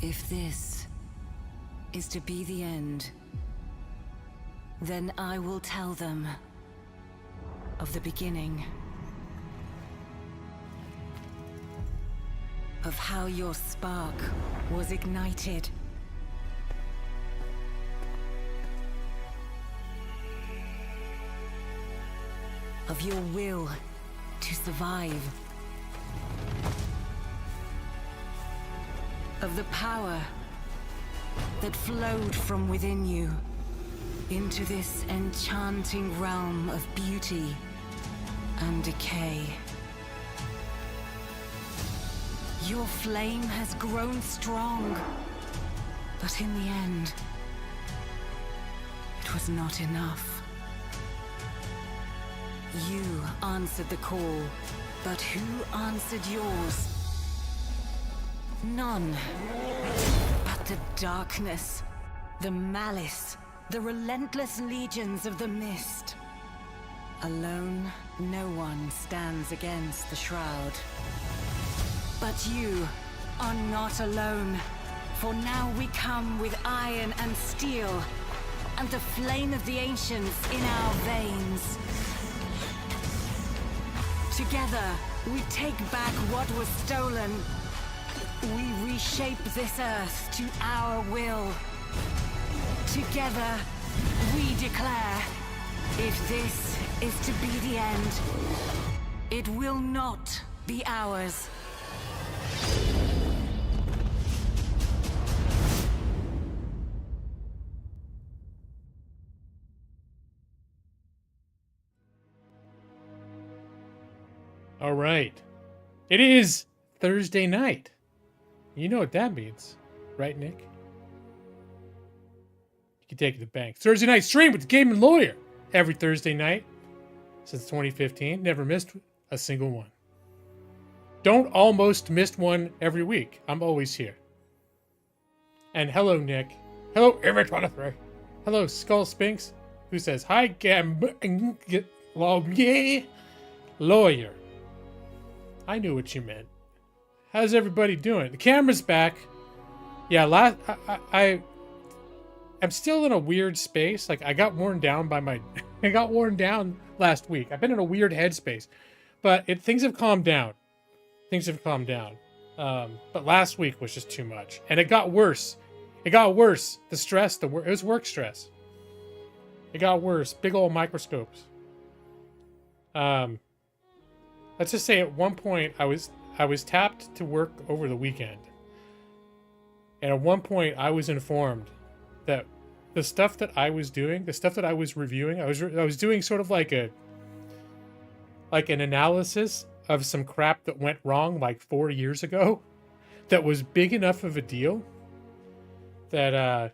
If this is to be the end, then I will tell them of the beginning. Of how your spark was ignited. Of your will to survive. Of the power that flowed from within you into this enchanting realm of beauty and decay. Your flame has grown strong, but in the end, it was not enough. You answered the call, but who answered yours? None. But the darkness, the malice, the relentless legions of the mist. Alone, no one stands against the shroud. But you are not alone, for now we come with iron and steel, and the flame of the ancients in our veins. Together, we take back what was stolen. We reshape this earth to our will. Together, we declare, if this is to be the end, it will not be ours. All right. It is Thursday night. You know what that means, right, Nick? You can take it to the bank. Thursday night stream with the Gaming Lawyer every Thursday night since 2015. Never missed a single one. Don't almost miss one every week. I'm always here. And hello, Nick. Hello, Everett23. Hello, Skull Spinks, who says, hi, Lawyer. I knew what you meant. How's everybody doing? The camera's back. Yeah, I'm still in a weird space. Like, I got worn down by my... I got worn down last week. I've been in a weird headspace. But things have calmed down. Things have calmed down. But last week was just too much. And it got worse. It got worse. The stress, it was work stress. It got worse. Big old microscopes. Let's just say at one point I was tapped to work over the weekend. And at one point I was informed that the stuff that I was doing, the stuff that I was reviewing, I was doing sort of like an analysis of some crap that went wrong like 4 years ago that was big enough of a deal that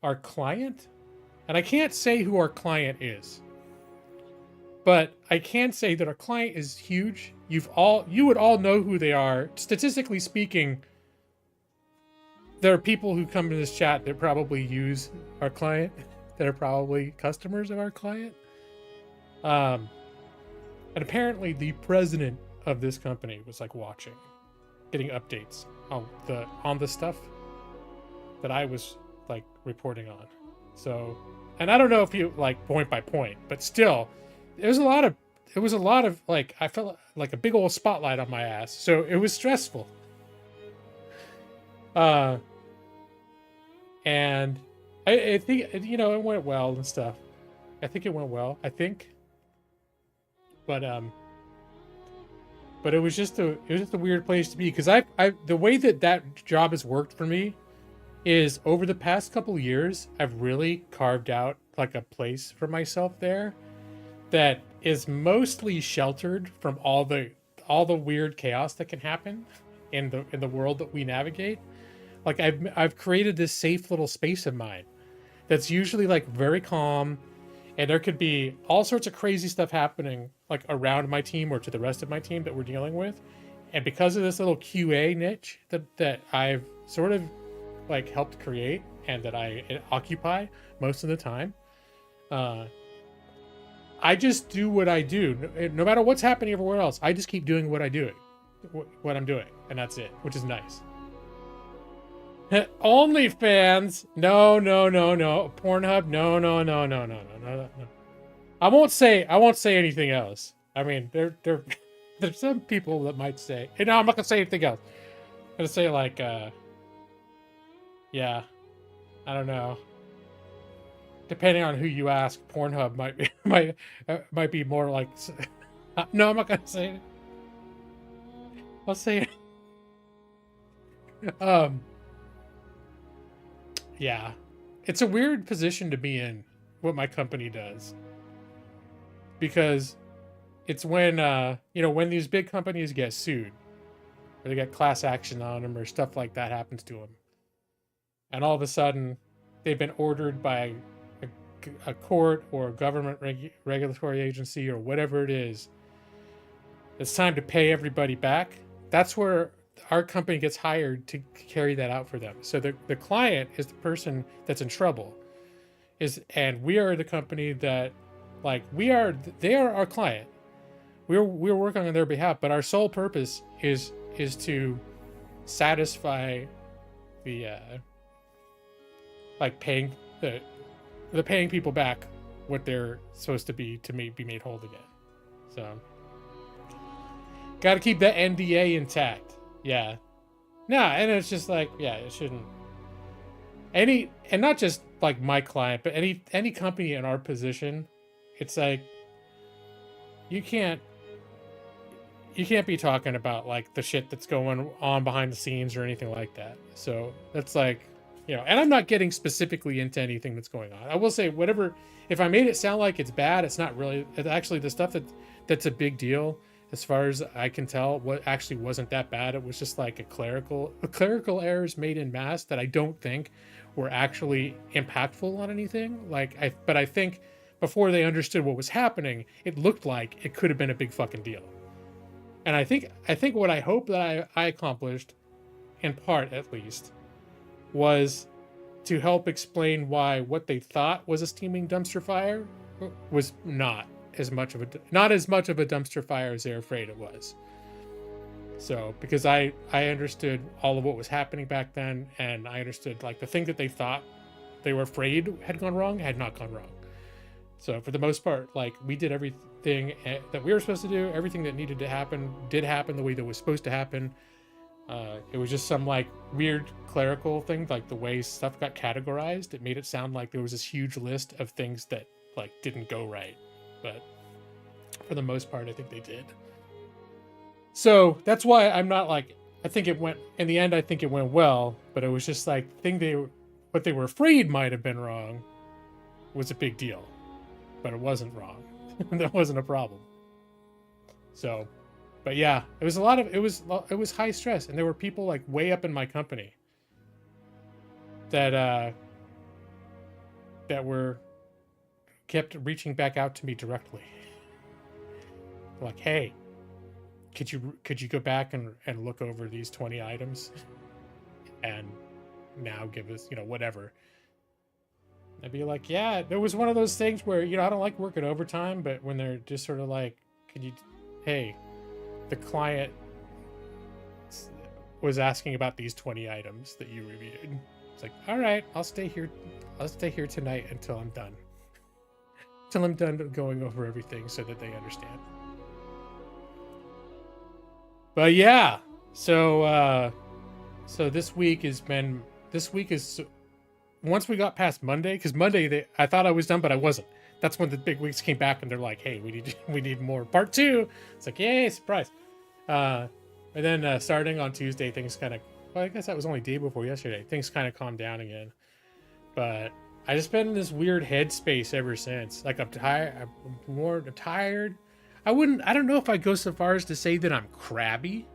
our client, and I can't say who our client is, but I can say that our client is huge. You would all know who they are. Statistically speaking, there are people who come to this chat that probably use our client, that are probably customers of our client. And apparently the president of this company was like watching, getting updates on the stuff that I was like reporting on. So, and I don't know if you like point by point, but still, it was a lot of like, I felt like a big old spotlight on my ass. So it was stressful. And I think, it went well and stuff. I think it went well. But it was just a weird place to be, because the way that job has worked for me is over the past couple of years, I've really carved out like a place for myself there that is mostly sheltered from all the weird chaos that can happen in the world that we navigate. Like I've created this safe little space of mine that's usually like very calm, and there could be all sorts of crazy stuff happening like around my team or to the rest of my team that we're dealing with. And because of this little QA niche that I've sort of like helped create and that I occupy most of the time, I just do what I do. No matter what's happening everywhere else, I just keep doing what I'm doing, and that's it, which is nice. OnlyFans. No, no, no, no. Pornhub. No, no, no, no, no, no, no, no. I won't say anything else. I mean, there's some people that might say, hey, no, I'm not gonna say anything else. I'm gonna say like, yeah, I don't know. Depending on who you ask, Pornhub might be might be more like. No, I'm not gonna say it. I'll say it. Yeah, it's a weird position to be in. What my company does, because it's when when these big companies get sued, or they get class action on them, or stuff like that happens to them, and all of a sudden they've been ordered by a court or a government regulatory agency or whatever it is. It's time to pay everybody back. That's where our company gets hired to carry that out for them. So the client is the person that's in trouble, and we are the company that, like, they are our client. We're working on their behalf, but our sole purpose is to satisfy the like paying the paying people back what they're supposed to be be made whole again. So got to keep that NDA intact. Yeah. Nah, and it's just like, yeah, it shouldn't. And not just like my client, but any company in our position, it's like you can't be talking about like the shit that's going on behind the scenes or anything like that. So that's like, and I'm not getting specifically into anything that's going on. I will say, whatever, if I made it sound like it's bad, it's not really. It's actually the stuff that's a big deal. As far as I can tell, what actually wasn't that bad. It was just like a clerical errors made en masse that I don't think were actually impactful on anything. But I think before they understood what was happening, it looked like it could have been a big fucking deal. And I think what I hope that I accomplished, in part at least, was to help explain why what they thought was a steaming dumpster fire was not as much of a dumpster fire as they're afraid it was. So, because I understood all of what was happening back then, and I understood like the thing that they thought they were afraid had gone wrong had not gone wrong. So for the most part, like, we did everything that we were supposed to do. Everything that needed to happen did happen the way that was supposed to happen. It was just some like weird clerical thing, like the way stuff got categorized. It made it sound like there was this huge list of things that like didn't go right, but for the most part, I think they did. So that's why I'm not like, I think it went in the end. I think it went well, but it was just like what they were afraid might have been wrong was a big deal, but it wasn't wrong. That wasn't a problem. So. But yeah, it was high stress, and there were people like way up in my company that were kept reaching back out to me directly. Like, hey, could you go back and look over these 20 items and now give us, whatever. I'd be like, yeah, there was one of those things where, I don't like working overtime, but when they're just sort of like, hey, the client was asking about these 20 items that you reviewed. It's like, all right, I'll stay here tonight until I'm done. Till I'm done going over everything so that they understand. But yeah, so this week is once we got past Monday, because Monday I thought I was done, but I wasn't. That's when the big weeks came back, and they're like, "Hey, we need more part 2." It's like, yay, surprise! And then starting on Tuesday, things kind of, well, I guess that was only day before yesterday. Things kind of calmed down again, but I just been in this weird headspace ever since. Like, I'm tired. I'm tired. I don't know if I go so far as to say that I'm crabby,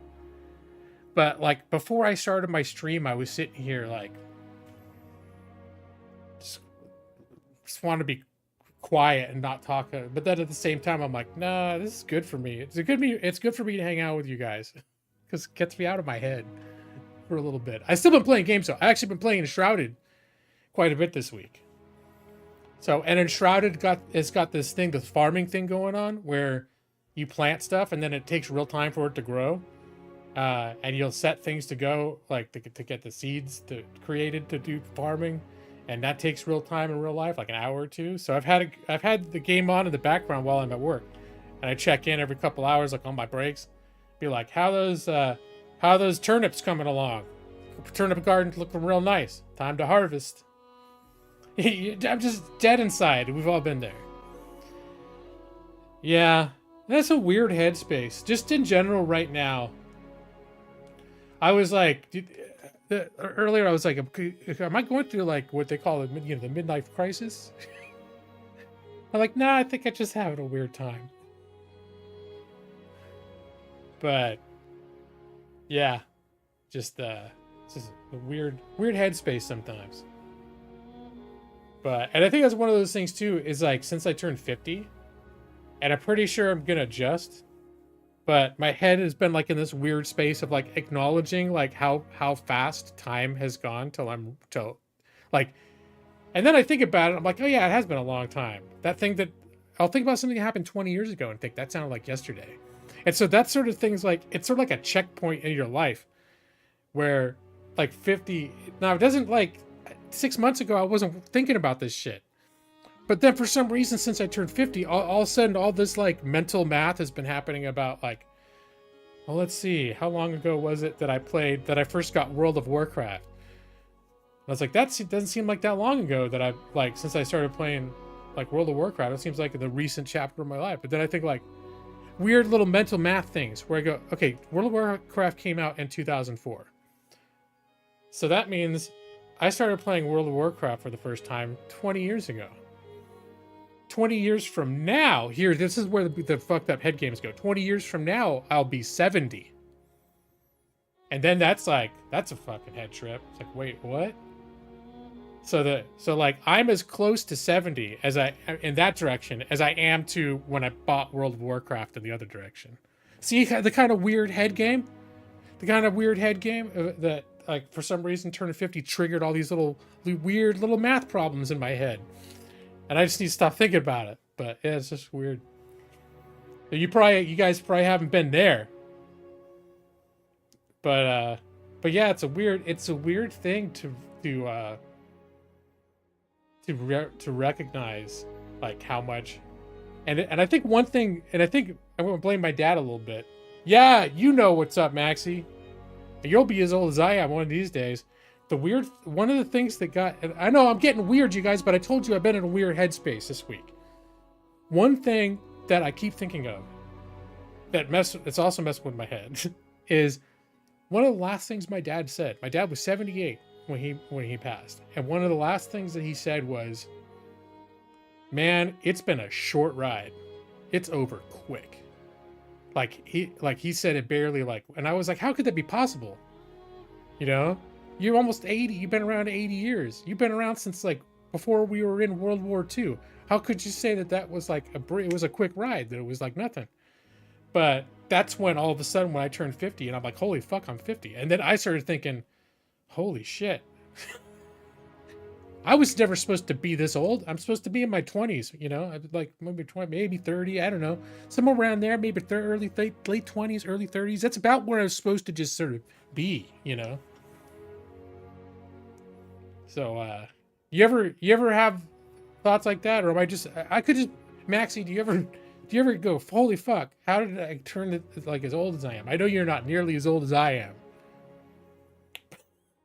but like before I started my stream, I was sitting here like, just want to be quiet and not talk, but then at the same time I'm like, nah, this is good for me. It's good for me to hang out with you guys, because it gets me out of my head for a little bit. I've still been playing games though. I actually been playing Enshrouded quite a bit this week. So, and Enshrouded has got this thing, this farming thing going on, where you plant stuff and then it takes real time for it to grow. and you'll set things to go, like to get the seeds created to do farming, and that takes real time in real life, like an hour or two. So I've had the game on in the background while I'm at work, and I check in every couple hours, like on my breaks, be like, how those turnips coming along? Turnip garden's looking real nice. Time to harvest. I'm just dead inside. We've all been there. Yeah, that's a weird headspace. Just in general, right now. I was like, earlier I was like, am I going through like what they call the midlife crisis? I'm like, nah, I think I just having a weird time. But yeah, just it's just a weird headspace sometimes. And I think that's one of those things too, is like, since I turned 50, and I'm pretty sure I'm gonna adjust, but my head has been like in this weird space of like acknowledging like how fast time has gone till like, and then I think about it, I'm like, oh yeah, it has been a long time. That thing that I'll think about something that happened 20 years ago and think that sounded like yesterday. And so that sort of thing's like, it's sort of like a checkpoint in your life where like 50, now it doesn't, like 6 months ago I wasn't thinking about this shit. But then for some reason, since I turned 50, all of a sudden, all this like mental math has been happening about like, well, let's see, how long ago was it that I first got World of Warcraft? I was like, it doesn't seem like that long ago that I've like, since I started playing like World of Warcraft, it seems like the recent chapter of my life. But then I think like weird little mental math things where I go, okay, World of Warcraft came out in 2004. So that means I started playing World of Warcraft for the first time 20 years ago. 20 years from now, this is where the fucked up head games go. 20 years from now, I'll be 70. And then that's a fucking head trip. It's like, wait, what? So like I'm as close to 70 as in that direction as I am to when I bought World of Warcraft in the other direction. See the kind of weird head game? The kind of weird head game that like for some reason turning 50 triggered all these weird little math problems in my head. And I just need to stop thinking about it. But yeah, it's just weird. You guys probably haven't been there. But yeah, it's a weird thing to recognize like how much. And I think one thing, and I think I'm gonna blame my dad a little bit. Yeah, you know what's up, Maxie. You'll be as old as I am one of these days. One of the things that and I know I'm getting weird, you guys, but I told you I've been in a weird headspace this week. One thing that I keep thinking of it's also messing with my head is one of the last things my dad said. My dad was 78 when he passed. And one of the last things that he said was, man, it's been a short ride. It's over quick. Like he said it barely and I was like, how could that be possible? You know? You're almost 80. You've been around 80 years. You've been around since like before we were in World War II. How could you say that was like it was a quick ride, that it was like nothing? But that's when all of a sudden when I turned 50 and I'm like, holy fuck, I'm 50. And then I started thinking, holy shit. I was never supposed to be this old. I'm supposed to be in my 20s, you know, like maybe 20, maybe 30. I don't know. Somewhere around there, maybe late 20s, early 30s. That's about where I was supposed to just sort of be, you know? So, you ever have thoughts like that, or am I could just, Maxie, do you ever go, holy fuck, how did I turn it like as old as I am? I know you're not nearly as old as I am,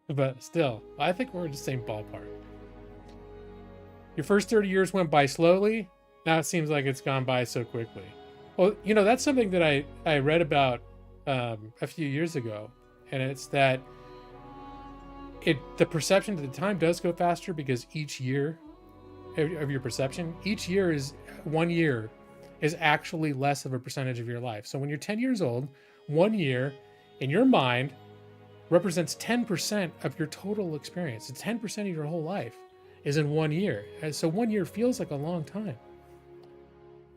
but still, I think we're in the same ballpark. Your first 30 years went by slowly. Now it seems like it's gone by so quickly. Well, you know, that's something that I read about a few years ago, and it's that the perception of the time does go faster because each year of your perception, one year is actually less of a percentage of your life. So when you're 10 years old, 1 year in your mind represents 10% of your total experience. It's 10% of your whole life is in 1 year. And so 1 year feels like a long time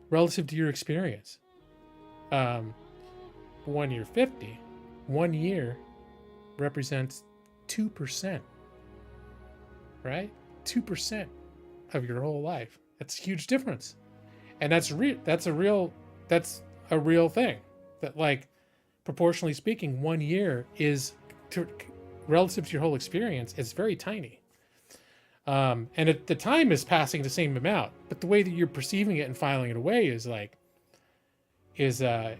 relative to your experience. When you're 50, 1 year represents 2%, right? 2% of your whole life. That's a huge difference. And that's a real thing. That like proportionally speaking, 1 year is relative to your whole experience, it's very tiny. And at the time is passing the same amount, but the way that you're perceiving it and filing it away is and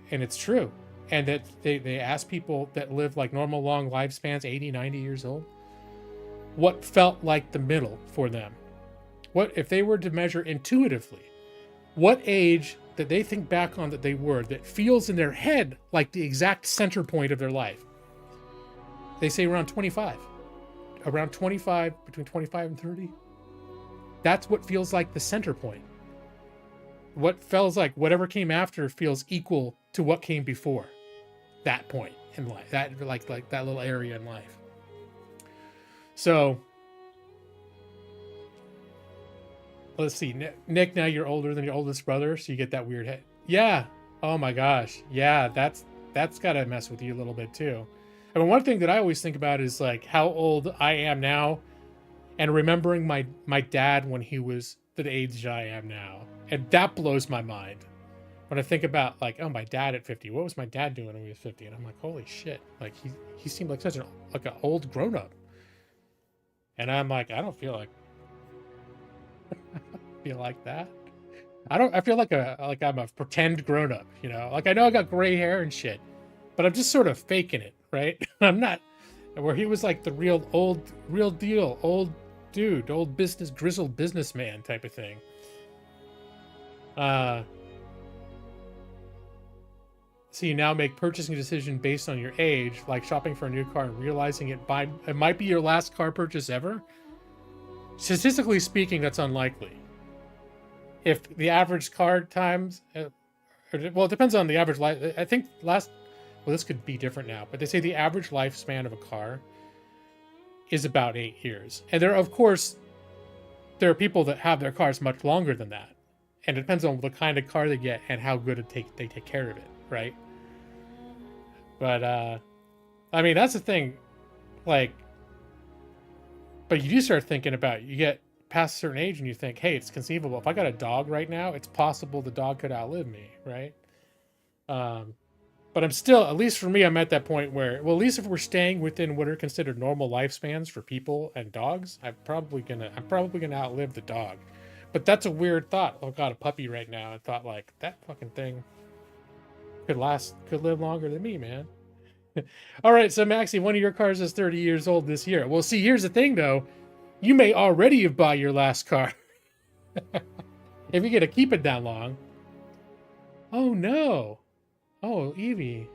it's true. And that they ask people that live like normal long lifespans, 80, 90 years old, what felt like the middle for them. What if they were to measure intuitively, what age that they think back on that they were, that feels in their head like the exact center point of their life. They say around 25. Around 25, between 25 and 30. That's what feels like the center point. What feels like whatever came after feels equal to what came before that point in life. That like that little area in life. So let's see, Nick, now you're older than your oldest brother, so you get that weird head. Yeah. Oh my gosh. Yeah, that's gotta mess with you a little bit too. I mean, one thing that I always think about is like how old I am now, and remembering my dad when he was the age I am now, and that blows my mind. When I think about like, oh, my dad at 50, what was my dad doing when he was 50? And I'm like, holy shit! Like he seemed like such an old grown up, and I'm like, I don't feel like that. I feel like I'm a pretend grown up, you know? Like I know I got gray hair and shit, but I'm just sort of faking it, right? I'm not. Where he was like the real deal, old dude, old grizzled businessman type of thing. So you now make purchasing a decision based on your age, like shopping for a new car and realizing it might be your last car purchase ever. Statistically speaking, that's unlikely. If the average car times, well, it depends on the average life. I think well, this could be different now, but they say the average lifespan of a car is about 8 years. And there are people that have their cars much longer than that. And it depends on the kind of car they get and how good they take care of it, right? But, I mean, that's the thing. Like, but you do start thinking about, you get past a certain age and you think, hey, it's conceivable. If I got a dog right now, it's possible the dog could outlive me, right? But I'm still, at least for me, I'm at that point where, well, at least if we're staying within what are considered normal lifespans for people and dogs, I'm probably gonna outlive the dog. But that's a weird thought. I've got a puppy right now and thought like, that fucking thing could live longer than me, man. All right, so Maxie, one of your cars is 30 years old this year. Well, see, here's the thing though. You may already have bought your last car. If you get to keep it that long. Oh no. Oh, Evie,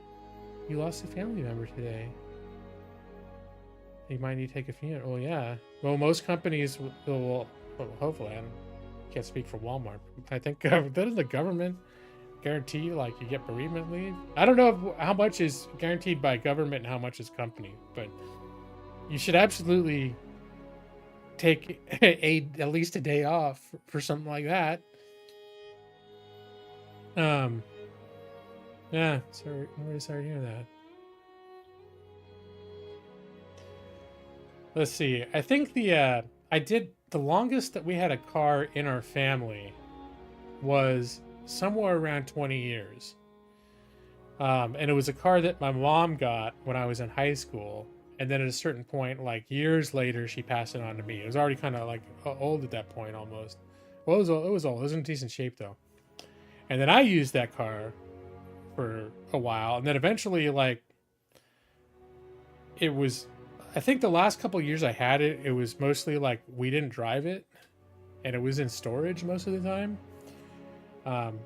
you lost a family member today. You might need to take a funeral. Oh, yeah. Well, most companies will hopefully, I can't speak for Walmart. I think doesn't the government guarantee like you get bereavement leave? I don't know how much is guaranteed by government and how much is company, but you should absolutely take at least a day off for something like that. Yeah, sorry. I'm really sorry to hear that. Let's see. I think the longest that we had a car in our family was somewhere around 20 years. And it was a car that my mom got when I was in high school. And then at a certain point, like years later, she passed it on to me. It was already kind of like old at that point almost. Well, it was old. It was in decent shape though. And then I used that car for a while, and then eventually, like, it was, I think the last couple of years I had it, it was mostly like we didn't drive it, and it was in storage most of the time. And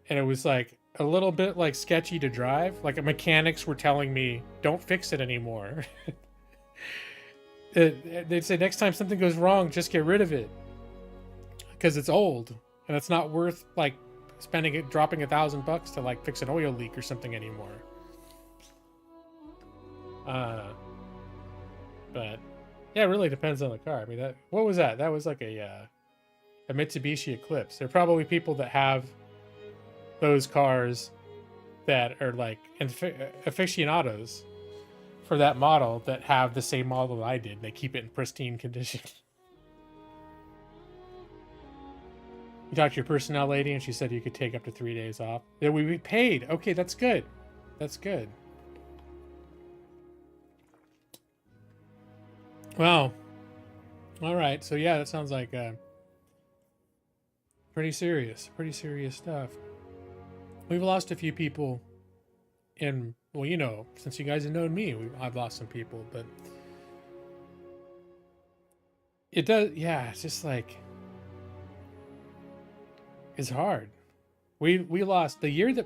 it was like a little bit like sketchy to drive. Like mechanics were telling me, don't fix it anymore. They'd say next time something goes wrong, just get rid of it because it's old and it's not worth like dropping $1,000 to like fix an oil leak or something anymore. But yeah, it really depends on the car. I mean, what was that? That was like a Mitsubishi Eclipse. There are probably people that have those cars that are like aficionados for that model that have the same model that I did. They keep it in pristine condition. You talked to your personnel lady and she said you could take up to 3 days off. Yeah, we paid. Okay, that's good. That's good. Well, all right. So yeah, that sounds like pretty serious stuff. We've lost a few people in, well, you know, since you guys have known me, I've lost some people, but it does, yeah, it's just like, it's hard. We lost the year that,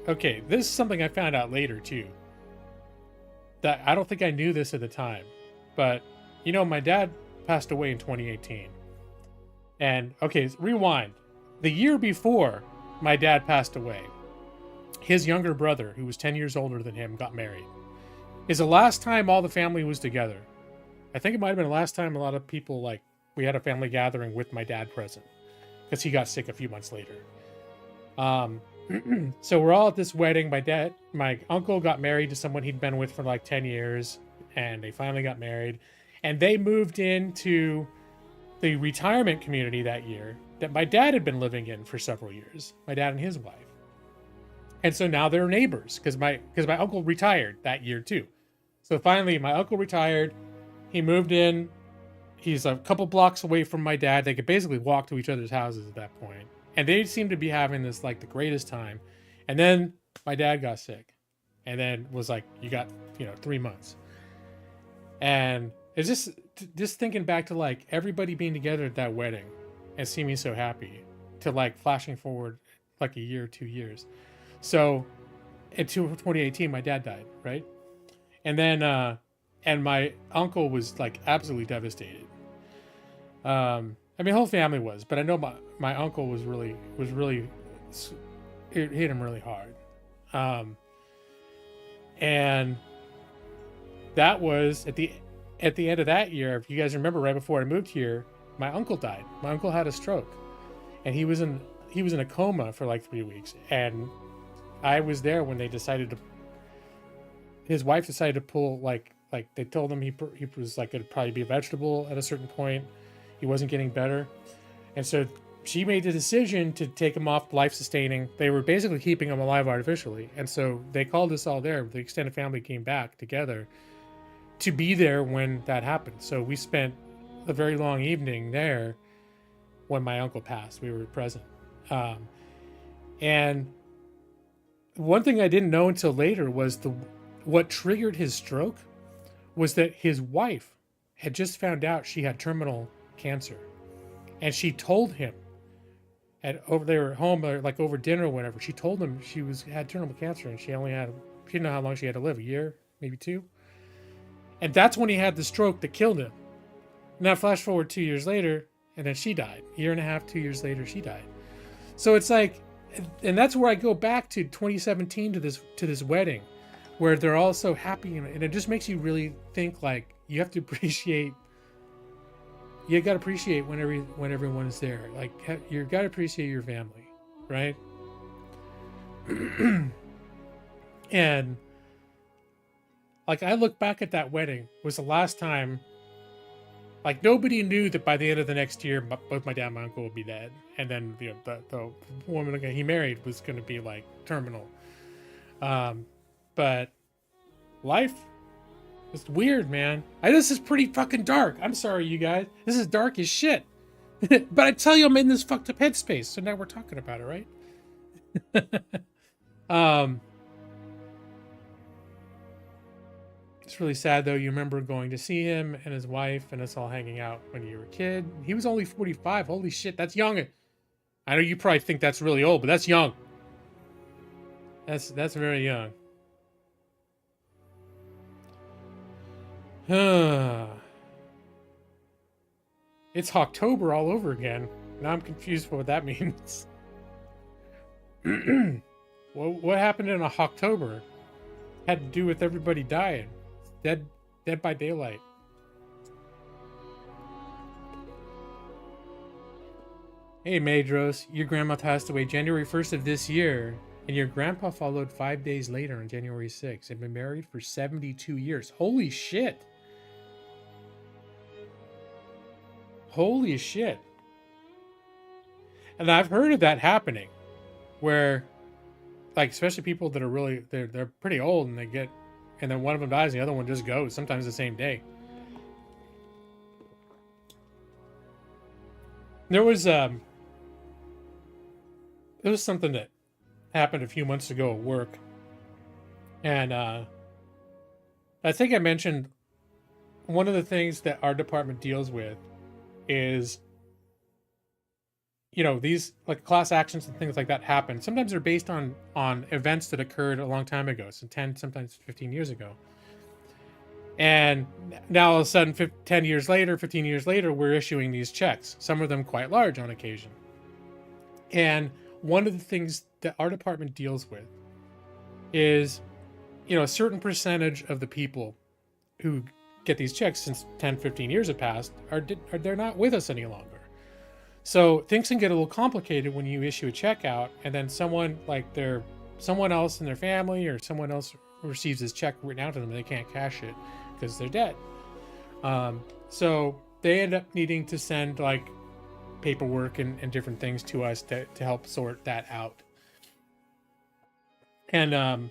okay, this is something I found out later too, that I don't think I knew this at the time, but you know, my dad passed away in 2018. And okay, rewind. The year before my dad passed away, his younger brother, who was 10 years older than him, got married. Is the last time all the family was together. I think it might have been the last time a lot of people, like, we had a family gathering with my dad present, because he got sick a few months later. So we're all at this wedding. My uncle got married to someone he'd been with for like 10 years, and they finally got married. And they moved into the retirement community that year that my dad had been living in for several years, my dad and his wife. And so now they're neighbors because my uncle retired that year too. So finally, my uncle retired. He moved in. He's a couple blocks away from my dad. They could basically walk to each other's houses at that point. And they seemed to be having this, like, the greatest time. And then my dad got sick. And then was like, you got, 3 months. And it's just thinking back to, like, everybody being together at that wedding and seeing me so happy, to, like, flashing forward like a year, 2 years. So in 2018, my dad died, right? And then and my uncle was, like, absolutely devastated. I mean, whole family was, but I know my uncle was really, it hit him really hard. And that was at the end of that year. If you guys remember, right before I moved here, my uncle died. My uncle had a stroke, and he was in a coma for like 3 weeks. And I was there when they his wife decided to pull, like they told him he was like, it'd probably be a vegetable at a certain point. He wasn't getting better. And so she made the decision to take him off life sustaining. They were basically keeping him alive artificially. And so they called us all there. The extended family came back together to be there when that happened. So we spent a very long evening there when my uncle passed. We were present. And one thing I didn't know until later was what triggered his stroke was that his wife had just found out she had terminal cancer, and she told him, and they were at home, like over dinner or whatever, she told him she had terminal cancer, and she didn't know how long she had to live, a year, maybe 2. And that's when he had the stroke that killed him. Now flash forward 2 years later, and then she died. A year and a half, 2 years later, she died. So it's like, and that's where I go back to 2017 to this wedding, where they're all so happy, and it just makes you really think, like, you have to appreciate. You got to appreciate when everyone is there. Like, you got to appreciate your family, right? And like, I look back at that wedding was the last time. Like, nobody knew that by the end of the next year, both my dad and my uncle would be dead, and then the woman he married was going to be like terminal. But life. It's weird, man. This is pretty fucking dark. I'm sorry, you guys. This is dark as shit. But I tell you, I'm in this fucked up headspace, so now we're talking about it, right? It's really sad, though. You remember going to see him and his wife and us all hanging out when you were a kid. He was only 45. Holy shit, that's young. I know you probably think that's really old, but that's young. That's very young. It's October all over again. Now I'm confused for what that means. What happened in October? Had to do with everybody dying. Dead by daylight. Hey Madros, your grandma passed away January 1st of this year, and your grandpa followed 5 days later on January 6th and been married for 72 years. Holy shit. Holy shit. And I've heard of that happening, where, like, especially people that are really, they're pretty old, and and then one of them dies and the other one just goes, sometimes the same day. There was something that happened a few months ago at work, and I think I mentioned one of the things that our department deals with is, you know, these like class actions and things like that happen. Sometimes they're based on events that occurred a long time ago, so 10, sometimes 15 years ago. And now all of a sudden, 10 years later, 15 years later, we're issuing these checks, some of them quite large on occasion. And one of the things that our department deals with is, you know, a certain percentage of the people who get these checks, since 10, 15 years have passed, are they're not with us any longer. So things can get a little complicated when you issue a check out, and then someone else in their family or someone else receives this check written out to them, and they can't cash it because they're dead. So they end up needing to send like paperwork and different things to us to help sort that out. And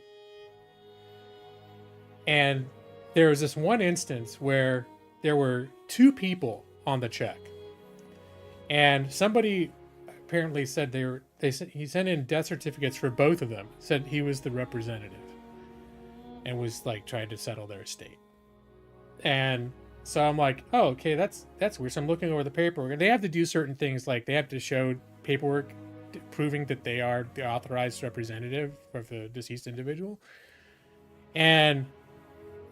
there was this one instance where there were two people on the check, and somebody apparently said he sent in death certificates for both of them, said he was the representative, and was like trying to settle their estate. And so I'm like, oh, okay, that's weird. So I'm looking over the paperwork, and they have to do certain things, like they have to show paperwork proving that they are the authorized representative of the deceased individual. And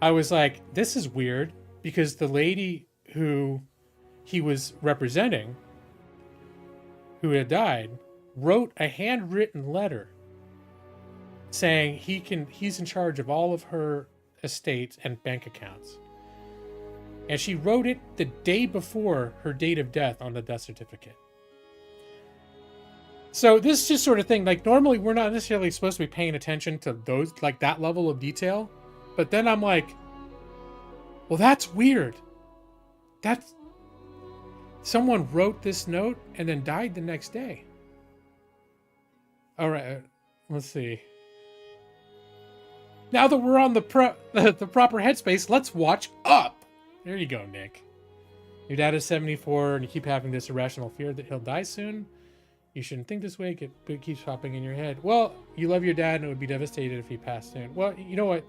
I was like, this is weird, because the lady who he was representing, who had died, wrote a handwritten letter saying he's in charge of all of her estates and bank accounts. And she wrote it the day before her date of death on the death certificate. So this is just sort of thing, like normally we're not necessarily supposed to be paying attention to those, like that level of detail. But then I'm like, well, that's weird. That's someone wrote this note and then died the next day. All right, let's see. Now that we're on the proper headspace, let's watch Up. There you go, Nick. Your dad is 74 and you keep having this irrational fear that he'll die soon. You shouldn't think this way, but it keeps popping in your head. Well, you love your dad and it would be devastated if he passed soon. Well, you know what?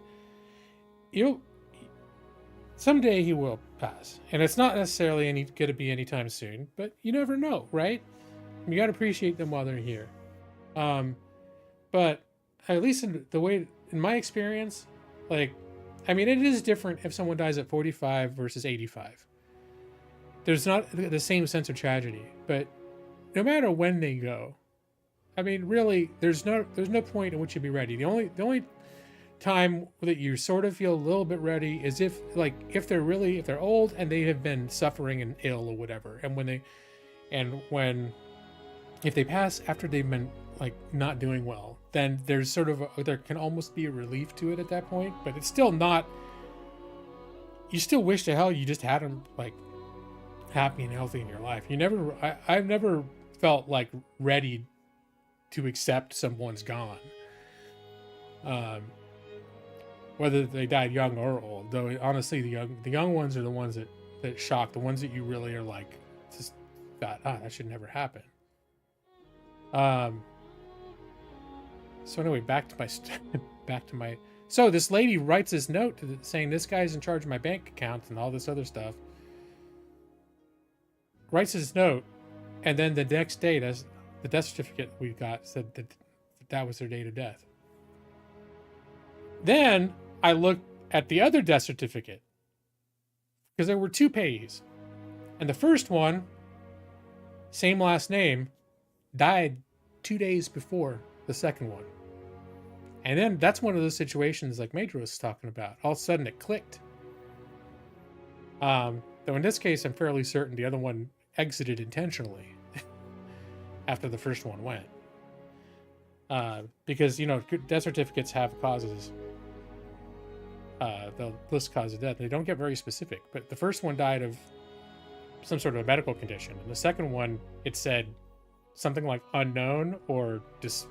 Someday he will pass. And it's not necessarily going to be anytime soon, but you never know, right? You got to appreciate them while they're here. But at least in my experience, like, I mean, it is different if someone dies at 45 versus 85. There's not the same sense of tragedy, but no matter when they go, I mean, really, there's no point in which you'd be ready. The only time that you sort of feel a little bit ready is if they're old and they have been suffering and ill or whatever, if they pass after they've been like not doing well, then there's there can almost be a relief to it at that point, but it's still not. You still wish to hell you just had them like happy and healthy in your life. I've never felt like ready to accept someone's gone. Whether they died young or old, though honestly the young ones are the ones that shock, the ones that you really are like just thought, that should never happen. So anyway, back to my so this lady writes this note saying this guy's in charge of my bank accounts and all this other stuff. Writes this note, and then the next day, the death certificate we got said that was her date of death. Then I looked at the other death certificate because there were two payees, and the first one, same last name, died 2 days before the second one. And then that's one of those situations like Major was talking about. All of a sudden it clicked. Though in this case, I'm fairly certain the other one exited intentionally after the first one went. Because, death certificates have causes. They'll list cause of death. They don't get very specific. But the first one died of some sort of a medical condition. And the second one, it said something like unknown or just...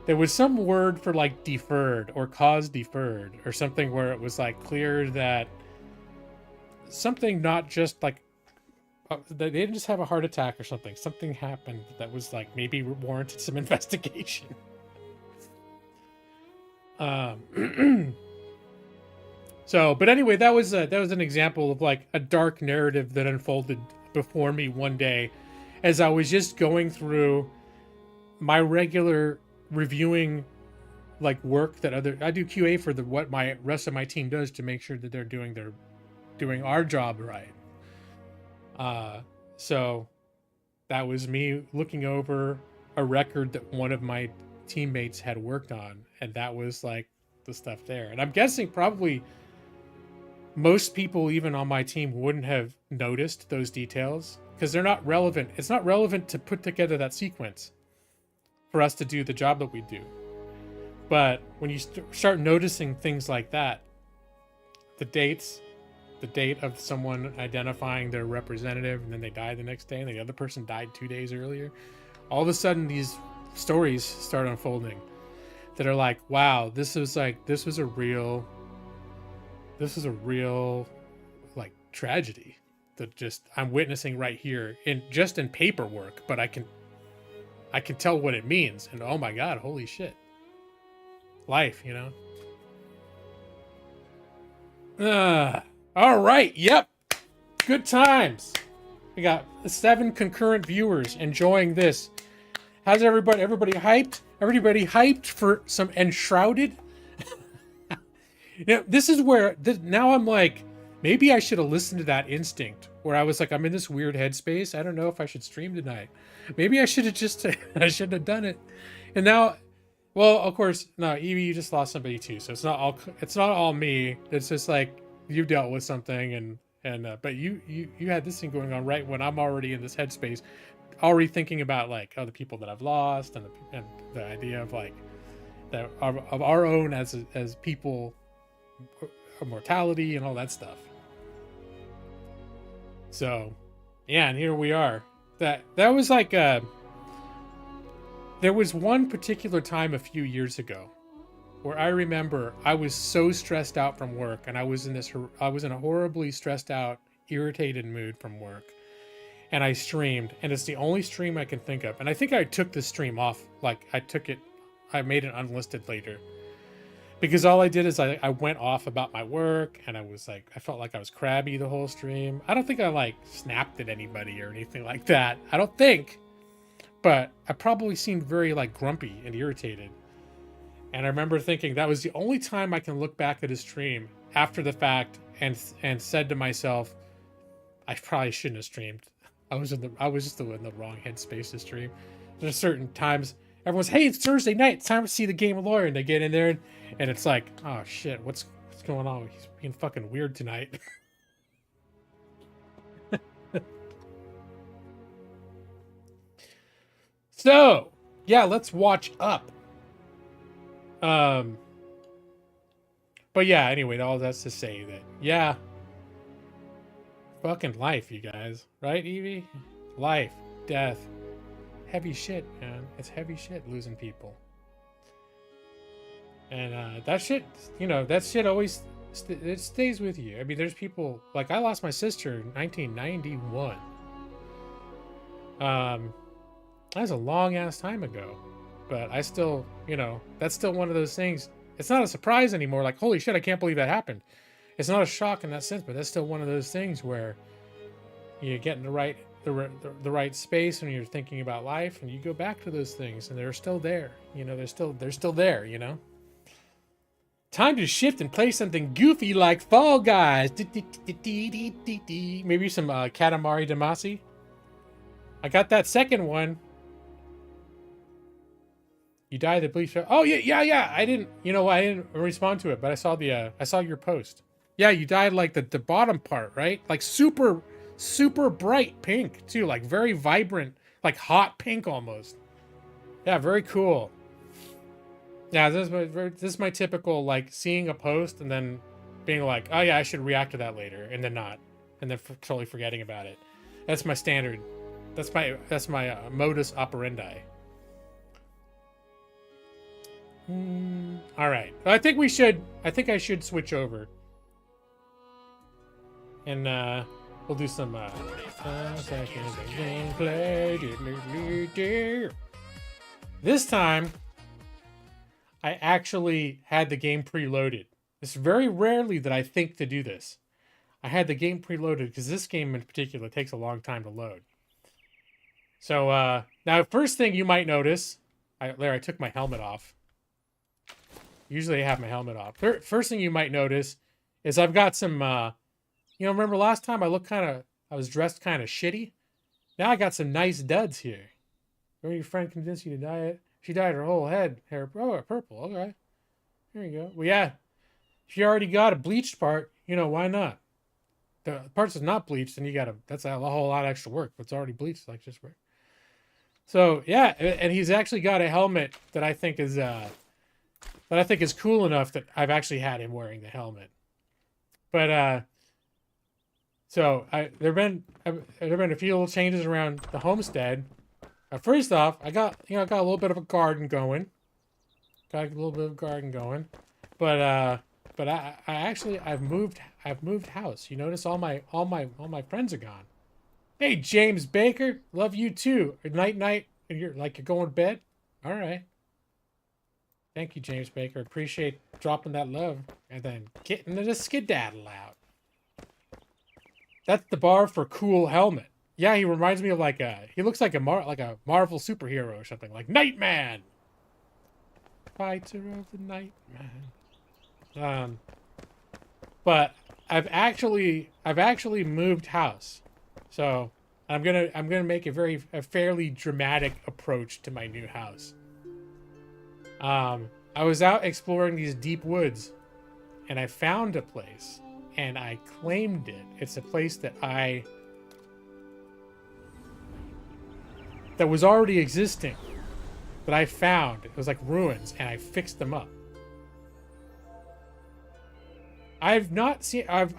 there was some word for like deferred or cause deferred or something where it was like clear that something not just like they didn't just have a heart attack or something. Something happened that was like maybe warranted some investigation. So, but anyway, that was an example of like a dark narrative that unfolded before me one day, as I was just going through my regular reviewing, like work that I do QA for what my rest of my team does to make sure that they're doing our job right. So that was me looking over a record that one of my teammates had worked on, and that was like the stuff there. And I'm guessing probably most people even on my team wouldn't have noticed those details because they're not relevant. It's not relevant to put together that sequence for us to do the job that we do. But when you start noticing things like that, the date of someone identifying their representative and then they die the next day and the other person died 2 days earlier, all of a sudden these stories start unfolding that are like, wow, this was a real like tragedy that just I'm witnessing right here in paperwork, but I can tell what it means, and oh my god, holy shit. Life, you know. All right, yep. Good times. We got 7 concurrent viewers enjoying this. How's everybody? Everybody hyped? Everybody hyped for some Enshrouded? This is where now I'm like, maybe I should have listened to that instinct where I was like, I'm in this weird headspace. I don't know if I should stream tonight. Maybe I should have I shouldn't have done it. And now, well, of course, no, Evie, you just lost somebody too, so it's not all me. It's just like you dealt with something, but you had this thing going on right when I'm already in this headspace, already thinking about like other people that I've lost and the idea of like that of our own as people, mortality and all that stuff. So, yeah, and here we are. That was like there was one particular time a few years ago where I remember I was so stressed out from work, and I was in a horribly stressed out, irritated mood from work, and I streamed, and it's the only stream I can think of. And I think I took the stream off, like I made it unlisted later, because all I did is I went off about my work, and I felt like I was crabby the whole stream. I don't think I like snapped at anybody or anything like that. I don't think. But I probably seemed very like grumpy and irritated. And I remember thinking that was the only time I can look back at a stream after the fact and said to myself, I probably shouldn't have streamed. I was just in the wrong headspace to stream. There's certain times everyone's, hey, it's Thursday night, it's time to see the Game of Lore, and they get in there and it's like, oh shit, what's going on? He's being fucking weird tonight. So, yeah, let's watch up. But yeah, anyway, all that's to say that, yeah, fucking life, you guys, right, Evie? Life, death, heavy shit, man. It's heavy shit losing people. And that shit, that shit always it stays with you. I mean, there's people like I lost my sister in 1991. That was a long ass time ago, but I still, that's still one of those things. It's not a surprise anymore. Like, holy shit, I can't believe that happened. It's not a shock in that sense, but that's still one of those things where you get in the right space when you're thinking about life, and you go back to those things, and they're still there. They're still there. Time to shift and play something goofy like Fall Guys. Maybe some Katamari Damacy. I got that second one. You died at Bleach. Oh yeah. I didn't respond to it, but I saw your post. Yeah, you died like the bottom part, right? Like super bright pink too, like very vibrant, like hot pink almost. Yeah, very cool. Yeah, this is my typical like seeing a post and then being like, oh yeah, I should react to that later, and then not, and then totally forgetting about it. That's my standard. That's my modus operandi. All right. I think I should switch over. And We'll do some seconds of gameplay. This time, I actually had the game preloaded. It's very rarely that I think to do this. I had the game preloaded because this game in particular takes a long time to load. So now, first thing you might notice, I took my helmet off. Usually I have my helmet off. First thing you might notice is I've got some, remember last time I was dressed kind of shitty? Now I got some nice duds here. Remember your friend convinced you to dye it? She dyed her whole hair purple. Okay. There you go. Well, yeah. If you already got a bleached part, why not? The parts that's not bleached, then that's a whole lot of extra work. But it's already bleached, like just work. So yeah, and he's actually got a helmet that I think is cool enough that I've actually had him wearing the helmet. But so there've been a few little changes around the homestead. First off, I got a little bit of a garden going. But I've moved house. You notice all my friends are gone. Hey, James Baker, love you too. Night, and you're going to bed. All right. Thank you, James Baker. Appreciate dropping that love and then getting the skedaddle out. That's the bar for cool helmet. Yeah, he reminds me of he looks like a Marvel superhero or something, like Nightman. Fighter of the Nightman. But I've actually moved house, so I'm gonna make a fairly dramatic approach to my new house. I was out exploring these deep woods, and I found a place, and I claimed it. It's a place that was already existing, that I found. It was like ruins, and I fixed them up. I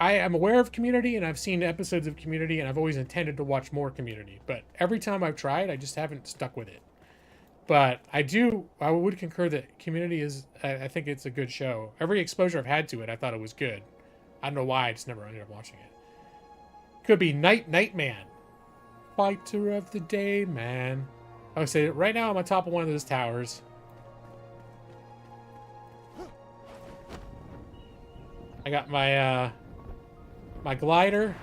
am aware of Community, and I've seen episodes of Community, and I've always intended to watch more Community. But every time I've tried, I just haven't stuck with it. But I would concur that Community I think it's a good show. Every exposure I've had to it, I thought it was good. I don't know why, I just never ended up watching it. Could be Nightman. Fighter of the day, man. I would say right now I'm on top of one of those towers. I got my my glider.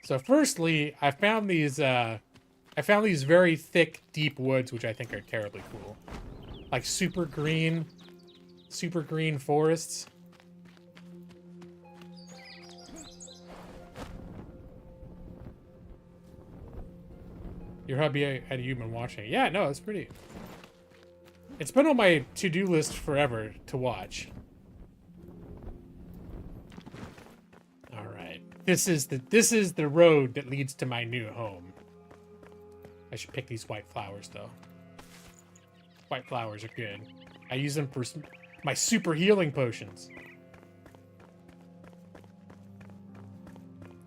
So firstly, I found these very thick, deep woods, which I think are terribly cool. Like super green forests. Your hubby had you been watching? Yeah, no, it's pretty. It's been on my to-do list forever to watch. All right, this is the road that leads to my new home. I should pick these white flowers though. White flowers are good. I use them for my super healing potions.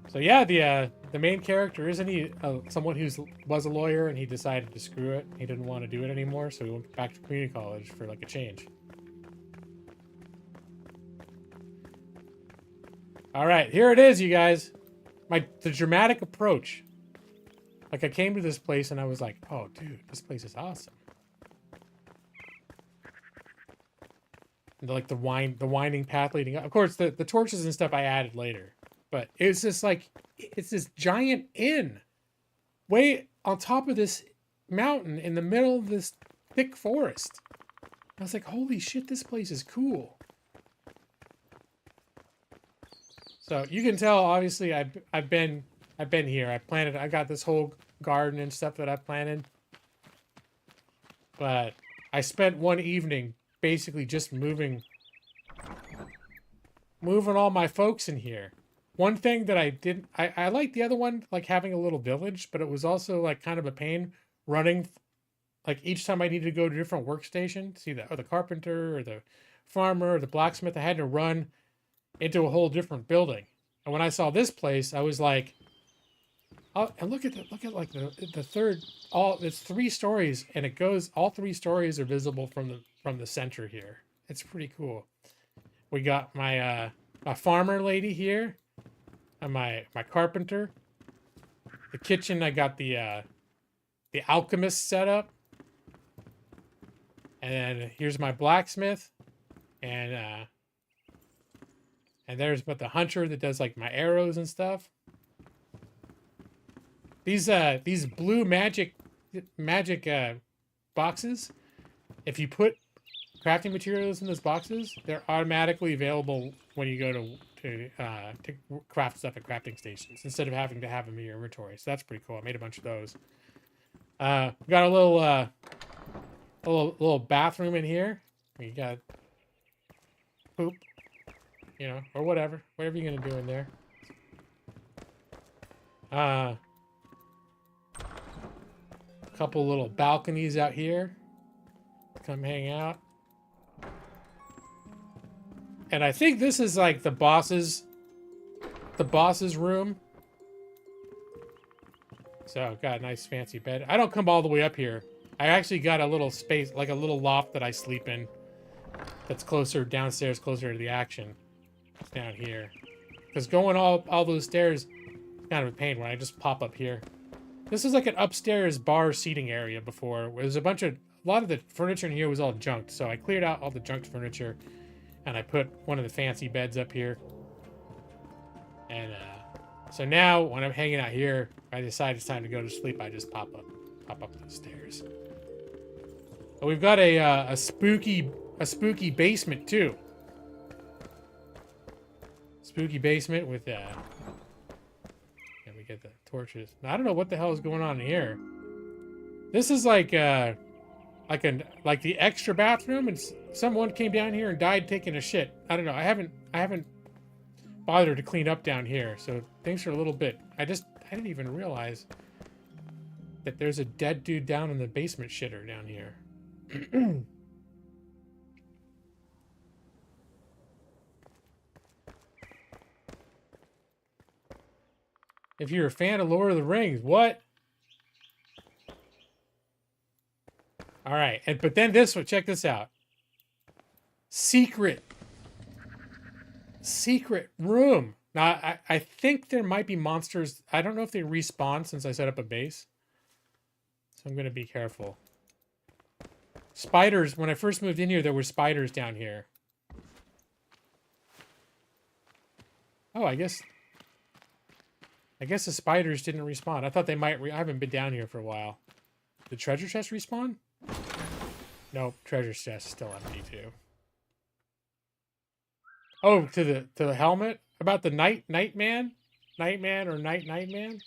So yeah, the main character, isn't he someone who was a lawyer and he decided to screw it? He didn't want to do it anymore, so he went back to community college for like a change. All right, here it is, you guys. The dramatic approach. Like I came to this place and I was like, oh dude, this place is awesome. And the winding path leading up. Of course, the torches and stuff I added later. But it's just like, it's this giant inn way on top of this mountain in the middle of this thick forest. I was like, holy shit, this place is cool. So you can tell, obviously, I've been here. I got this whole garden and stuff that I planted. But I spent one evening basically just moving all my folks in here. One thing that I liked the other one, like having a little village, but it was also like kind of a pain running, like each time I needed to go to a different workstation, see the carpenter or the farmer or the blacksmith, I had to run into a whole different building. And when I saw this place, I was like, oh, and look at like the third, it's 3 stories, and all 3 stories are visible from from the center here. It's pretty cool. We got my my farmer lady here, and my carpenter. The kitchen, I got the alchemist set up, and then here's my blacksmith, and there's but the hunter that does like my arrows and stuff. These blue magic boxes, if you put crafting materials in those boxes, they're automatically available when you go to craft stuff at crafting stations instead of having to have them in your inventory. So that's pretty cool. I made a bunch of those. We got a little bathroom in here. We got poop, you know, or whatever you're gonna do in there. Couple little balconies out here. Come hang out. And I think this is like the boss's room. So got a nice fancy bed. I don't come all the way up here. I actually got a little space, like a little loft that I sleep in. That's closer downstairs, closer to the action. It's down here. Because going all those stairs is kind of a pain when I just pop up here. This is like an upstairs bar seating area before. There's a lot of the furniture in here was all junked. So I cleared out all the junked furniture and I put one of the fancy beds up here. And so now when I'm hanging out here, I decide it's time to go to sleep. I just pop up the stairs. But we've got a spooky basement too. Spooky basement with we get the torches. Now, I don't know what the hell is going on in here. This is like the extra bathroom, and someone came down here and died taking a shit. I don't know. I haven't bothered to clean up down here, so things are a little bit. I didn't even realize that there's a dead dude down in the basement shitter down here. If you're a fan of Lord of the Rings, what? All right, but then this one, check this out. Secret room. Now, I think there might be monsters. I don't know if they respawn since I set up a base. So I'm going to be careful. Spiders. When I first moved in here, there were spiders down here. Oh, I guess the spiders didn't respawn. I thought they might. I haven't been down here for a while. Did treasure chest respawn? Nope, treasure chest is still empty too. Oh, to the helmet about the Nightman or Nightman.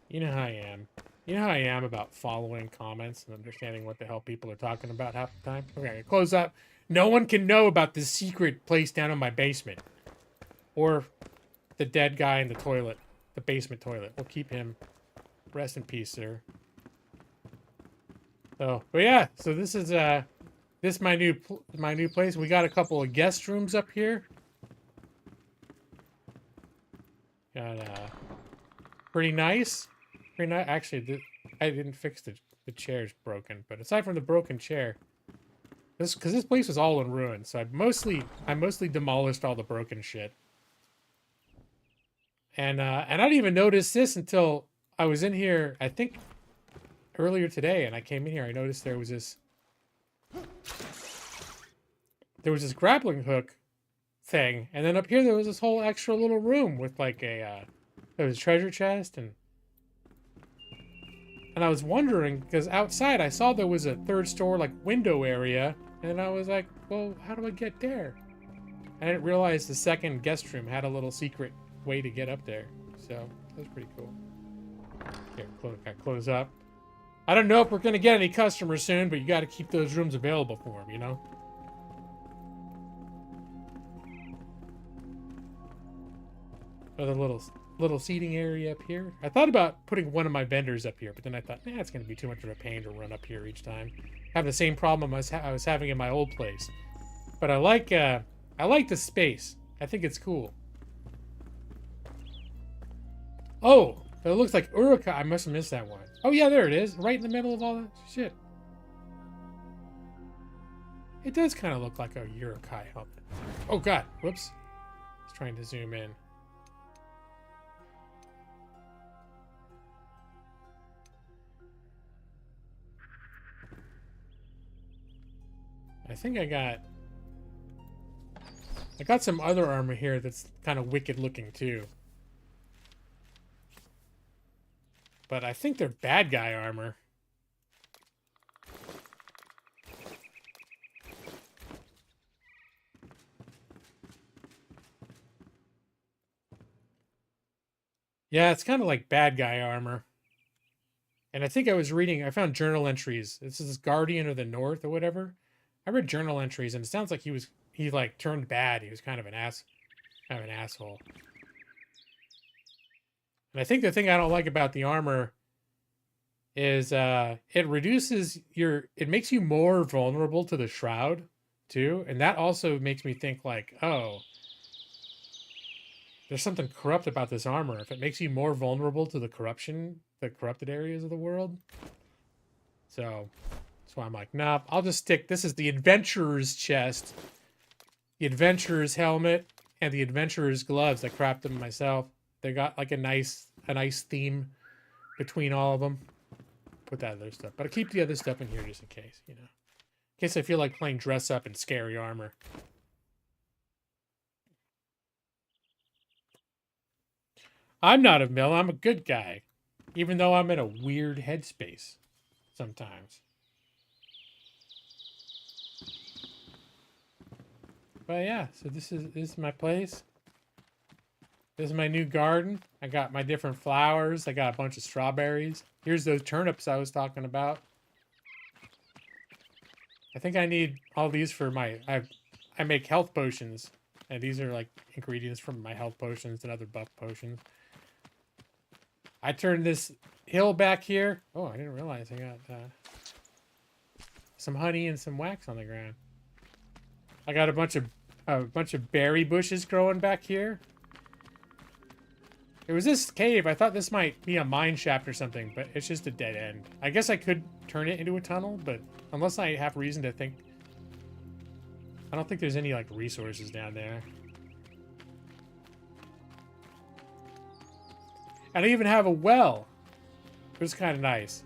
You know how I am. You know how I am about following comments and understanding what the hell people are talking about half the time. Okay, close up. No one can know about the secret place down in my basement. Or the dead guy in the toilet. The basement toilet. We'll keep him. Rest in peace, sir. So, but yeah. So this is my new place. We got a couple of guest rooms up here. Got pretty nice. Pretty nice. Actually, I didn't fix the chair's broken. But aside from the broken chair. Because this place was all in ruins, so I mostly demolished all the broken shit. And I didn't even notice this until I was in here, I think, earlier today, and I came in here. I noticed there was this grappling hook thing, and then up here there was this whole extra little room with like there was a treasure chest, and I was wondering because outside I saw there was a third store like window area. And I was like, well, how do I get there? I didn't realize the second guest room had a little secret way to get up there. So, that was pretty cool. Here, close up. I don't know if we're going to get any customers soon, but you got to keep those rooms available for them, you know? Another little seating area up here. I thought about putting one of my vendors up here, but then I thought, nah, it's going to be too much of a pain to run up here each time. Have the same problem I was having in my old place. But I like the space. I think it's cool. Oh, But it looks like Urukai. I must have missed that one. Oh yeah, there it is. Right in the middle of all that shit. It does kind of look like a Urukai helmet. Oh god. Whoops. I was trying to zoom in. I think I got some other armor here that's kind of wicked looking too. But I think they're bad guy armor. Yeah, it's kind of like bad guy armor. And I think I was reading, I found journal entries. This is Guardian of the North or whatever. I read journal entries and it sounds like he like turned bad. He was kind of an asshole. And I think the thing I don't like about the armor is it makes you more vulnerable to the shroud too. And that also makes me think like, oh, there's something corrupt about this armor. If it makes you more vulnerable to the corrupted areas of the world. So that's why I'm like, nah, I'll just stick. This is the adventurer's chest, the adventurer's helmet, and the adventurer's gloves. I crafted them myself. They got like a nice theme between all of them. Put that other stuff, but I keep the other stuff in here just in case, you know, in case I feel like playing dress up in scary armor. I'm not a villain. I'm a good guy, even though I'm in a weird headspace sometimes. But yeah, so this is my place. This is my new garden. I got my different flowers. I got a bunch of strawberries. Here's those turnips I was talking about. I think I need all these for my... I make health potions. And these are like ingredients from my health potions and other buff potions. I turned this hill back here. Oh, I didn't realize I got some honey and some wax on the ground. I got a bunch of berry bushes growing back here. There was this cave. I thought this might be a mine shaft or something, but it's just a dead end. I guess I could turn it into a tunnel, but unless I have reason to think... I don't think there's any, like, resources down there. And I even have a well. It was kind of nice.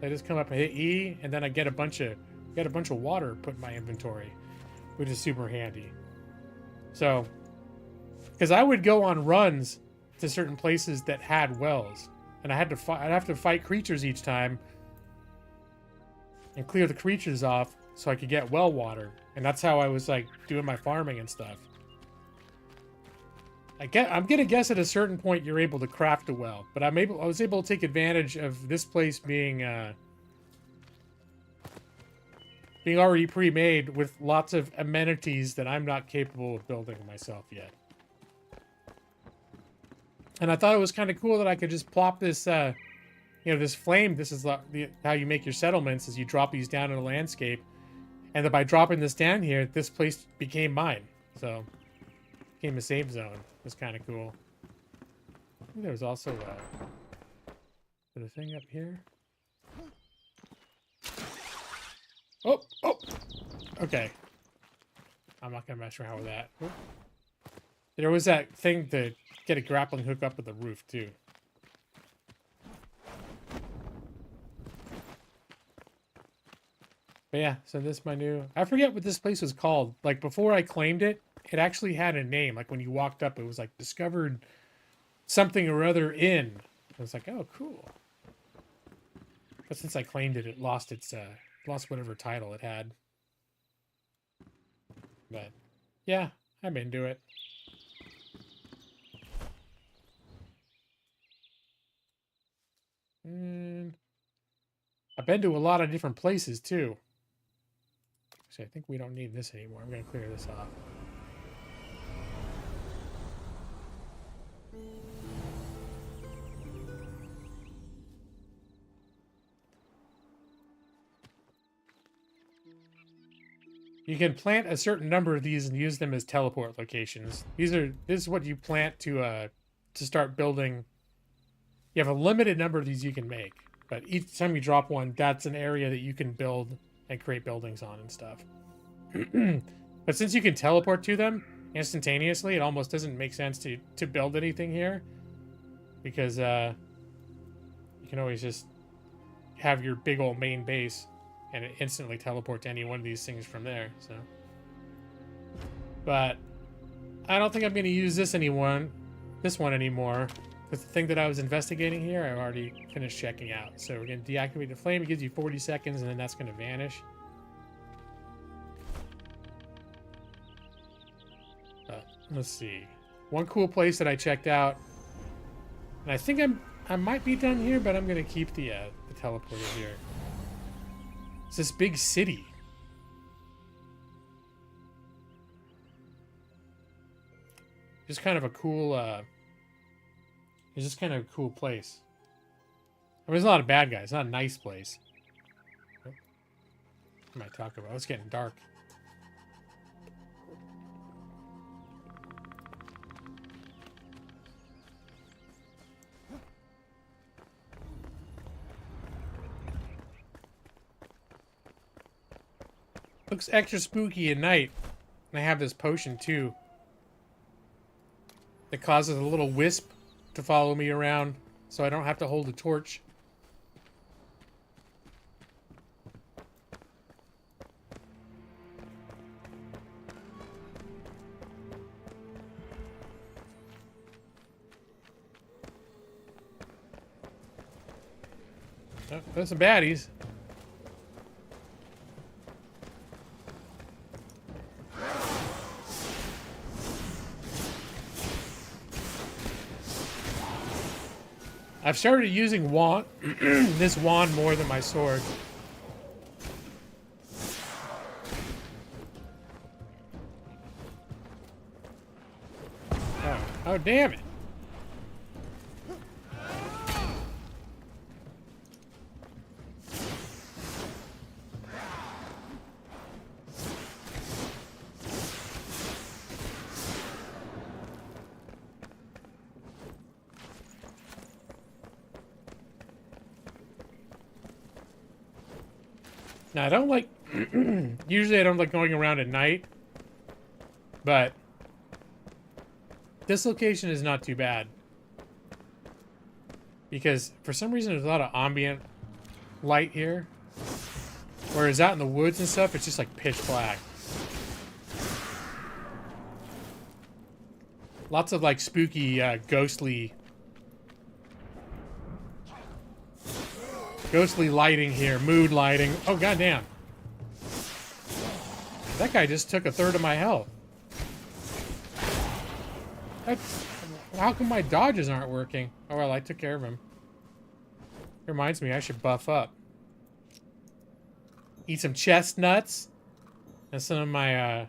I just come up and hit E, and then I get a bunch of water put in my inventory, which is super handy. So, because I would go on runs to certain places that had wells, and I'd have to fight creatures each time and clear the creatures off so I could get well water, and that's how I was like doing my farming and stuff. I'm gonna guess at a certain point you're able to craft a well, but I was able to take advantage of this place being already pre-made with lots of amenities that I'm not capable of building myself yet. And I thought it was kind of cool that I could just plop this, this flame. This is how you make your settlements, is you drop these down in a landscape. And that by dropping this down here, this place became mine. So, became a safe zone. It was kind of cool. I think there was also a thing up here. Oh! Okay. I'm not going to mess around with that. Oh. There was that thing to get a grappling hook up at the roof, too. But yeah, so this is my new... I forget what this place was called. Like, before I claimed it, it actually had a name. Like, when you walked up, it was like, discovered something or other in. I was like, oh, cool. But since I claimed it, it lost whatever title it had. But, yeah, I'm into it. And I've been to a lot of different places, too. Actually, I think we don't need this anymore. I'm going to clear this off. You can plant a certain number of these and use them as teleport locations. This is what you plant to start building You have a limited number of these you can make, but each time you drop one, that's an area that you can build and create buildings on and stuff. But since you can teleport to them instantaneously, it almost doesn't make sense to build anything here, because you can always just have your big old main base and it instantly teleport to any one of these things from there. So, but I don't think I'm going to use this one anymore. Because the thing that I was investigating here, I've already finished checking out. So we're going to deactivate the flame. It gives you 40 seconds, and then that's going to vanish. Let's see. One cool place that I checked out, and I think I might be done here, but I'm going to keep the teleporter here. It's this big city. Just kind of a cool, it's just kind of a cool place. I mean, there's a lot of bad guys. It's not a nice place. What am I talking about? It's getting dark. Looks extra spooky at night. And I have this potion too that causes a little wisp to follow me around so I don't have to hold a torch. Oh, there's some baddies. I've started using this wand more than my sword. Oh, damn it. Now, I don't like... usually I don't like going around at night. But this location is not too bad. Because for some reason there's a lot of ambient light here. Whereas out in the woods and stuff, it's just like pitch black. Lots of like spooky, ghostly lighting here, mood lighting. Oh, goddamn. That guy just took a third of my health. How come my dodges aren't working? Oh, well, I took care of him. Reminds me, I should buff up. Eat some chestnuts. And some of my,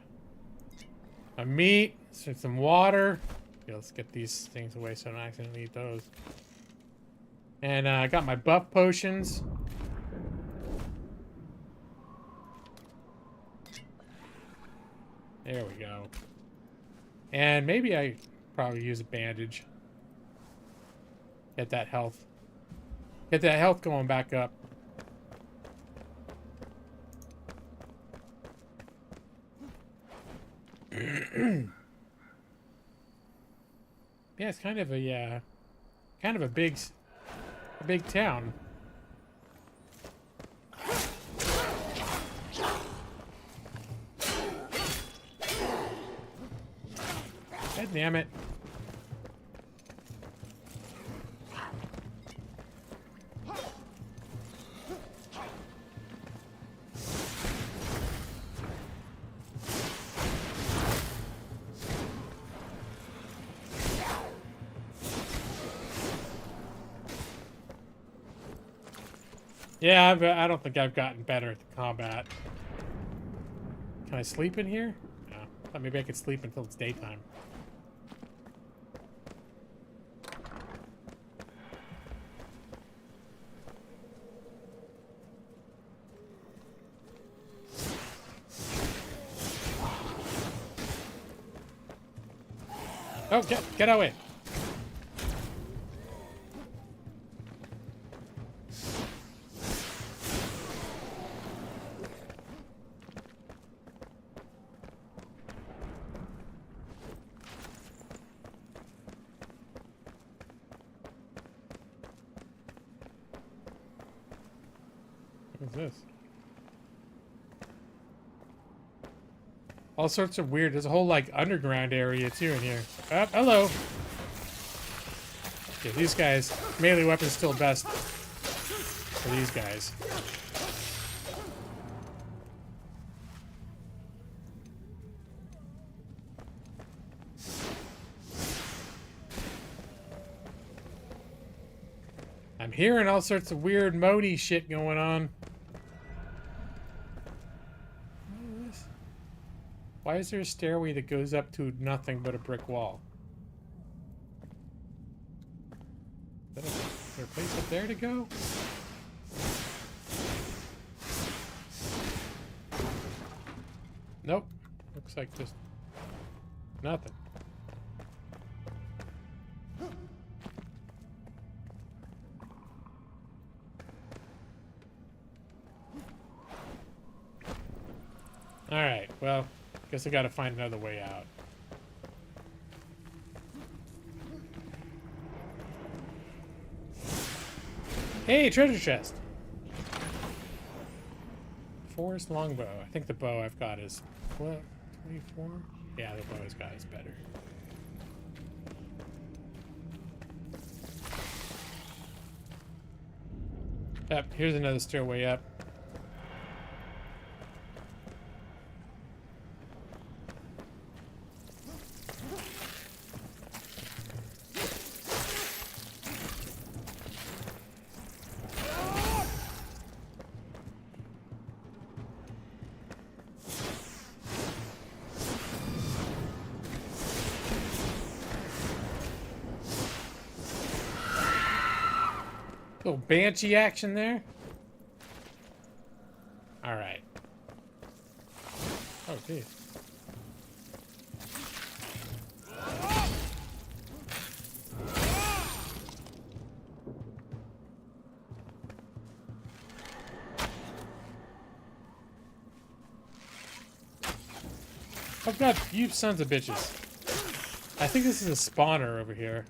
my meat. Some water. Okay, let's get these things away so I don't accidentally eat those. And I got my buff potions. There we go. And maybe I probably use a bandage. Get that health. Get that health going back up. Yeah, it's kind of a big town. God damn it. Yeah, but I don't think I've gotten better at the combat. Can I sleep in here? No. I thought maybe I could sleep until it's daytime. Oh, get away. What's this? All sorts of weird. There's a whole like underground area too in here. Oh, hello. Okay, these guys, melee weapons still best for these guys. I'm hearing all sorts of weird Modi shit going on. Why is there a stairway that goes up to nothing but a brick wall? Is there a place up there to go? Nope. Looks like just nothing. Alright, well, guess I gotta find another way out. Hey, treasure chest! Forest longbow. I think the bow I've got is, what, 24? Yeah, the bow I've got is better. Yep, here's another stairway up. Little banshee action there. All right. Oh, geez. Oh god, you sons of bitches. I think this is a spawner over here.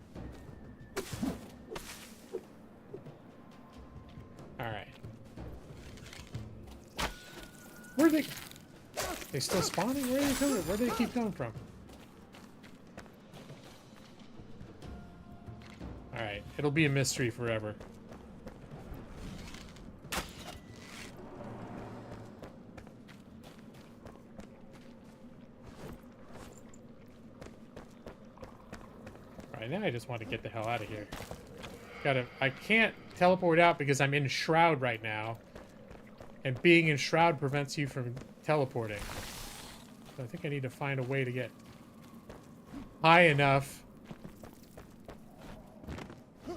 Alright. Where are they? They still spawning? Where are they coming? Where do they keep coming from? Alright, it'll be a mystery forever. Alright, now I just want to get the hell out of here. I can't teleport out because I'm in Shroud right now. And being in Shroud prevents you from teleporting. So I think I need to find a way to get high enough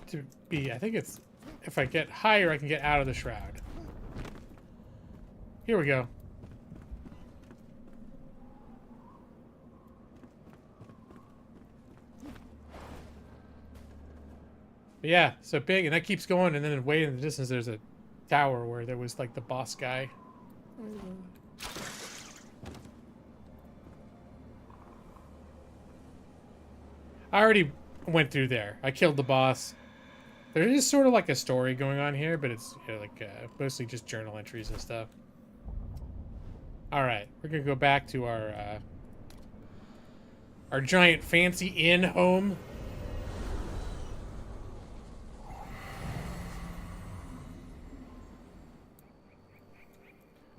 to be... I think it's... If I get higher, I can get out of the Shroud. Here we go. But yeah, so big, and that keeps going, and then way in the distance there's a tower where there was like the boss guy. I already went through there. I killed the boss. There is sort of like a story going on here, but it's like mostly just journal entries and stuff. All right, we're gonna go back to our giant fancy inn home.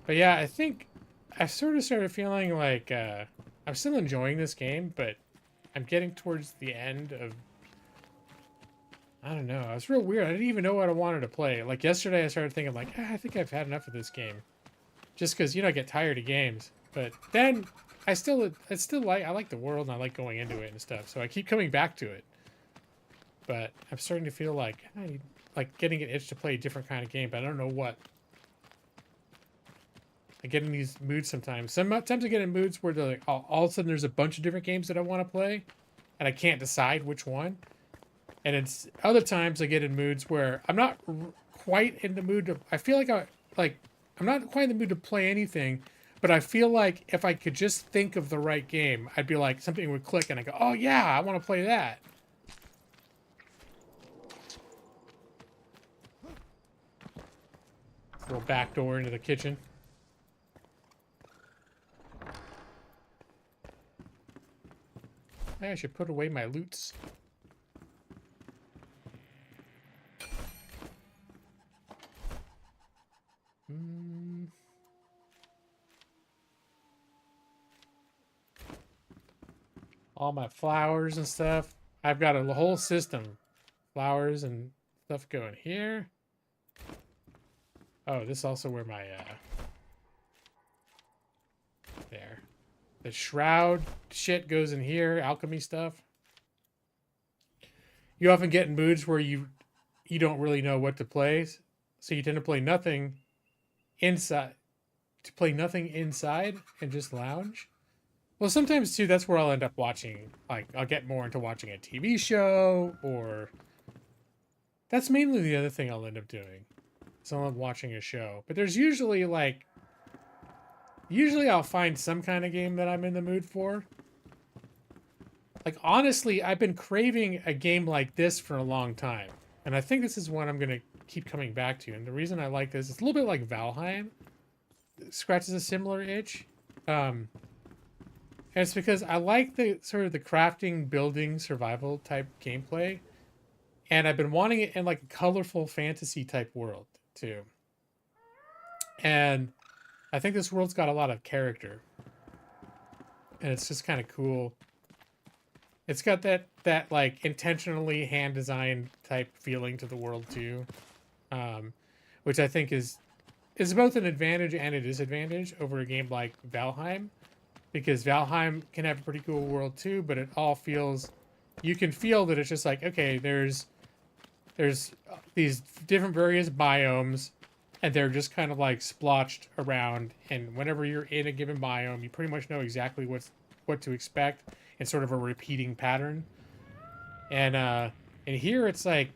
But yeah, I think I sort of started feeling like I'm still enjoying this game, but I'm getting towards the end of... I don't know. It's real weird. I didn't even know what I wanted to play. Like yesterday, I started thinking like, I think I've had enough of this game, just because I get tired of games. But then I like the world and I like going into it and stuff. So I keep coming back to it. But I'm starting to feel like I need, like getting an itch to play a different kind of game, but I don't know what. I get in these moods sometimes. Sometimes I get in moods where they're like, all of a sudden there's a bunch of different games that I want to play, and I can't decide which one. And it's other times I get in moods where I'm not quite in the mood to. I feel like I'm not quite in the mood to play anything, but I feel like if I could just think of the right game, I'd be like something would click, and I go, oh yeah, I want to play that. Little back door into the kitchen. I should put away my loots. All my flowers and stuff. I've got a whole system. Flowers and stuff going here. Oh, this is also where my, there. The shroud shit goes in here. Alchemy stuff. You often get in moods where you don't really know what to play. So you tend to play nothing inside. And just lounge. Well, sometimes too, that's where I'll end up watching. Like, I'll get more into watching a TV show, or that's mainly the other thing I'll end up doing. So I'll end up watching a show. But there's usually like, I'll find some kind of game that I'm in the mood for. Like, honestly, I've been craving a game like this for a long time. And I think this is one I'm going to keep coming back to. And the reason I like this, it's a little bit like Valheim. It scratches a similar itch. And it's because I like the sort of the crafting, building, survival type gameplay. And I've been wanting it in like a colorful fantasy type world too. And I think this world's got a lot of character. And it's just kind of cool. It's got that like intentionally hand designed type feeling to the world too. Which I think is both an advantage and a disadvantage over a game like Valheim. Because Valheim can have a pretty cool world too, but it all feels, you can feel that it's just like, okay, there's these different various biomes, and they're just kind of like splotched around, and whenever you're in a given biome, you pretty much know exactly what to expect. It's sort of a repeating pattern. And here it's like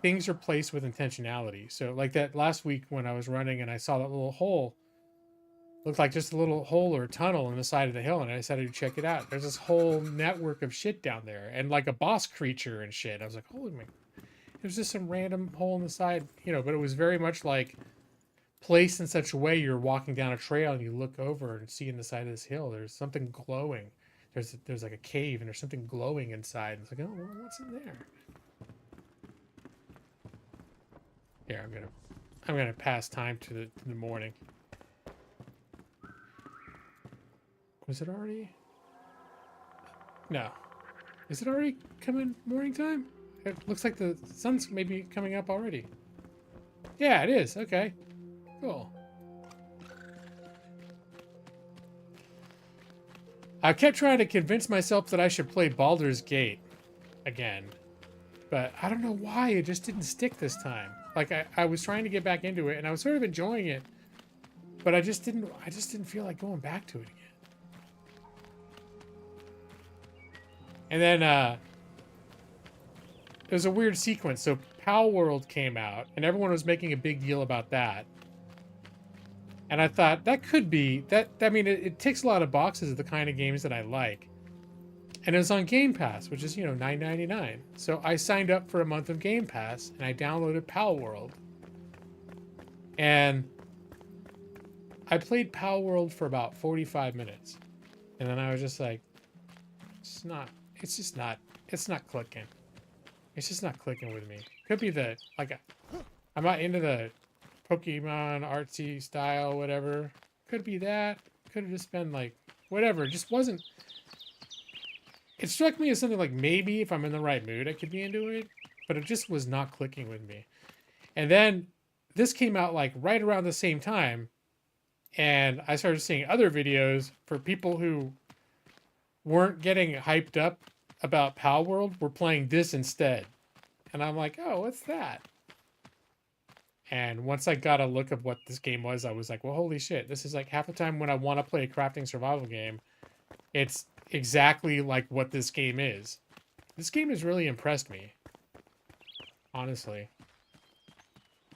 things are placed with intentionality. So like that last week when I was running and I saw that little hole, looked like just a little hole or tunnel in the side of the hill, and I decided to check it out. There's this whole network of shit down there, and like a boss creature and shit. I was like, holy man. It was just some random hole in the side, you know, but it was very much like placed in such a way you're walking down a trail and you look over and see in the side of this hill, there's something glowing. There's like a cave and there's something glowing inside. It's like, oh, well, what's in there? Here, I'm gonna pass time to the morning. Was it already? No. Is it already coming morning time? It looks like the sun's maybe coming up already. Yeah, it is. Okay. Cool. I kept trying to convince myself that I should play Baldur's Gate again. But I don't know why it just didn't stick this time. Like I was trying to get back into it and I was sort of enjoying it. But I just didn't feel like going back to it again. And then it was a weird sequence. So Pal World came out, and everyone was making a big deal about that. And I thought that could be that. I mean, it ticks a lot of boxes of the kind of games that I like. And it was on Game Pass, which is, you know, $9.99. So I signed up for a month of Game Pass, and I downloaded Pal World. And I played Pal World for about 45 minutes, and then I was just like, it's not clicking. It's just not clicking with me. Could be the, like, I'm not into the Pokemon artsy style, whatever. Could be that. Could have just been like, whatever. It just wasn't. It struck me as something like maybe if I'm in the right mood, I could be into it, but it just was not clicking with me. And then this came out like right around the same time, and I started seeing other videos for people who weren't getting hyped up about Pal World, were playing this instead. And I'm like, oh, what's that? And once I got a look of what this game was, I was like, well, holy shit. This is like half the time when I want to play a crafting survival game, it's exactly like what this game is. This game has really impressed me. Honestly.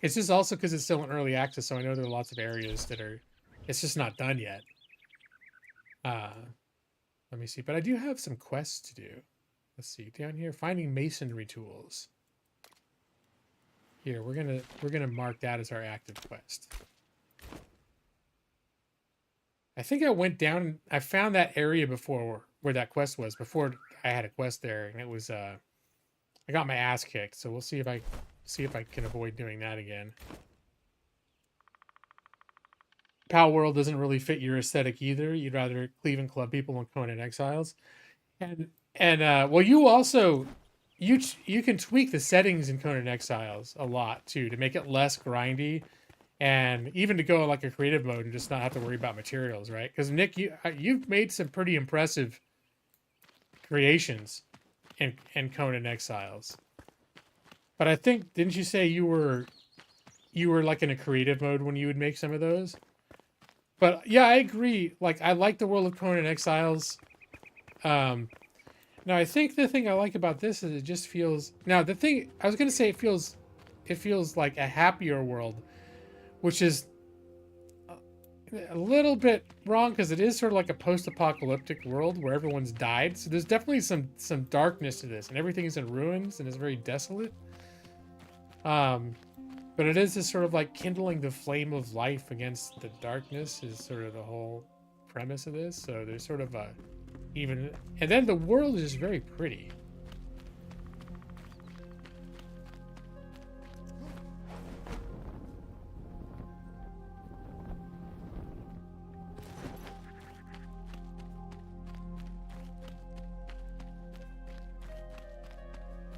It's just also because it's still in early access, so I know there are lots of areas that are... It's just not done yet. Let me see. But I do have some quests to do. Let's see. Down here, finding masonry tools. Here, we're gonna mark that as our active quest. I think I went down. I found that area before where that quest was before I had a quest there, and it was I got my ass kicked. So we'll see if I can avoid doing that again. Pal World doesn't really fit your aesthetic either. You'd rather Cleveland Club people and Conan Exiles, and well, you also you can tweak the settings in Conan Exiles a lot too to make it less grindy, and even to go like a creative mode and just not have to worry about materials, right? Because Nick, you've made some pretty impressive creations in Conan Exiles, but I think didn't you say you were like in a creative mode when you would make some of those? But yeah, I agree. Like I like the world of Conan Exiles. Now I think the thing I like about this is it just feels. Now the thing I was gonna say it feels like a happier world, which is a little bit wrong because it is sort of like a post-apocalyptic world where everyone's died. So there's definitely some darkness to this, and everything is in ruins and is very desolate. But it is this sort of like kindling the flame of life against the darkness is sort of the whole premise of this. So there's sort of a even, and then the world is very pretty.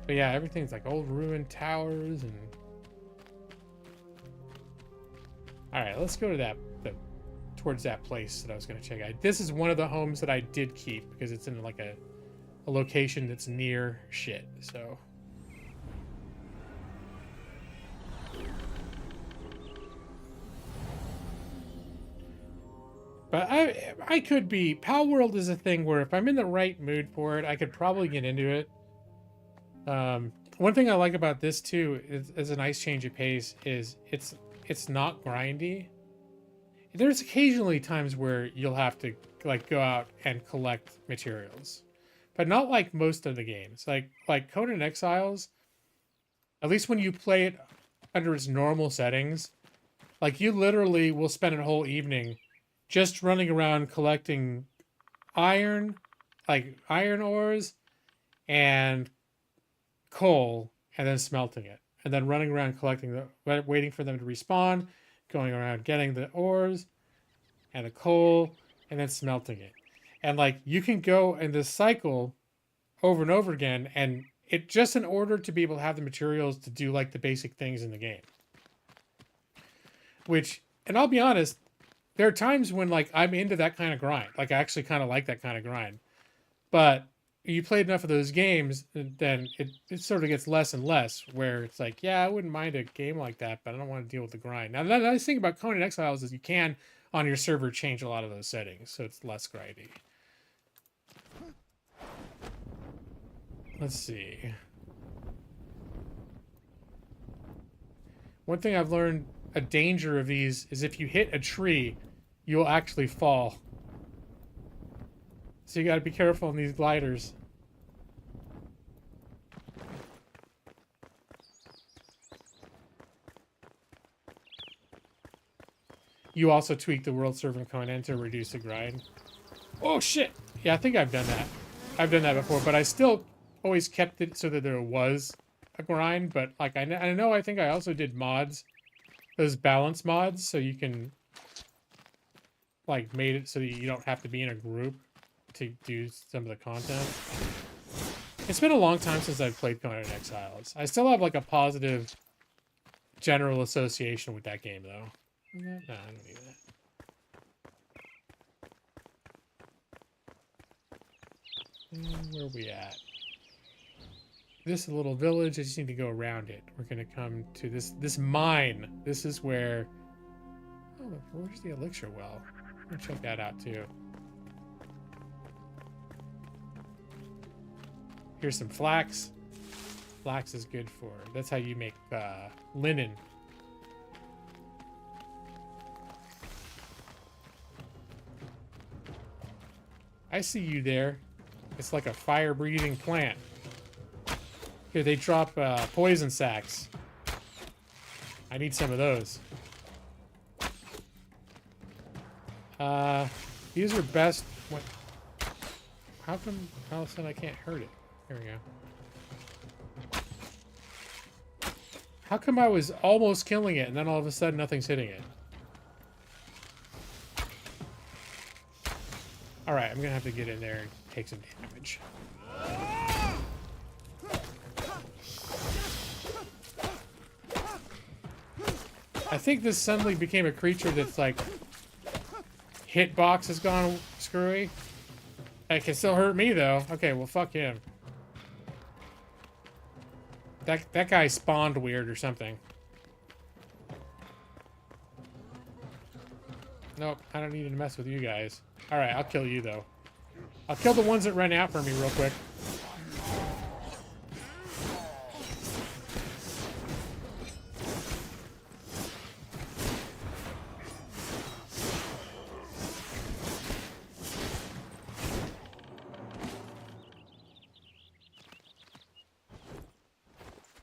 But yeah, everything's like old ruined towers and. All right, let's go to towards that place that I was going to check out. This is one of the homes that I did keep because it's in like a location that's near shit. So. But I could be. Pal World is a thing where if I'm in the right mood for it, I could probably get into it. One thing I like about this too is a nice change of pace is it's not grindy. There's occasionally times where you'll have to like go out and collect materials, but not like most of the games. Like Conan Exiles, at least when you play it under its normal settings, like you literally will spend a whole evening just running around collecting iron, like iron ores and coal, and then smelting it, and then running around collecting waiting for them to respawn, going around getting the ores and the coal, and then smelting it. And like you can go in this cycle over and over again, and it just in order to be able to have the materials to do like the basic things in the game. Which, and I'll be honest, there are times when like I'm into that kind of grind. Like I actually kind of like that kind of grind. But you played enough of those games, then it sort of gets less and less, where it's like, yeah, I wouldn't mind a game like that, but I don't want to deal with the grind. Now, the nice thing about Conan Exiles is you can, on your server, change a lot of those settings, so it's less grindy. Let's see. One thing I've learned, a danger of these, is if you hit a tree, you'll actually fall. So you got to be careful on these gliders. You also tweak the world server Conan to reduce the grind. Oh shit! Yeah, I think I've done that. I've done that before, but I still always kept it so that there was a grind. But like I know I think I also did mods, those balance mods, so you can like made it so that you don't have to be in a group to do some of the content. It's been a long time since I've played Conan Exiles. I still have like a positive general association with that game though. No, I don't need that. Where are we at? This little village, I just need to go around it. We're gonna come to this mine. This is where. Oh, where's the elixir well? I'm gonna check that out too. Here's some flax. Flax is good for. That's how you make linen. I see you there. It's like a fire-breathing plant. Here, they drop poison sacks. I need some of those. These are best when... How come all of a sudden I can't hurt it? Here we go. How come I was almost killing it and then all of a sudden nothing's hitting it? Alright, I'm gonna have to get in there and take some damage. I think this suddenly became a creature that's like... Hitbox has gone screwy. It can still hurt me though. Okay, well fuck him. That guy spawned weird or something. Nope, I don't need to mess with you guys. Alright, I'll kill you though. I'll kill the ones that run out for me real quick.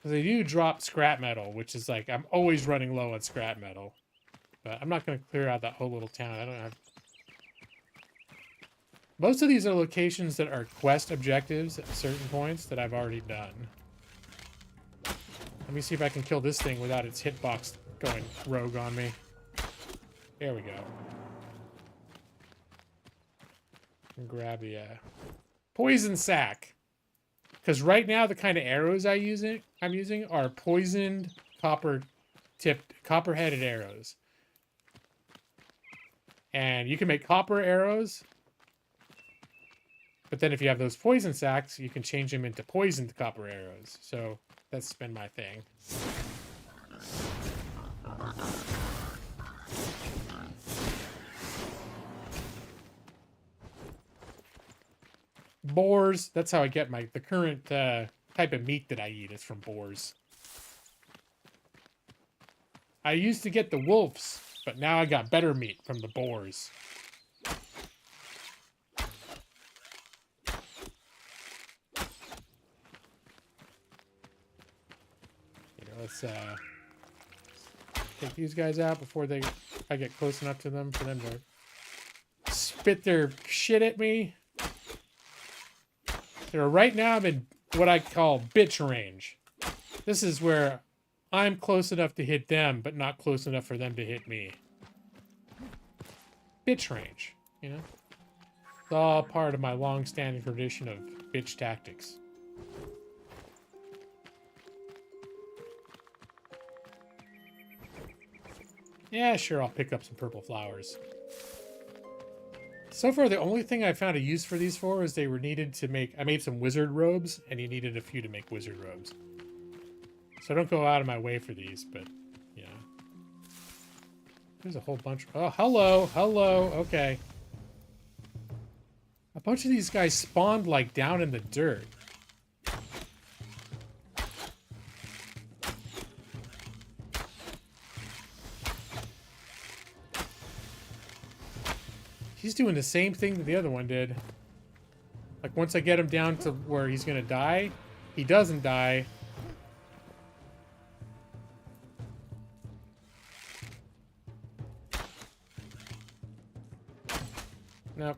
They do drop scrap metal, which is like, I'm always running low on scrap metal. But I'm not going to clear out that whole little town. I don't have... Most of these are locations that are quest objectives at certain points that I've already done. Let me see if I can kill this thing without its hitbox going rogue on me. There we go. And grab the poison sack. Because right now the kind of arrows I'm using are poisoned copper-headed arrows. And you can make copper arrows, but then if you have those poison sacks, you can change them into poisoned copper arrows. So that's been my thing. Boars, that's how I get the current type of meat that I eat is from boars. I used to get the wolves, but now I got better meat from the boars. Here, let's take these guys out before I get close enough to them for them to spit their shit at me. So right now I'm in what I call bitch range. This is where I'm close enough to hit them, but not close enough for them to hit me. Bitch range, you know? It's all part of my long-standing tradition of bitch tactics. Yeah, sure, I'll pick up some purple flowers. So far, the only thing I found a use for these for is they were needed to make... I made some wizard robes, and you needed a few to make wizard robes. So I don't go out of my way for these, but, you know. There's a whole bunch... Oh, hello! Hello! Okay. A bunch of these guys spawned, like, down in the dirt. He's doing the same thing that the other one did. Like, once I get him down to where he's gonna die, he doesn't die. Nope.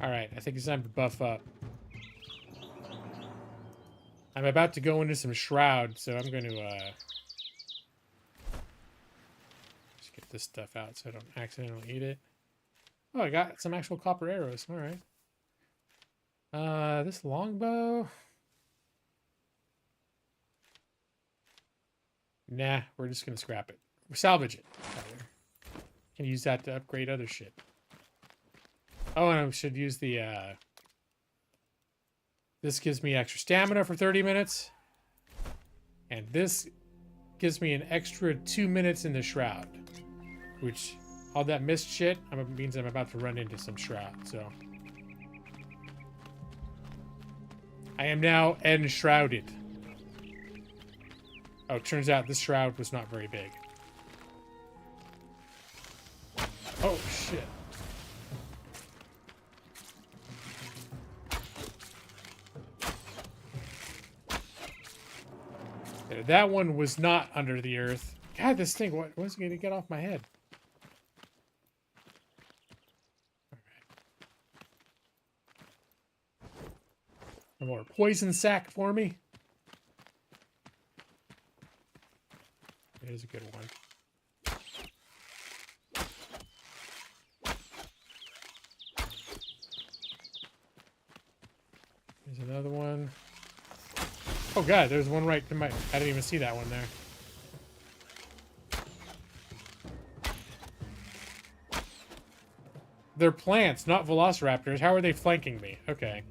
Alright, I think it's time to buff up. I'm about to go into some Shroud, so I'm going to just get this stuff out so I don't accidentally eat it. Oh, I got some actual copper arrows. All right. This longbow. Nah, we're just going to scrap it. Or salvage it, rather. Can use that to upgrade other shit. Oh, and I should use the... This gives me extra stamina for 30 minutes. And this gives me an extra 2 minutes in the Shroud. Which, all that mist shit means I'm about to run into some Shroud, so. I am now enshrouded. Oh, it turns out this Shroud was not very big. Oh, shit. that one was not under the earth. God, this thing, what was going to get off my head? All right. More poison sack for me. Here's a good one. There's another one. Oh god, there's one right to my... I didn't even see that one there. They're plants, not velociraptors. How are they flanking me? Okay.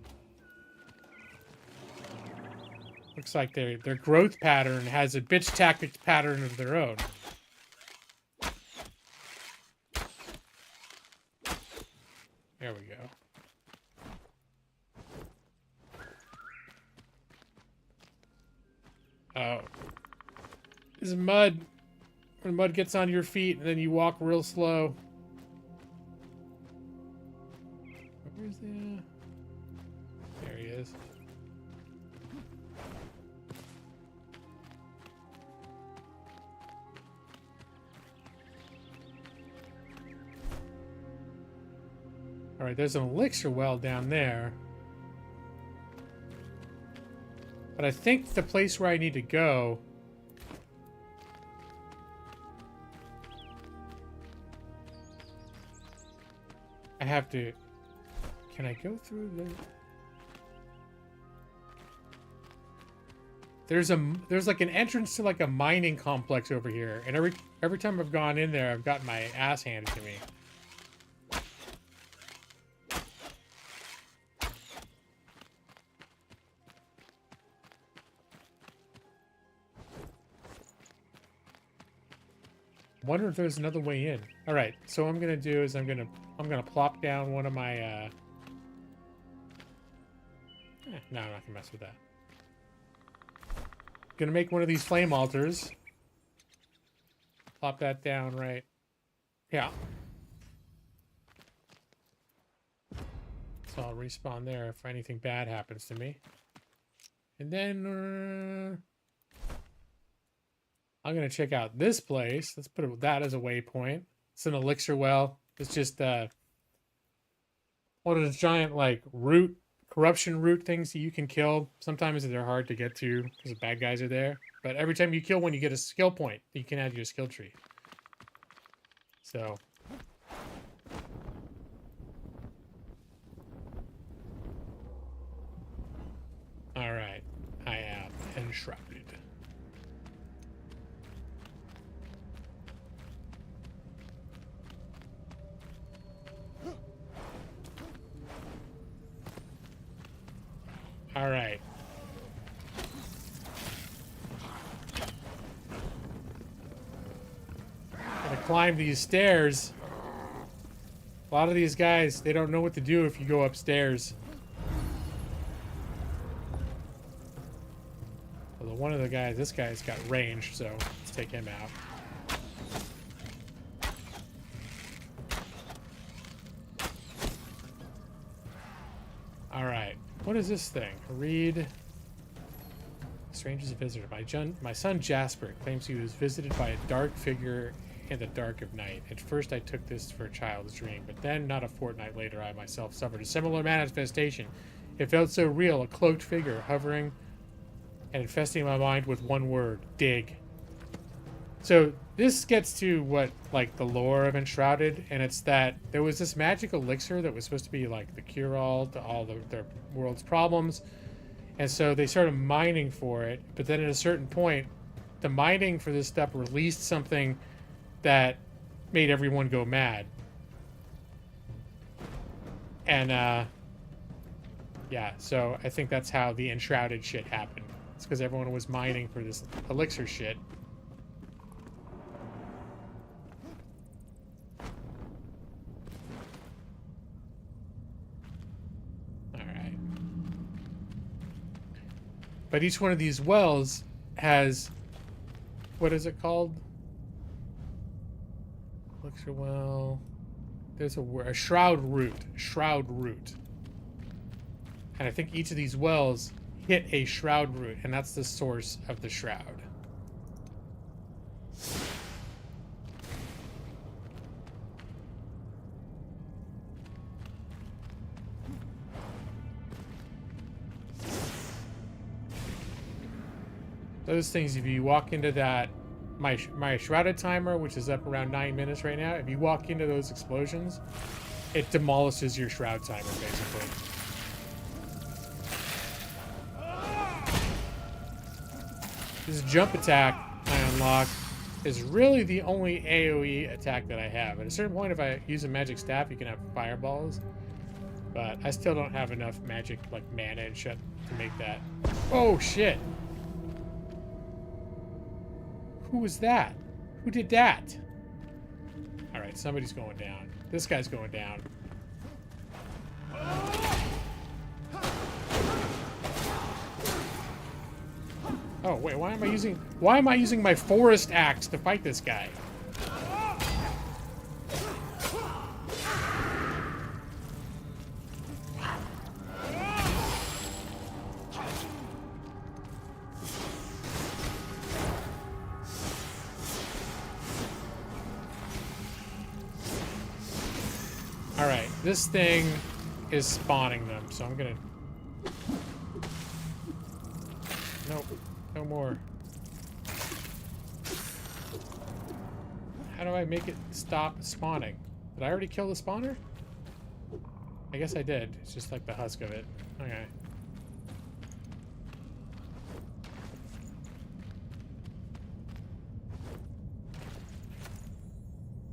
Looks like their growth pattern has a bitch tactics pattern of their own. There we go. Oh. This is mud. When mud gets on your feet and then you walk real slow. Where's the... There he is. Alright, there's an elixir well down there. But I think the place where I need to go... I have to... Can I go through the... There's like an entrance to like a mining complex over here. And every time I've gone in there, I've gotten my ass handed to me. Wonder if there's another way in. All right, so what I'm gonna do is I'm gonna plop down one of my. No, I'm not gonna mess with that. Gonna make one of these flame altars. Plop that down right. Yeah. So I'll respawn there if anything bad happens to me. And then. I'm going to check out this place. Let's put that as a waypoint. It's an elixir well. It's just one of those giant, like, corruption root things that you can kill. Sometimes they're hard to get to because the bad guys are there. But every time you kill one, you get a skill point that you can add to your skill tree. So. Alright. I am enshrouded. All right. Gotta climb these stairs. A lot of these guys, they don't know what to do if you go upstairs. Although one of the guys, this guy's got range, so let's take him out. All right. What is this thing? Read. Stranger's visitor. My son Jasper claims he was visited by a dark figure in the dark of night. At first I took this for a child's dream, but then, not a fortnight later, I myself suffered a similar manifestation. It felt so real, a cloaked figure hovering and infesting my mind with one word: dig. So this gets to what, like, the lore of Enshrouded, and it's that there was this magic elixir that was supposed to be like the cure-all to all their world's problems, and so they started mining for it. But then at a certain point, the mining for this stuff released something that made everyone go mad, and yeah, so I think that's how the Enshrouded shit happened. It's because everyone was mining for this elixir shit. But each one of these wells has, what is it called? Elixir well. There's a shroud root. Shroud root. And I think each of these wells hit a shroud root, and that's the source of the shroud. Those things, if you walk into that, my shrouded timer, which is up around 9 minutes right now, if you walk into those explosions, it demolishes your shroud timer, basically. This jump attack I unlock is really the only AoE attack that I have. At a certain point, if I use a magic staff, you can have fireballs. But I still don't have enough magic, like, mana and shit to make that. Oh, shit! Who was that? Who did that? Alright, somebody's going down. This guy's going down. Oh, wait, why am I using my forest axe to fight this guy? Alright, this thing is spawning them, so I'm gonna... Nope, no more. How do I make it stop spawning? Did I already kill the spawner? I guess I did. It's just like the husk of it. Okay.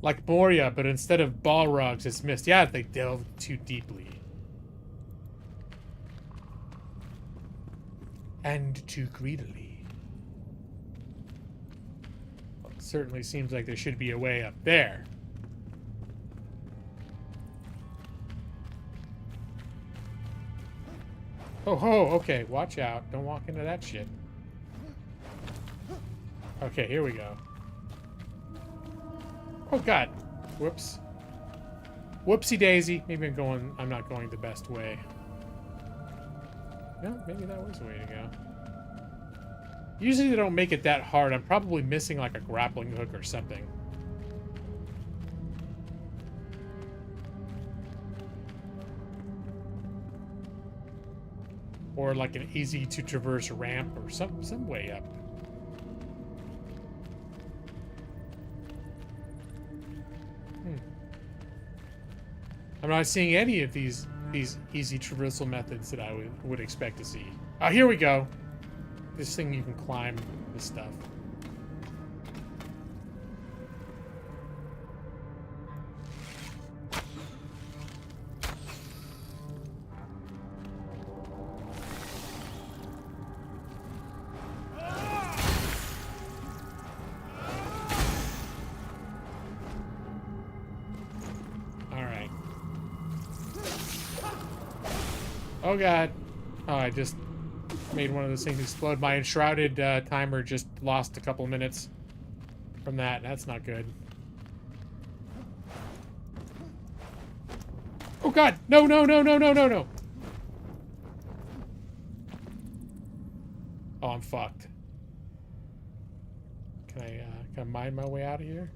Like Moria, but instead of Balrogs, it's mist. Yeah, they delve too deeply. And too greedily. Well, it certainly seems like there should be a way up there. Oh ho, okay, watch out. Don't walk into that shit. Okay, here we go. Oh god. Whoops. Whoopsie daisy. Maybe I'm not going the best way. No, maybe that was the way to go. Usually they don't make it that hard. I'm probably missing like a grappling hook or something. Or like an easy to traverse ramp or some way up. I'm not seeing any of these easy traversal methods that I would expect to see. Oh, here we go. This thing you can climb this stuff. Oh god. Oh, I just made one of those things explode. My Enshrouded timer just lost a couple minutes from that. That's not good. Oh god! No, no, no, no, no, no, no! Oh, I'm fucked. Can I mine my way out of here?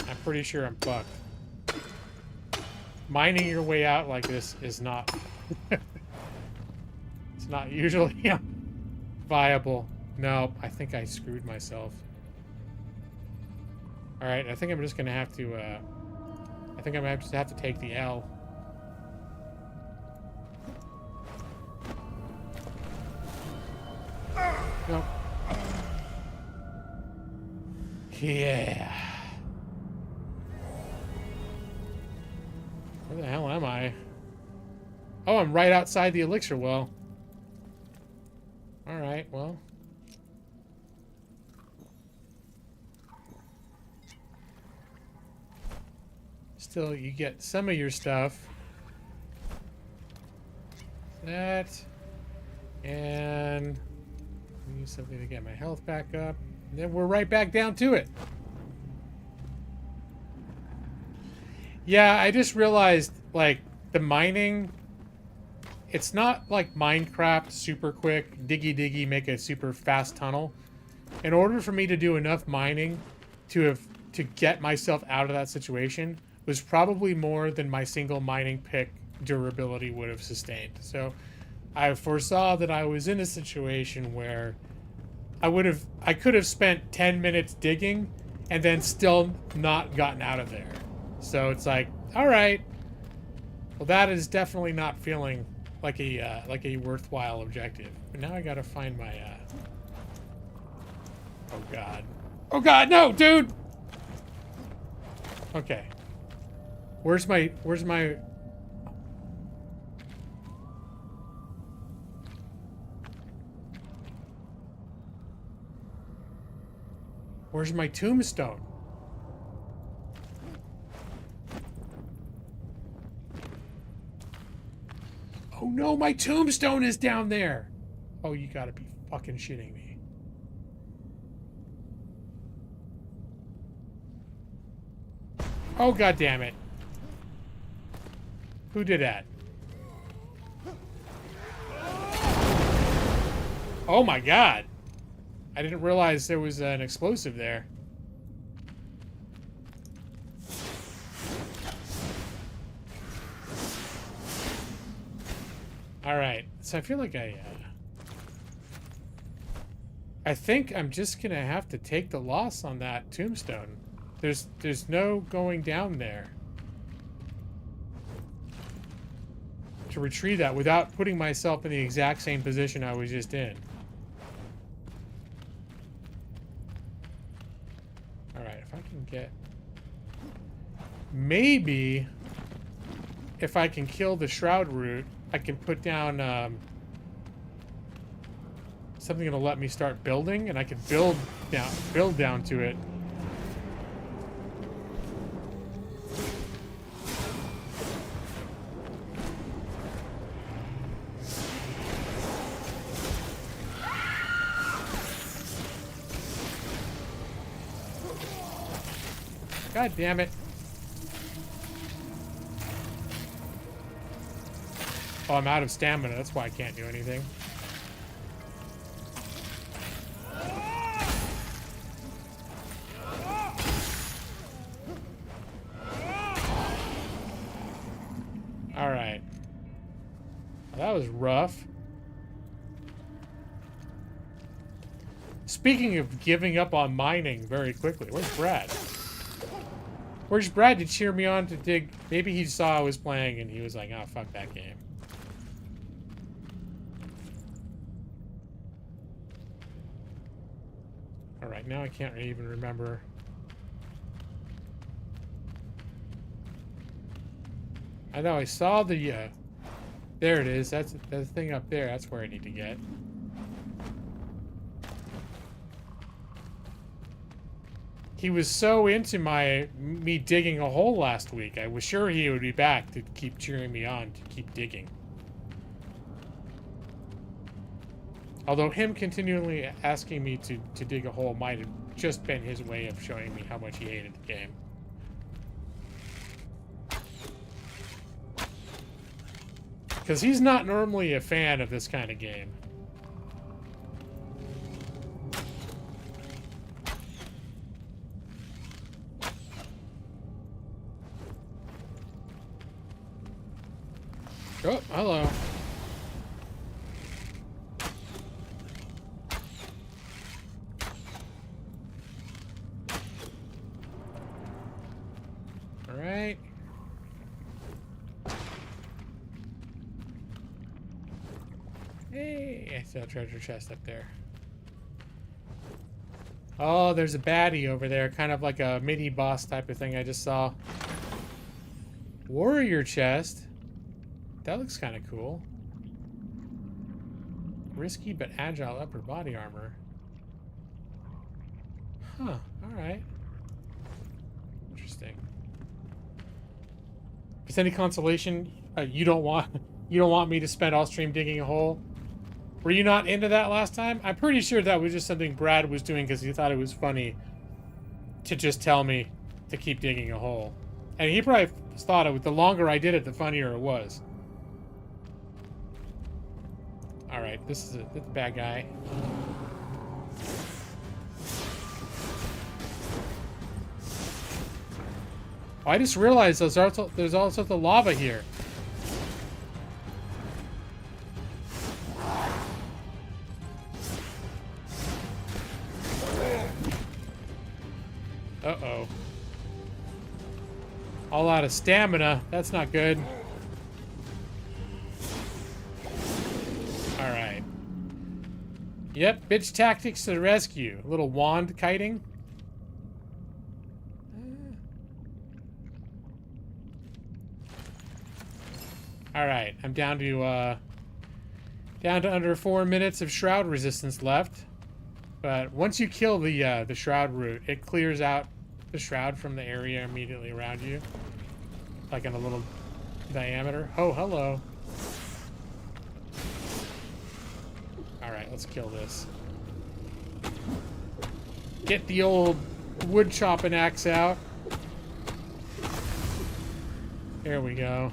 I'm pretty sure I'm fucked. Mining your way out like this is not... it's not usually viable. Nope, I think I screwed myself. Alright, I think I'm just gonna have to, I think I'm gonna just have to take the L. Nope. Yeah. Where the hell am I? Oh, I'm right outside the elixir well. Alright, well. Still, you get some of your stuff. That. And I need something to get my health back up. And then we're right back down to it. Yeah, I just realized, like, the mining, it's not like Minecraft super quick, diggy diggy, make a super fast tunnel. In order for me to do enough mining to get myself out of that situation was probably more than my single mining pick durability would have sustained. So I foresaw that I was in a situation where I could have spent 10 minutes digging and then still not gotten out of there. So it's like, all right, well, that is definitely not feeling like a worthwhile objective. But now I gotta find my oh god. Oh god, no, dude! Okay. Where's my Where's my tombstone? Oh no, my tombstone is down there! Oh, you gotta be fucking shitting me. Oh, god damn it. Who did that? Oh my god. I didn't realize there was an explosive there. Alright, so I feel like I think I'm just gonna have to take the loss on that tombstone. There's no going down there to retrieve that without putting myself in the exact same position I was just in. Alright, if I can get... Maybe if I can kill the shroud root, I can put down something that'll let me start building, and I can build down to it. God damn it. Oh, I'm out of stamina. That's why I can't do anything. Alright. That was rough. Speaking of giving up on mining very quickly, where's Brad? Where's Brad to cheer me on to dig? Maybe he saw I was playing and he was like, oh, fuck that game. Alright, now I can't even remember. I know I saw the, there it is. That's the thing up there. That's where I need to get. He was so into me digging a hole last week. I was sure he would be back to keep cheering me on to keep digging. Although him continually asking me to dig a hole might have just been his way of showing me how much he hated the game. Because he's not normally a fan of this kind of game. Oh, hello. All right. Hey, I see a treasure chest up there. Oh, there's a baddie over there, kind of like a mini boss type of thing I just saw. Warrior chest. That looks kind of cool. Risky but agile upper body armor. Huh, alright. Interesting. If it's any consolation, you don't want me to spend all stream digging a hole? Were you not into that last time? I'm pretty sure that was just something Brad was doing because he thought it was funny to just tell me to keep digging a hole. And he probably thought it, the longer I did it, the funnier it was. Alright, this is the bad guy. Oh, I just realized there's also the lava here. Uh-oh. All out of stamina. That's not good. Alright. Yep, bitch tactics to the rescue. A little wand kiting. Alright, I'm down to under 4 minutes of shroud resistance left. But once you kill the shroud root, it clears out the shroud from the area immediately around you. Like in a little diameter. Oh, hello. Alright, let's kill this. Get the old wood chopping axe out. There we go.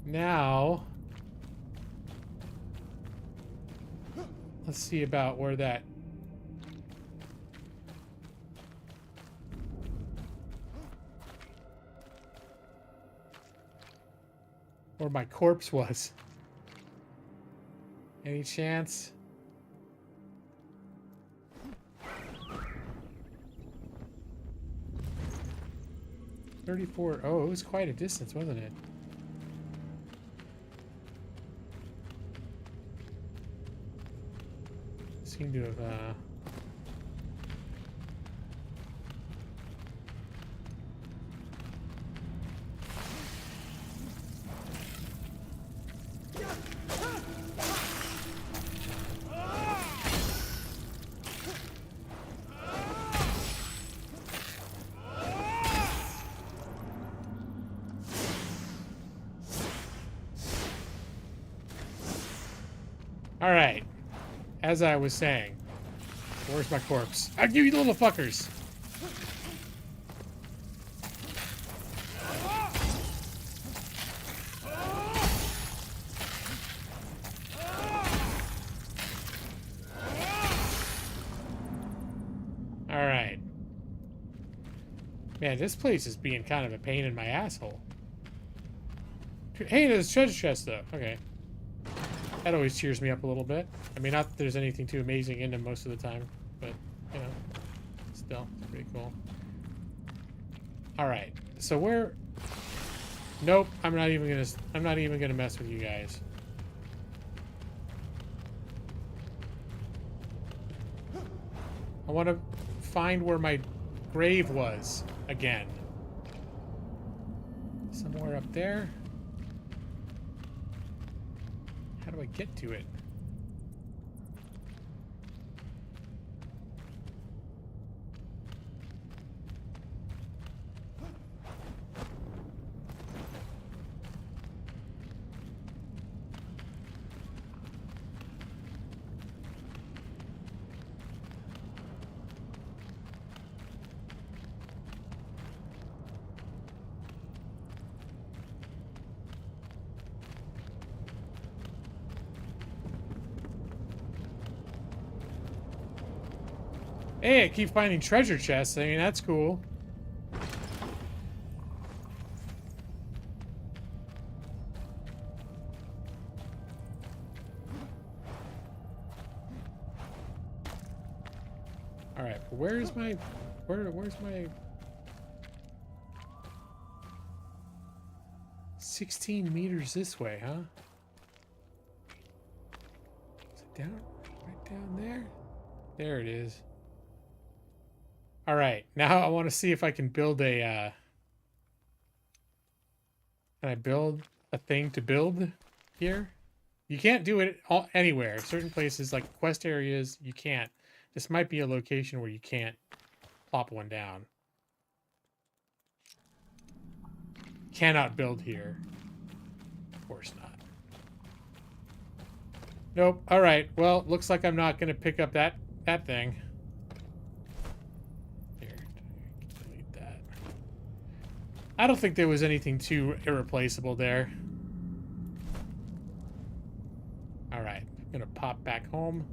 Now, let's see about where that... where my corpse was. Any chance? $34. Oh, it was quite a distance, wasn't it? Seem to have, All right. As I was saying, where's my corpse? Ah, you little fuckers! All right. Man, this place is being kind of a pain in my asshole. Hey, there's a treasure chest though. Okay. That always cheers me up a little bit. I mean, not that there's anything too amazing in them most of the time, but, you know, still, it's pretty cool. Alright, so where... Nope, I'm not even gonna mess with you guys. I want to find where my grave was, again. Somewhere up there. How do I get to it? Hey, I keep finding treasure chests. I mean, that's cool. All right, but where's my 16 meters this way, huh? Is it down? Right down there? There it is. All right, now I want to see if I can build a, can I build a thing to build here? You can't do it anywhere. Certain places, like quest areas, you can't. This might be a location where you can't plop one down. Cannot build here. Of course not. Nope. All right, well, looks like I'm not going to pick up that thing. I don't think there was anything too irreplaceable there. Alright, I'm gonna pop back home.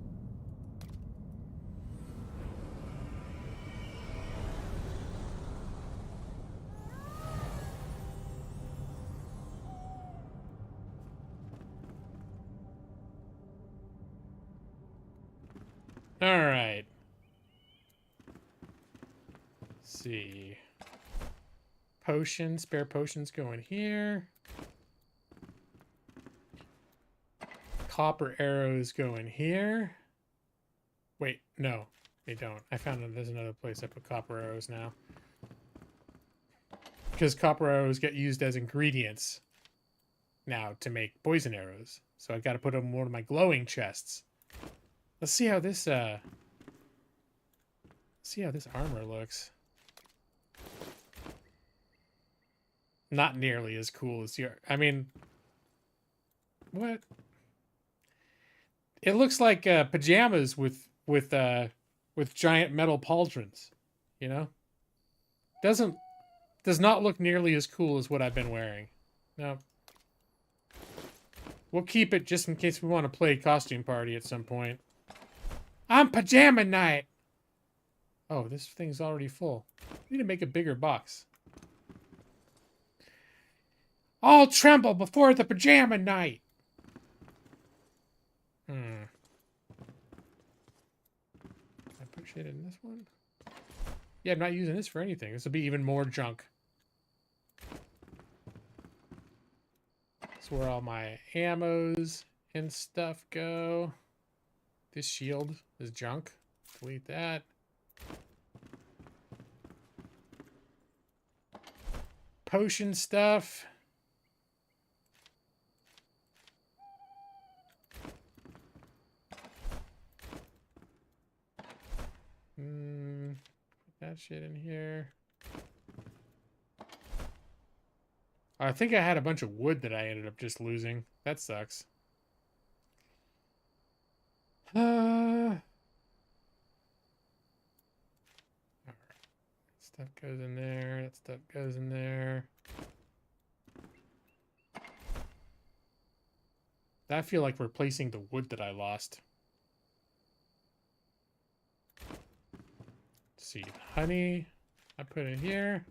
Alright. see. Potions, spare potions go in here. Copper arrows go in here. Wait, no, they don't. I found there's another place I put copper arrows now. Because copper arrows get used as ingredients now to make poison arrows. So I've got to put them in one of my glowing chests. Let's see how this armor looks. Not nearly as cool as your. I mean, what? It looks like pajamas with giant metal pauldrons. You know, does not look nearly as cool as what I've been wearing. No. We'll keep it just in case we want to play costume party at some point. I'm pajama night. Oh, this thing's already full. I need to make a bigger box. All tremble before the pajama night. Can I put shit in this one? Yeah, I'm not using this for anything. This will be even more junk. That's where all my ammos and stuff go. This shield is junk. Delete that. Potion stuff. Put that shit in here. I think I had a bunch of wood that I ended up just losing. That sucks. Alright. Stuff goes in there. That stuff goes in there. I feel like replacing the wood that I lost. Let's see, honey, I put in here.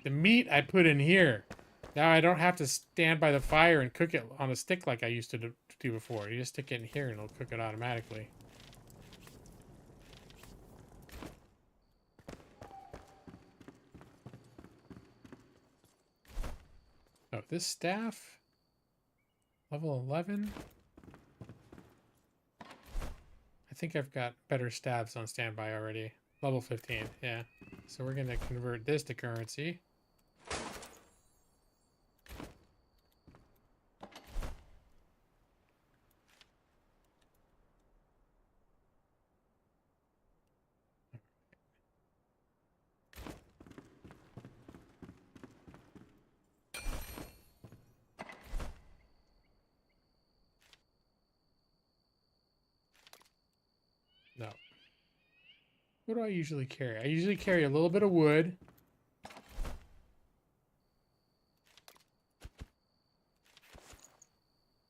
The meat I put in here. Now I don't have to stand by the fire and cook it on a stick like I used to do before. You just stick it in here and it'll cook it automatically. Oh, this staff? Level 11? I think I've got better staves on standby already. Level 15, yeah. So we're going to convert this to currency. No. What do I usually carry? I usually carry a little bit of wood.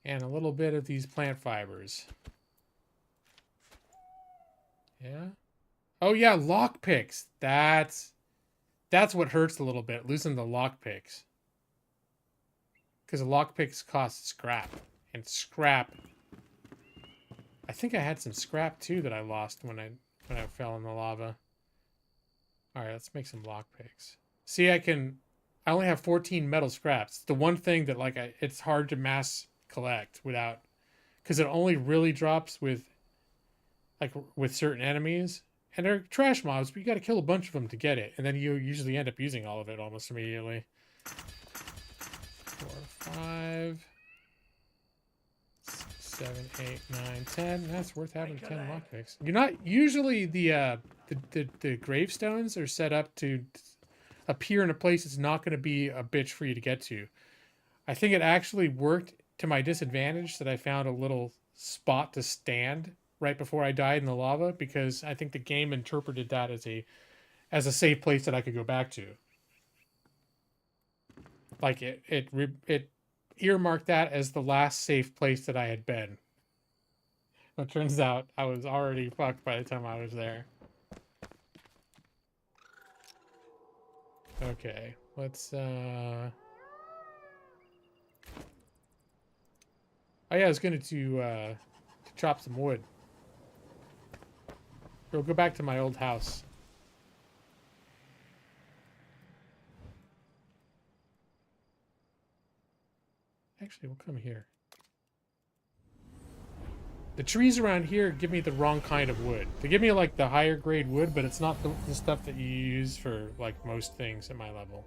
And a little bit of these plant fibers. Yeah. Oh yeah, lockpicks. That's what hurts a little bit, losing the lockpicks. Because the lockpicks cost scrap. And scrap. I think I had some scrap too that I lost when I fell in the lava. Alright, let's make some lockpicks. See, I only have 14 metal scraps. It's the one thing that it's hard to mass collect without, because it only really drops with certain enemies, and they're trash mobs, but you got to kill a bunch of them to get it, and then you usually end up using all of it almost immediately. 4, 5, 6, 7, 8, 9, 10. That's worth having 10 lockpicks. You're not usually the gravestones are set up to appear in a place that's not going to be a bitch for you to get to. I think it actually worked to my disadvantage that I found a little spot to stand right before I died in the lava, because I think the game interpreted that as a safe place that I could go back to. Like it earmarked that as the last safe place that I had been. It turns out I was already fucked by the time I was there. Okay, let's oh yeah, I was going to chop some wood. We'll go back to my old house. Actually, we'll come here. The trees around here give me the wrong kind of wood. They give me like the higher grade wood, but it's not the stuff that you use for like most things at my level.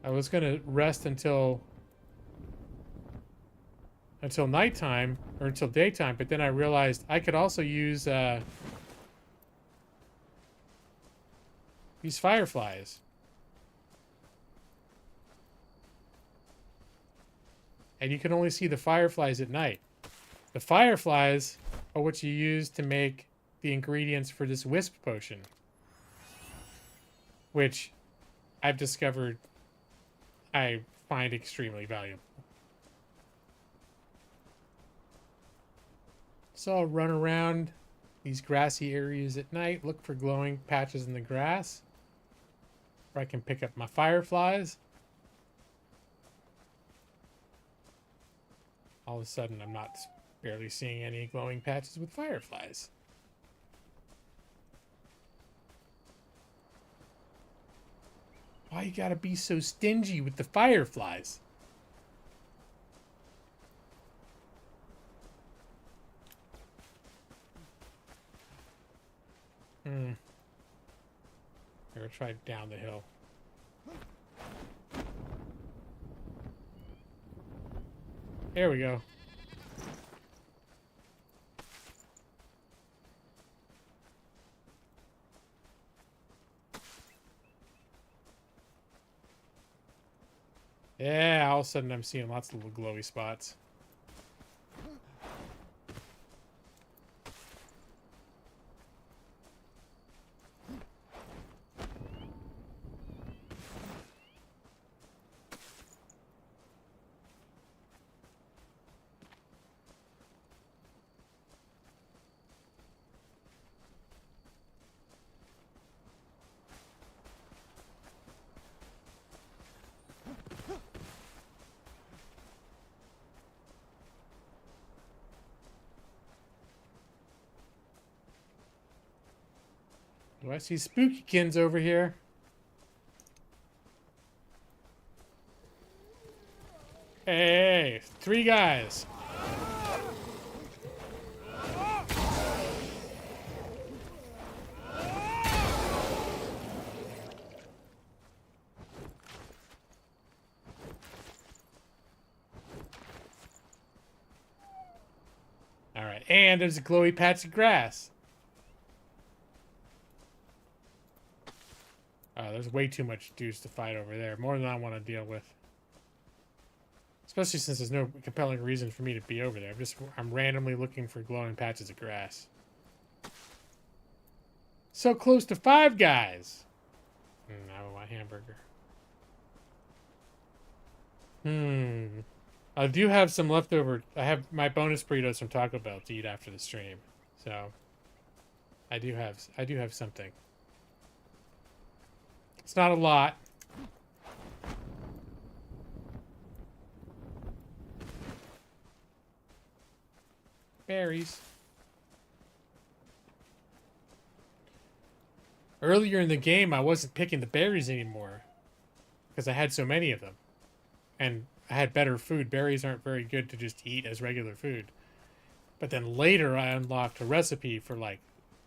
I was gonna rest until nighttime or until daytime, but then I realized I could also use these fireflies. And you can only see the fireflies at night. The fireflies are what you use to make the ingredients for this wisp potion, which I've discovered I find extremely valuable. So I'll run around these grassy areas at night, look for glowing patches in the grass where I can pick up my fireflies. All of a sudden, I'm not barely seeing any glowing patches with fireflies. Why you gotta be so stingy with the fireflies? Here, try down the hill. There we go. Yeah, all of a sudden I'm seeing lots of little glowy spots. Do I see spookykins over here? Hey, 3 guys. All right, and there's a glowy patch of grass. There's way too much dudes to fight over there. More than I want to deal with. Especially since there's no compelling reason for me to be over there. I'm randomly looking for glowing patches of grass. So close to 5 guys. I want my hamburger. I do have some leftover. I have my bonus burritos from Taco Bell to eat after the stream. So I do have something. It's not a lot. Berries. Earlier in the game, I wasn't picking the berries anymore because I had so many of them. And I had better food. Berries aren't very good to just eat as regular food. But then later, I unlocked a recipe for like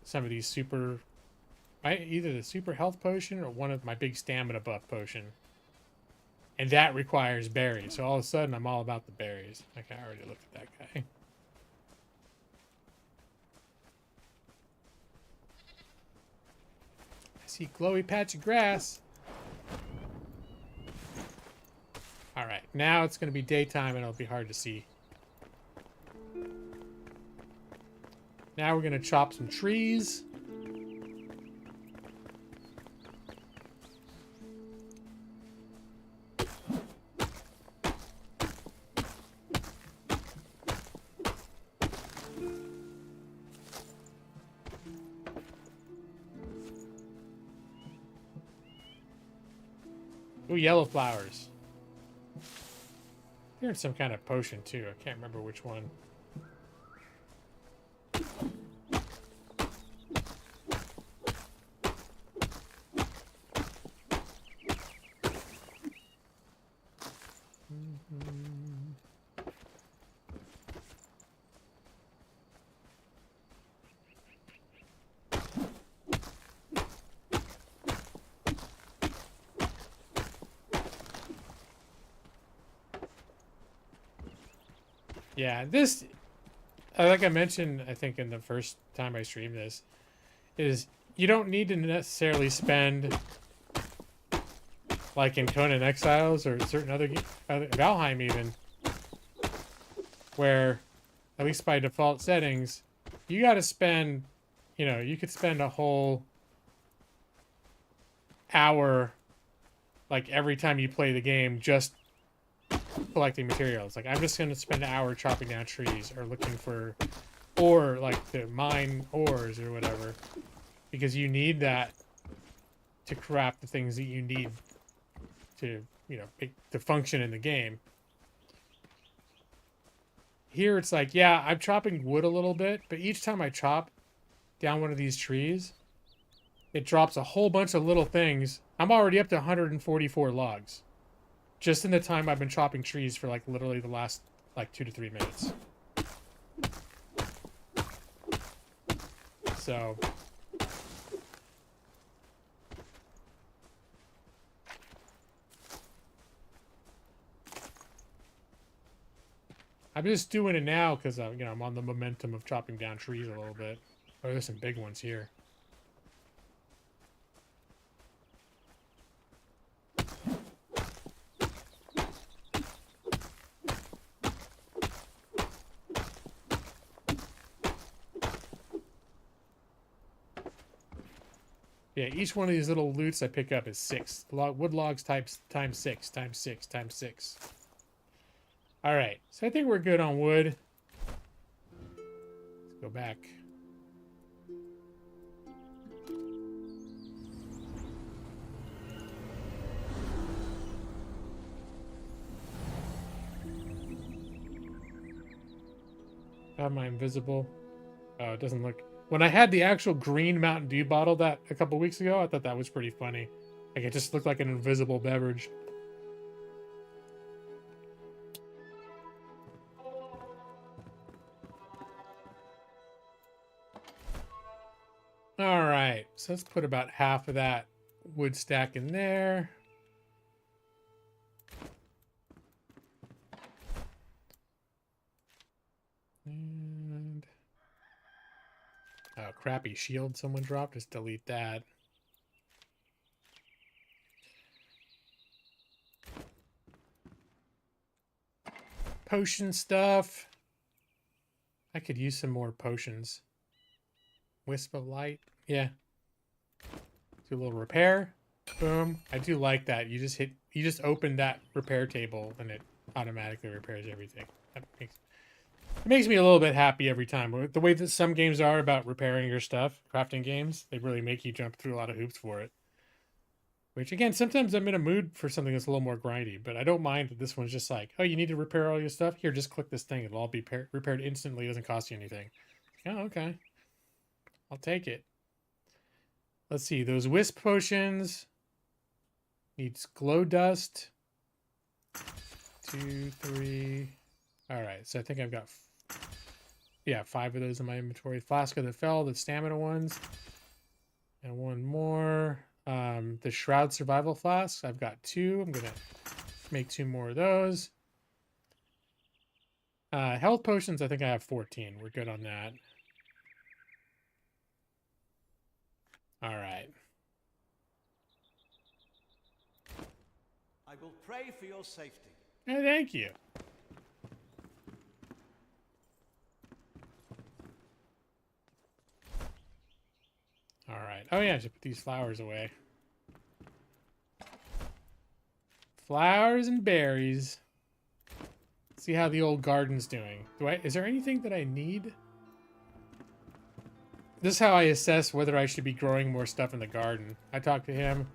some of these super... either the super health potion or one of my big stamina buff potion. And that requires berries. So all of a sudden, I'm all about the berries. Okay, I already looked at that guy. I see glowy patch of grass. Alright, now it's going to be daytime and it'll be hard to see. Now we're going to chop some trees. Ooh, yellow flowers. There's some kind of potion too. I can't remember which one. Yeah, this, like I mentioned, I think in the first time I streamed this, is you don't need to necessarily spend, like in Conan Exiles or certain other Valheim even, where, at least by default settings, you got to spend, you know, you could spend a whole hour, like every time you play the game, just collecting materials. Like I'm just going to spend an hour chopping down trees or looking for ore, like to mine ores or whatever, because you need that to craft the things that you need to, you know, to function in the game. Here it's like, yeah, I'm chopping wood a little bit, but each time I chop down one of these trees, it drops a whole bunch of little things. I'm already up to 144 logs. Just in the time I've been chopping trees for like literally the last like 2 to 3 minutes. So I'm just doing it now because you know, I'm on the momentum of chopping down trees a little bit. Oh, there's some big ones here. Yeah, each one of these little loots I pick up is 6. Wood logs times 6, times 6, times 6. All right, so I think we're good on wood. Let's go back. Am I invisible? Oh, it doesn't look... When I had the actual green Mountain Dew bottle that a couple weeks ago, I thought that was pretty funny. Like, it just looked like an invisible beverage. All right, so let's put about half of that wood stack in there. And... oh, crappy shield someone dropped. Just delete that. Potion stuff. I could use some more potions. Wisp of light. Yeah. Do a little repair. Boom. I do like that. You just open that repair table and it automatically repairs everything. It makes me a little bit happy every time. The way that some games are about repairing your stuff, crafting games, they really make you jump through a lot of hoops for it. Which, again, sometimes I'm in a mood for something that's a little more grindy, but I don't mind that this one's just like, oh, you need to repair all your stuff? Here, just click this thing. It'll all be repaired instantly. It doesn't cost you anything. Oh, okay. I'll take it. Let's see. Those wisp potions. Needs glow dust. 2, 3. All right. So I think I've got, yeah, 5 of those in my inventory. Flask of the Fell, the stamina ones. And one more. The Shroud Survival Flasks. I've got 2. I'm going to make 2 more of those. Health potions, I think I have 14. We're good on that. All right. I will pray for your safety. Oh, thank you. All right. Oh, yeah, I should put these flowers away. Flowers and berries. See how the old garden's doing. Is there anything that I need? This is how I assess whether I should be growing more stuff in the garden. I talk to him,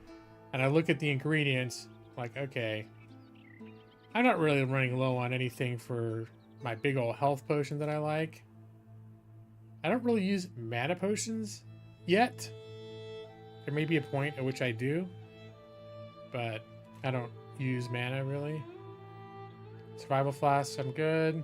and I look at the ingredients, like, okay, I'm not really running low on anything for my big old health potion that I like. I don't really use mana potions yet. There may be a point at which I do, but I don't use mana really. Survival flasks, I'm good.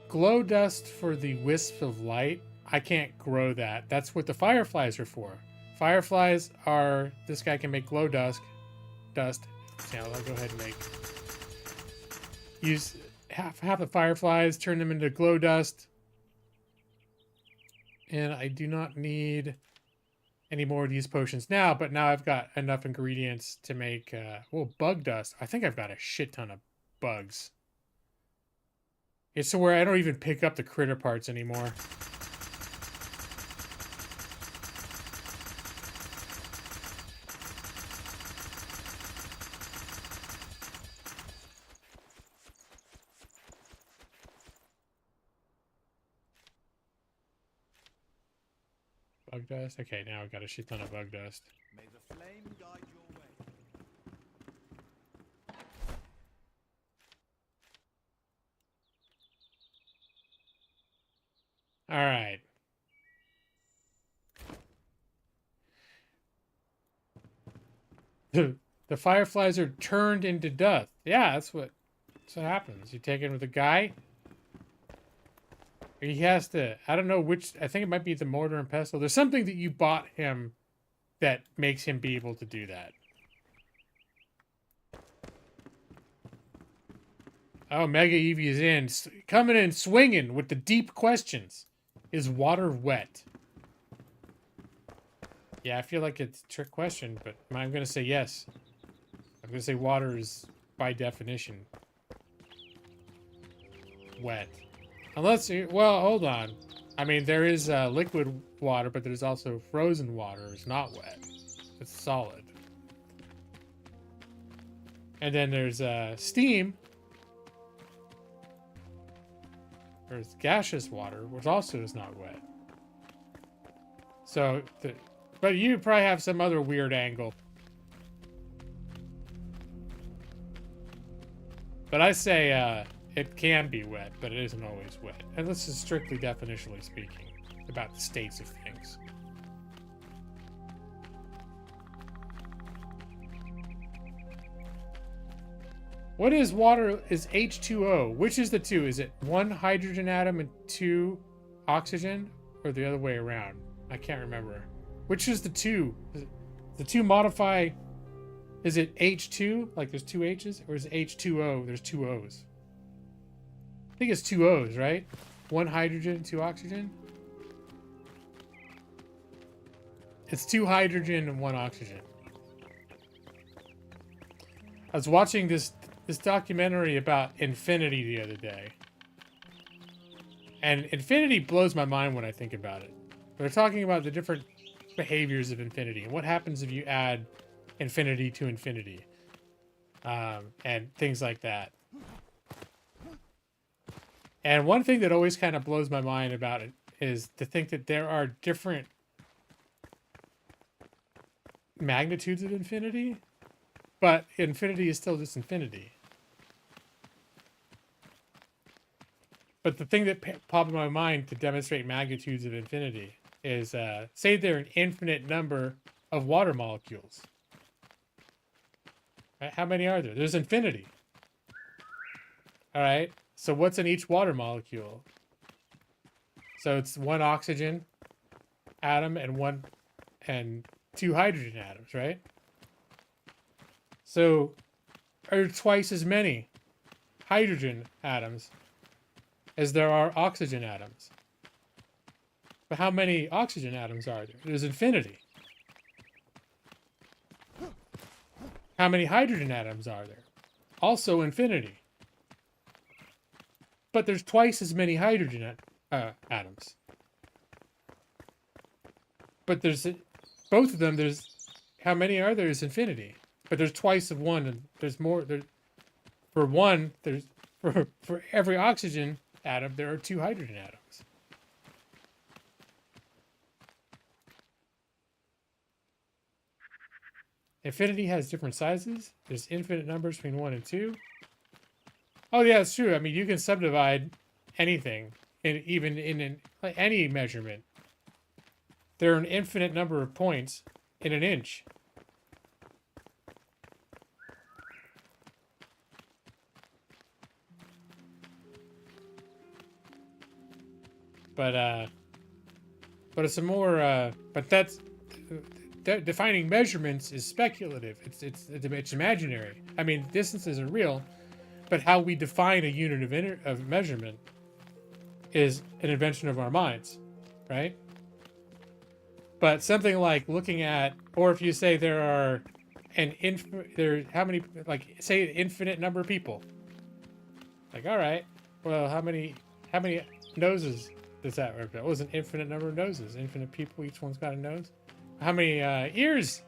Glow dust for the wisp of light. I can't grow that. That's what the fireflies are for. Fireflies are, this guy can make glow dust. Yeah, I'll go ahead and use half the fireflies, turn them into glow dust. And I do not need any more of these potions now, but now I've got enough ingredients to make, well, bug dust. I think I've got a shit ton of bugs. It's to where I don't even pick up the critter parts anymore. Bug dust? Okay, now I've got a shit ton of bug dust. May the flame guide your way. Alright. The fireflies are turned into dust. Yeah, that's what happens. You take it with a guy. He has to, I don't know which, I think it might be the mortar and pestle. There's something that you bought him that makes him be able to do that. Oh, Mega Eevee is in. Coming in swinging with the deep questions. Is water wet? Yeah, I feel like it's a trick question, but I'm going to say yes. I'm going to say water is, by definition, wet. Unless, well, hold on. I mean, there is liquid water, but there's also frozen water. It's not wet. It's solid. And then there's steam. There's gaseous water, which also is not wet. So, but you probably have some other weird angle. But I say it can be wet, but it isn't always wet. And this is strictly definitionally speaking about the states of things. What is water? Is H2O? Which is the two? Is it one hydrogen atom and two oxygen? Or the other way around? I can't remember. Which is the two? The two modify... Is it H2? Like there's two H's? Or is it H2O? There's two O's. I think it's two O's, right? One hydrogen, two oxygen? It's two hydrogen and one oxygen. I was watching this documentary about infinity the other day. And infinity blows my mind when I think about it. They're talking about the different behaviors of infinity and what happens if you add infinity to infinity. And things like that. And one thing that always kind of blows my mind about it is to think that there are different magnitudes of infinity, but infinity is still just infinity. But the thing that popped in my mind to demonstrate magnitudes of infinity is, say there are an infinite number of water molecules. Right? How many are there? There's infinity. All right. So what's in each water molecule? So it's one oxygen atom and two hydrogen atoms, right? So are twice as many hydrogen atoms as there are oxygen atoms. But how many oxygen atoms are there? There's infinity. How many hydrogen atoms are there? Also infinity. But there's twice as many hydrogen atoms. But there's both of them. There's how many are there? Is infinity. But there's twice of one, and there's more. There for one. There's for every oxygen atom, there are two hydrogen atoms. Infinity has different sizes. There's infinite numbers between 1 and 2. Oh yeah, it's true. I mean, you can subdivide anything, even in any measurement. There are an infinite number of points in an inch. But it's a more but that's defining measurements is speculative. It's imaginary. I mean, distances are real, But how we define a unit of measurement is an invention of our minds, right? But something like looking at, or if you say there are how many, like say an infinite number of people. Like, all right, well, how many noses does that work? It was an infinite number of noses, infinite people, each one's got a nose. How many ears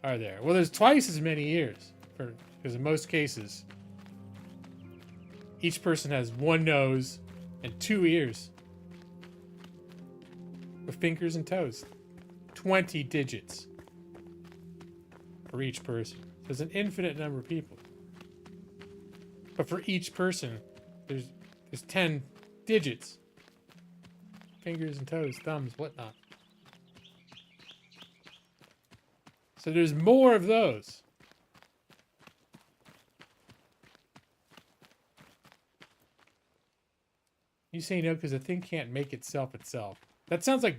are there? Well, there's twice as many ears, because in most cases, each person has one nose and 2 ears with fingers and toes. 20 digits for each person. There's an infinite number of people. But for each person, there's 10 digits. Fingers and toes, thumbs, whatnot. So there's more of those. You say no because the thing can't make itself. That sounds like...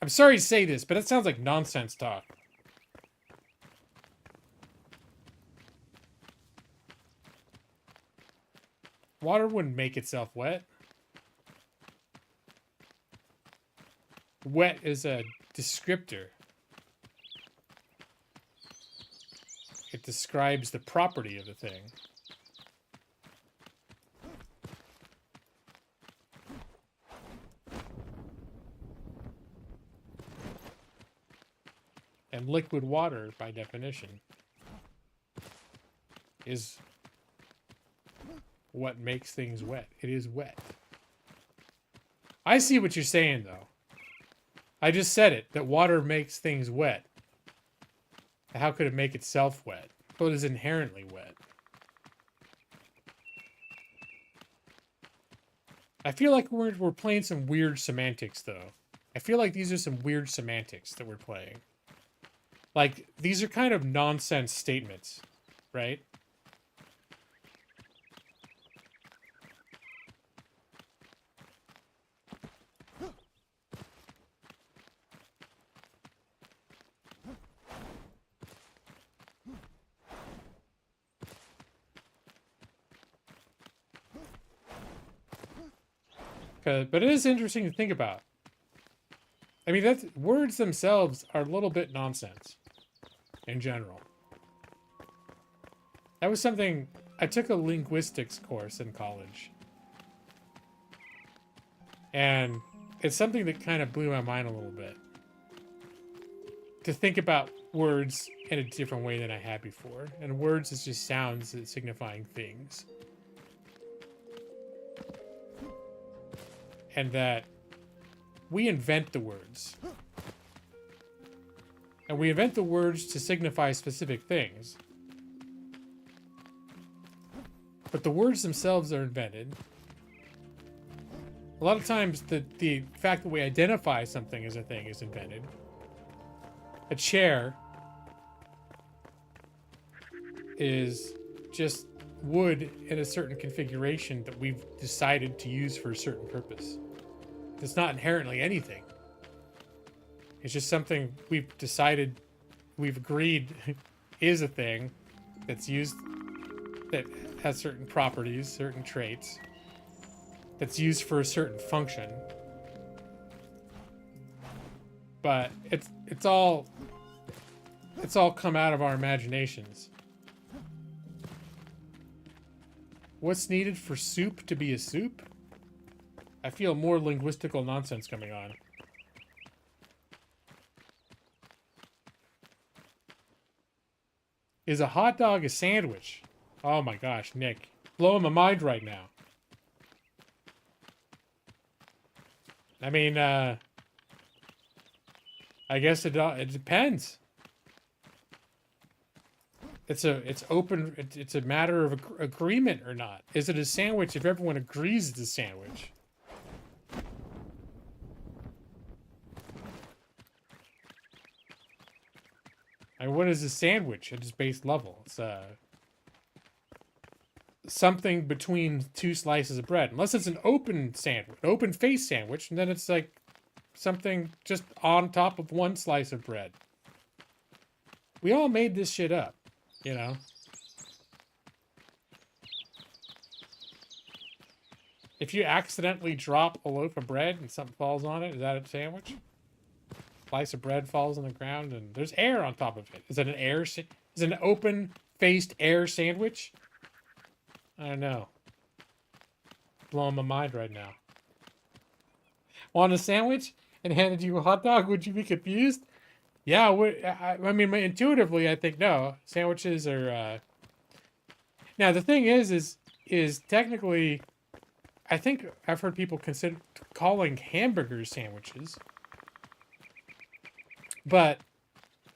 I'm sorry to say this, but that sounds like nonsense talk. Water wouldn't make itself wet. Wet is a descriptor. It describes the property of the thing. And liquid water, by definition, is what makes things wet. It is wet. I see what you're saying, though. I just said it, that water makes things wet. How could it make itself wet? Well, it is inherently wet. I feel like we're playing some weird semantics, though. I feel like these are some weird semantics that we're playing. Like, these are kind of nonsense statements, right? But it is interesting to think about. I mean, words themselves are a little bit nonsense in general. That was something... I took a linguistics course in college. And it's something that kind of blew my mind a little bit. To think about words in a different way than I had before. And words is just sounds signifying things. And that we invent the words. And we invent the words to signify specific things. But the words themselves are invented. A lot of times, the fact that we identify something as a thing is invented. A chair is just wood in a certain configuration that we've decided to use for a certain purpose. It's not inherently anything. It's just something we've decided, we've agreed is a thing that's used, that has certain properties, certain traits, that's used for a certain function. But it's all come out of our imaginations. What's needed for soup to be a soup? I feel more linguistical nonsense coming on. Is a hot dog a sandwich? Oh my gosh, Nick. Blowing my mind right now. I mean, I guess it depends. It's open. It's a matter of agreement or not. Is it a sandwich if everyone agrees it's a sandwich? I mean, what is a sandwich at its base level? It's something between two slices of bread. Unless it's an open sandwich, open face sandwich, and then it's like something just on top of one slice of bread. We all made this shit up, you know? If you accidentally drop a loaf of bread and something falls on it, is that a sandwich? Slice of bread falls on the ground and there's air on top of it. Is it an air? Is it an open-faced air sandwich? I don't know. Blowing my mind right now. Want a sandwich and handed you a hot dog? Would you be confused? Yeah, I mean, intuitively, I think no. Sandwiches are. Now the thing is technically, I think I've heard people consider calling hamburgers sandwiches. But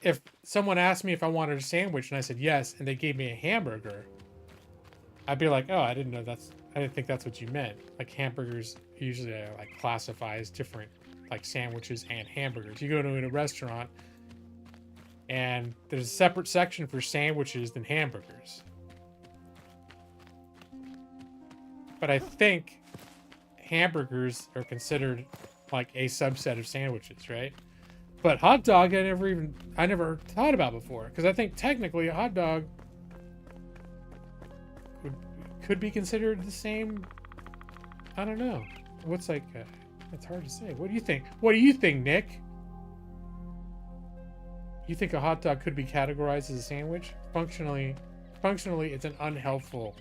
if someone asked me if I wanted a sandwich and I said yes, and they gave me a hamburger, I'd be like, oh, I didn't think that's what you meant. Like hamburgers usually are like classify as different, like sandwiches and hamburgers. You go to a restaurant and there's a separate section for sandwiches than hamburgers. But I think hamburgers are considered like a subset of sandwiches, right? But hot dog, I never thought about before, because I think technically a hot dog could be considered the same. I don't know. What's like? It's hard to say. What do you think? What do you think, Nick? You think a hot dog could be categorized as a sandwich? Functionally, it's an unhelpful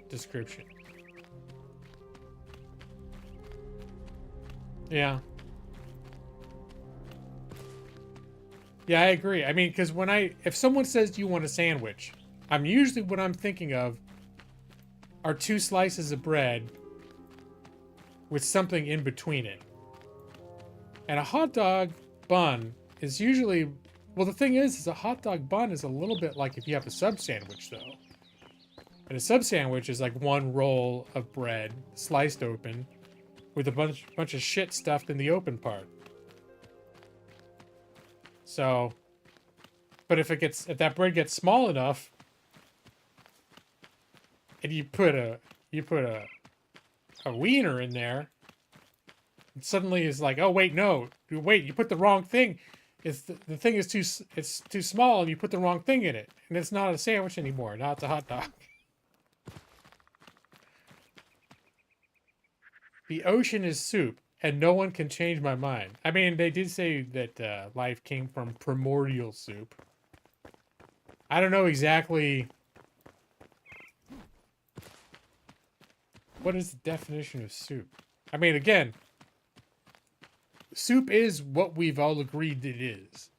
description. Yeah. Yeah, I agree. I mean, because if someone says, do you want a sandwich? what I'm thinking of are two slices of bread with something in between it. And a hot dog bun is usually, well, the thing is a hot dog bun is a little bit like if you have a sub sandwich, though. And a sub sandwich is like one roll of bread sliced open with a bunch of shit stuffed in the open part. So, but if that bread gets small enough, and you put a wiener in there, and suddenly it's like, oh wait, no, wait, you put the wrong thing. The thing is too small, and you put the wrong thing in it, and it's not a sandwich anymore. Now it's a hot dog. The ocean is soup, and no one can change my mind. I mean, they did say that life came from primordial soup. I don't know exactly. What is the definition of soup? I mean, again, soup is what we've all agreed it is.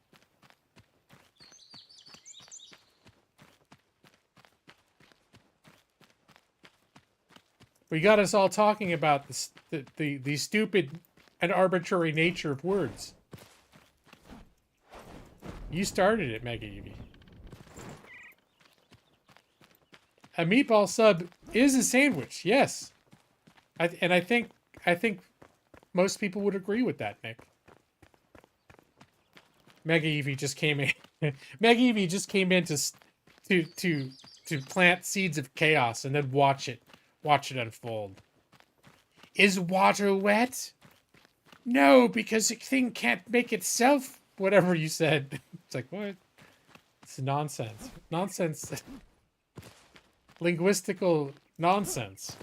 We got us all talking about the stupid and arbitrary nature of words. You started it, Mega Eevee. A meatball sub is a sandwich, yes. I think most people would agree with that, Nick. Mega Eevee just came in. Mega Eevee just came in to plant seeds of chaos and then watch it unfold. Is water wet? No, because the thing can't make itself. Whatever you said. It's like, what? It's nonsense. Nonsense. Linguistical nonsense.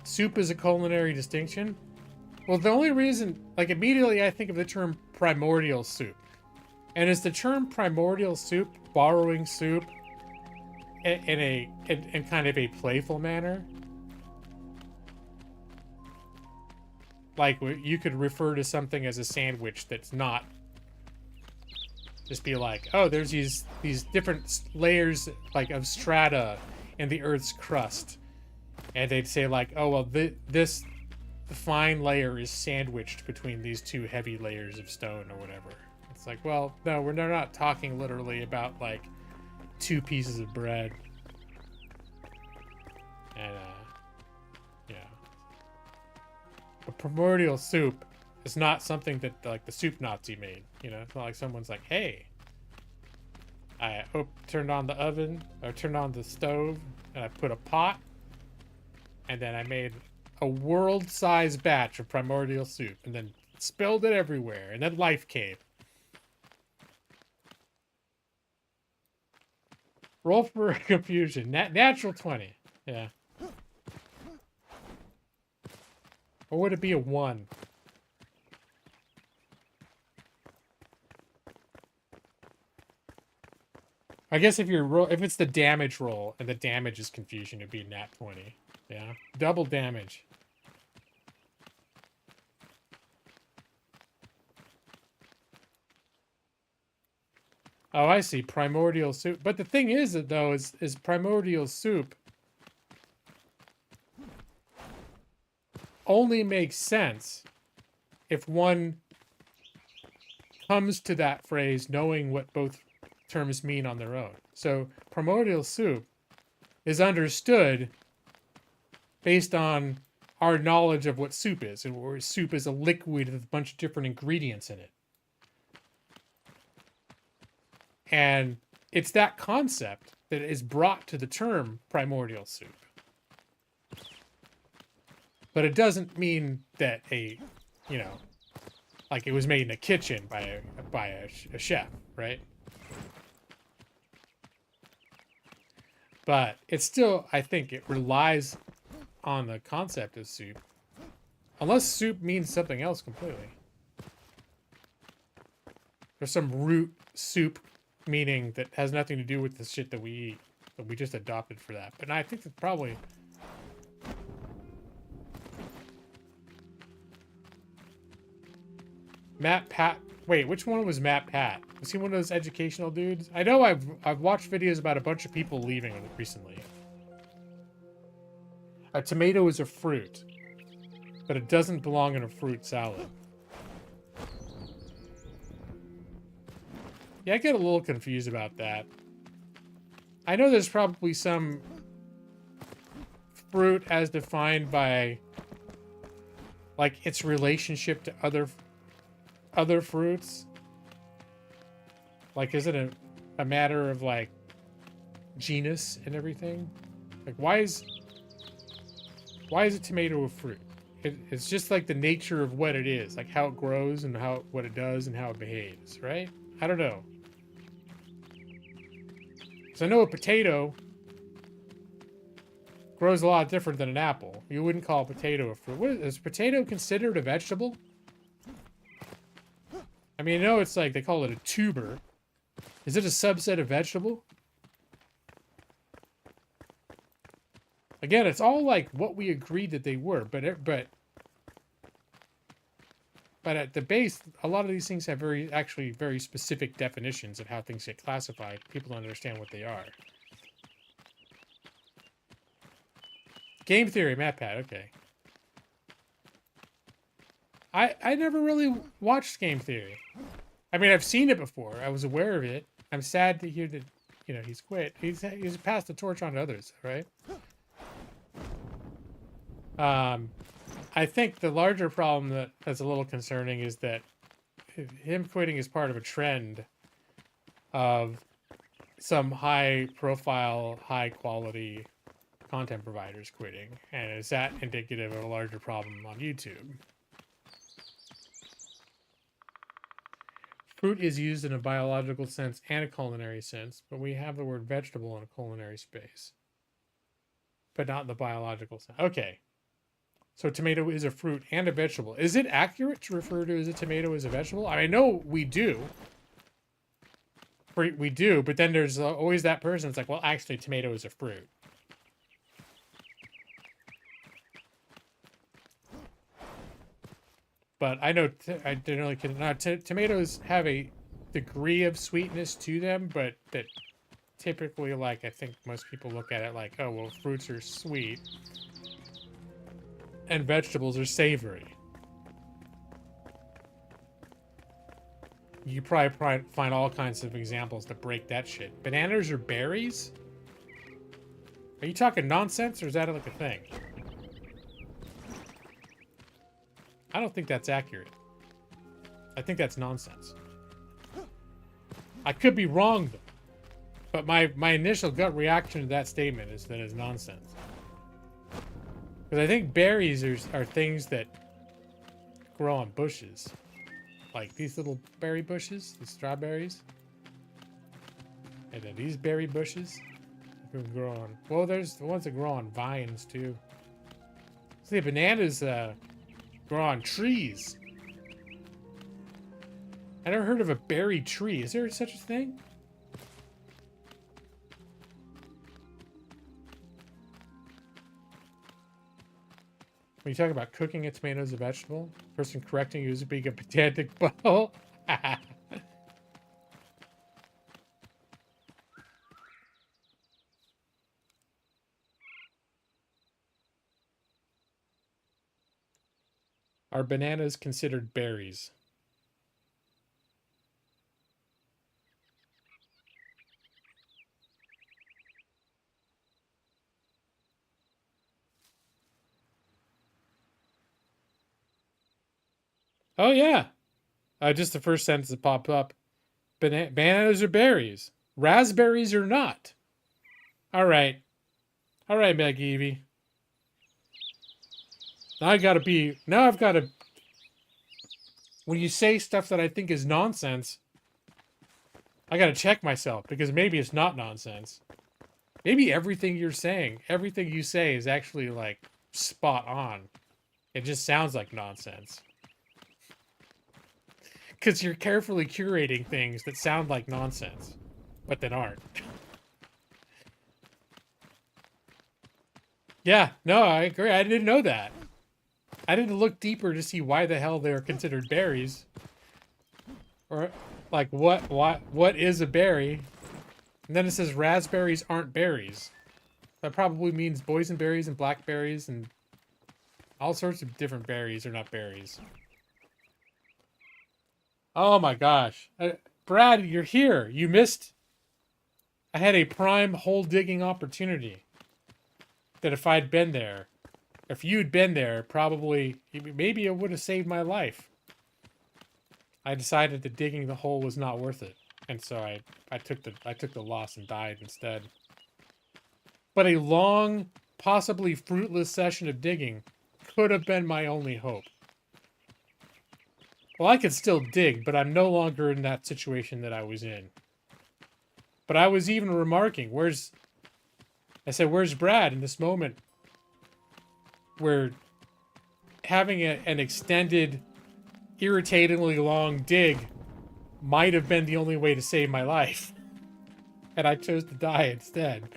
Soup is a culinary distinction? Well, the only reason, like, immediately I think of the term primordial soup. And is the term primordial soup borrowing soup in kind of a playful manner? Like, you could refer to something as a sandwich that's not just be like, oh, there's these different layers, like, of strata in the Earth's crust. And they'd say like, oh, well, this fine layer is sandwiched between these two heavy layers of stone or whatever. It's like, well, no, we're not talking literally about like two pieces of bread. And, yeah. A primordial soup is not something that like the soup Nazi made. You know, it's not like someone's like, hey, I turned on the oven, or turned on the stove, and I put a pot, and then I made a world-sized batch of primordial soup, and then spilled it everywhere, and then life came. Roll for confusion. Natural 20. Yeah. Or would it be a 1? I guess if it's the damage roll and the damage is confusion, it'd be nat 20. Yeah. Double damage. Oh, I see. Primordial soup. But the thing is, though, is primordial soup only makes sense if one comes to that phrase knowing what both terms mean on their own. So primordial soup is understood based on our knowledge of what soup is, and where soup is a liquid with a bunch of different ingredients in it. And it's that concept that is brought to the term primordial soup. But it doesn't mean that like it was made in a kitchen by a chef, right? But it's still, I think it relies on the concept of soup. Unless soup means something else completely. There's some root soup meaning that has nothing to do with the shit that we eat, that we just adopted for that. But I think that probably... Matt Pat... Wait, which one was Matt Pat? Was he one of those educational dudes? I know I've watched videos about a bunch of people leaving recently. A tomato is a fruit, but it doesn't belong in a fruit salad. Yeah, I get a little confused about that. I know there's probably some fruit as defined by, like, its relationship to other fruits. Like, is it a matter of, like, genus and everything? Like, why is a tomato a fruit? It's just like the nature of what it is, like how it grows and what it does and how it behaves, right? I don't know. So I know a potato grows a lot different than an apple. You wouldn't call a potato a fruit. Is potato considered a vegetable? I mean, I know it's like they call it a tuber. Is it a subset of vegetable? Again, it's all like what we agreed that they were, but at the base, a lot of these things have actually very specific definitions of how things get classified. People don't understand what they are. Game theory, MatPat, okay. I never really watched Game Theory. I mean, I've seen it before. I was aware of it. I'm sad to hear that, he's quit. He's passed the torch on to others, right? I think the larger problem that's a little concerning is that him quitting is part of a trend of some high-profile, high-quality content providers quitting. And is that indicative of a larger problem on YouTube? Fruit is used in a biological sense and a culinary sense, but we have the word vegetable in a culinary space. But not in the biological sense. Okay. So tomato is a fruit and a vegetable. Is it accurate to refer to as a tomato as a vegetable? I know we do. We do, but then there's always that person that's like, well, actually, tomato is a fruit. But I know, I generally can not. Tomatoes have a degree of sweetness to them, but that typically, like, I think most people look at it like, oh, well, fruits are sweet and vegetables are savory. You probably find all kinds of examples to break that shit. Bananas are berries? Are you talking nonsense, or is that like a thing? I don't think that's accurate. I think that's nonsense. I could be wrong, though. But my initial gut reaction to that statement is that it's nonsense. Because I think berries are things that grow on bushes. Like these little berry bushes, the strawberries. And then these berry bushes can grow on... Well, there's the ones that grow on vines, too. See, bananas grow on trees. I never heard of a berry tree. Is there such a thing? When you talk about cooking a tomato as a vegetable, the person correcting you is being a pedantic butthole. Are bananas considered berries? Oh, yeah. Just the first sentence that popped up. Bananas are berries. Raspberries are not. All right. All right, Meg Evie. Now I've got to... When you say stuff that I think is nonsense, I got to check myself, because maybe it's not nonsense. Maybe everything you say is actually, like, spot on. It just sounds like nonsense. Because you're carefully curating things that sound like nonsense, but that aren't. Yeah, no, I agree. I didn't know that. I didn't look deeper to see why the hell they're considered berries. Or, like, what is a berry? And then it says raspberries aren't berries. That probably means boysenberries and blackberries and all sorts of different berries are not berries. Oh my gosh. Brad, you're here. You missed... I had a prime hole-digging opportunity. That if I'd been there... If you'd been there, probably... Maybe it would have saved my life. I decided that digging the hole was not worth it. And so I took the loss and died instead. But a long, possibly fruitless session of digging could have been my only hope. Well, I could still dig, but I'm no longer in that situation that I was in. But I was even remarking, where's Brad in this moment? Where having an extended, irritatingly long dig might have been the only way to save my life. And I chose to die instead.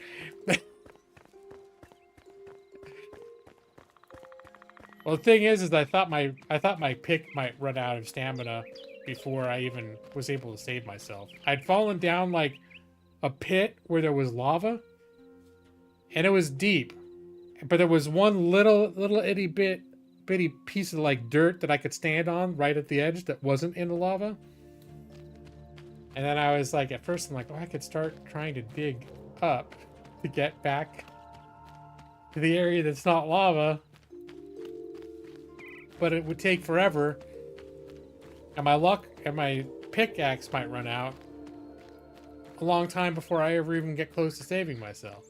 Well, the thing is I thought my pick might run out of stamina before I even was able to save myself. I'd fallen down like a pit where there was lava, and it was deep, but there was one little itty bitty piece of like dirt that I could stand on right at the edge that wasn't in the lava. And then I was like, at first I'm like, oh, I could start trying to dig up to get back to the area that's not lava. But it would take forever, and my pickaxe might run out a long time before I ever even get close to saving myself.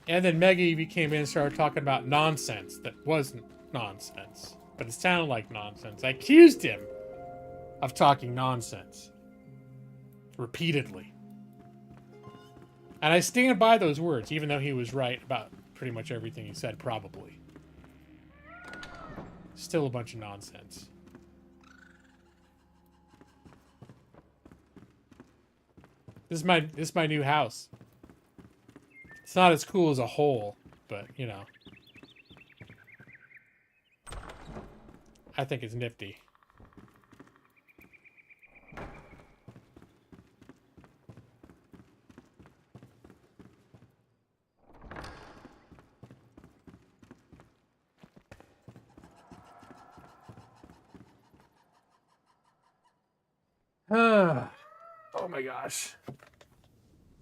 And then Mega Evie came in and started talking about nonsense that wasn't nonsense, but it sounded like nonsense. I accused him of talking nonsense repeatedly. And I stand by those words, even though he was right about pretty much everything he said, probably. Still a bunch of nonsense. This is my new house. It's not as cool as a hole, but you know. I think it's nifty. Oh my gosh.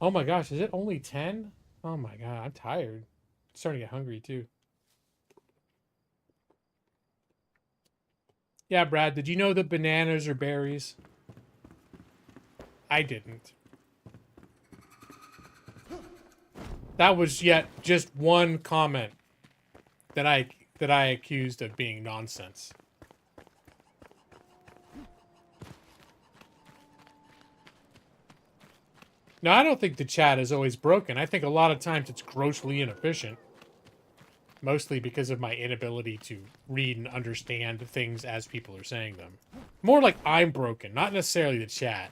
Oh my gosh, is it only 10? Oh my god, I'm tired. I'm starting to get hungry too. Yeah, Brad, did you know that bananas are berries? I didn't. That was yet just one comment that I accused of being nonsense. Now, I don't think the chat is always broken. I think a lot of times it's grossly inefficient. Mostly because of my inability to read and understand things as people are saying them. More like I'm broken, not necessarily the chat.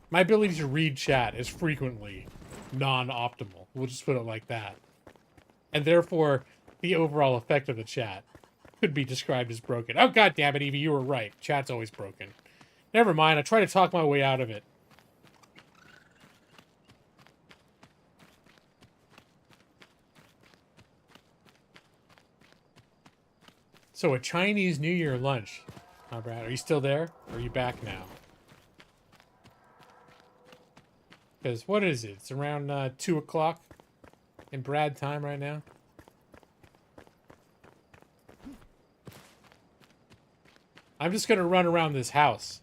My ability to read chat is frequently non-optimal. We'll just put it like that. And therefore, the overall effect of the chat could be described as broken. Oh, god damn it, Evie, you were right. Chat's always broken. Never mind, I try to talk my way out of it. So a Chinese New Year lunch. Oh, Brad, are you still there? Or are you back now? Because what is it? It's around 2 o'clock in Brad time right now. I'm just gonna run around this house.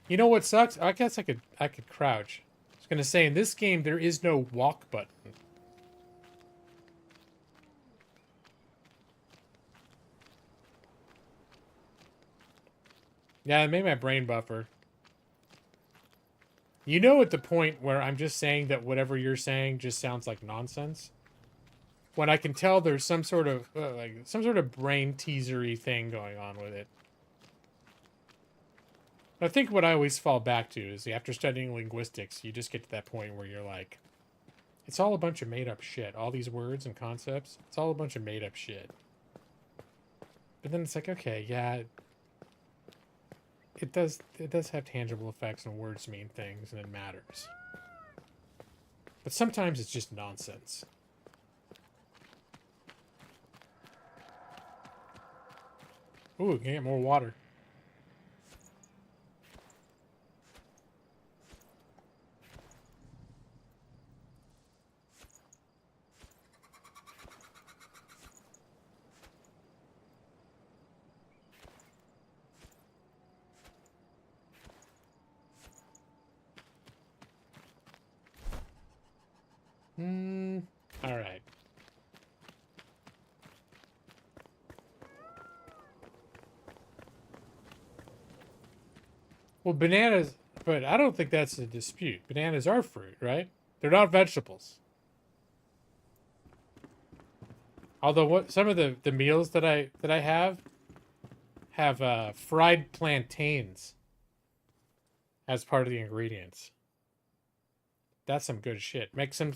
You know what sucks? I guess I could crouch. I was gonna say, in this game there is no walk button. Yeah, it made my brain buffer. You know, at the point where I'm just saying that whatever you're saying just sounds like nonsense? When I can tell there's some sort of brain teasery thing going on with it. I think what I always fall back to is after studying linguistics, you just get to that point where you're like, it's all a bunch of made up shit. All these words and concepts, it's all a bunch of made up shit. But then it's like, okay, yeah, it does have tangible effects and words mean things and it matters. But sometimes it's just nonsense. Ooh, can get more water. All right. Well, bananas, but I don't think that's a dispute. Bananas are fruit, right? They're not vegetables. Although what some of the meals that I have fried plantains as part of the ingredients. That's some good shit. Make some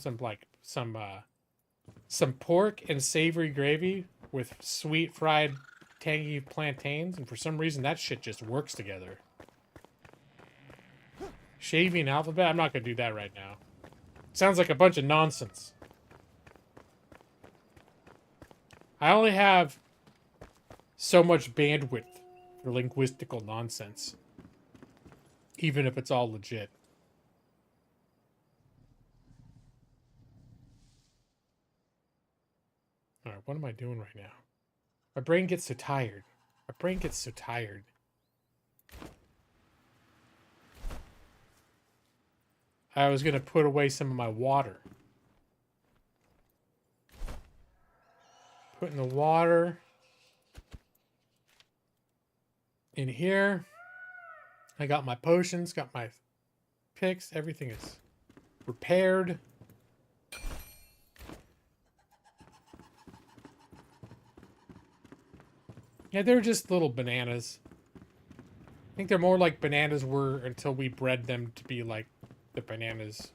pork and savory gravy with sweet fried tangy plantains, and for some reason that shit just works together. Shaving alphabet? I'm not gonna do that right now. Sounds like a bunch of nonsense. I only have so much bandwidth for linguistical nonsense. Even if it's all legit. Alright, what am I doing right now? My brain gets so tired. My brain gets so tired. I was gonna put away some of my water. Putting the water in here. I got my potions, got my picks, everything is repaired. Yeah, they're just little bananas. I think they're more like bananas were until we bred them to be like the bananas.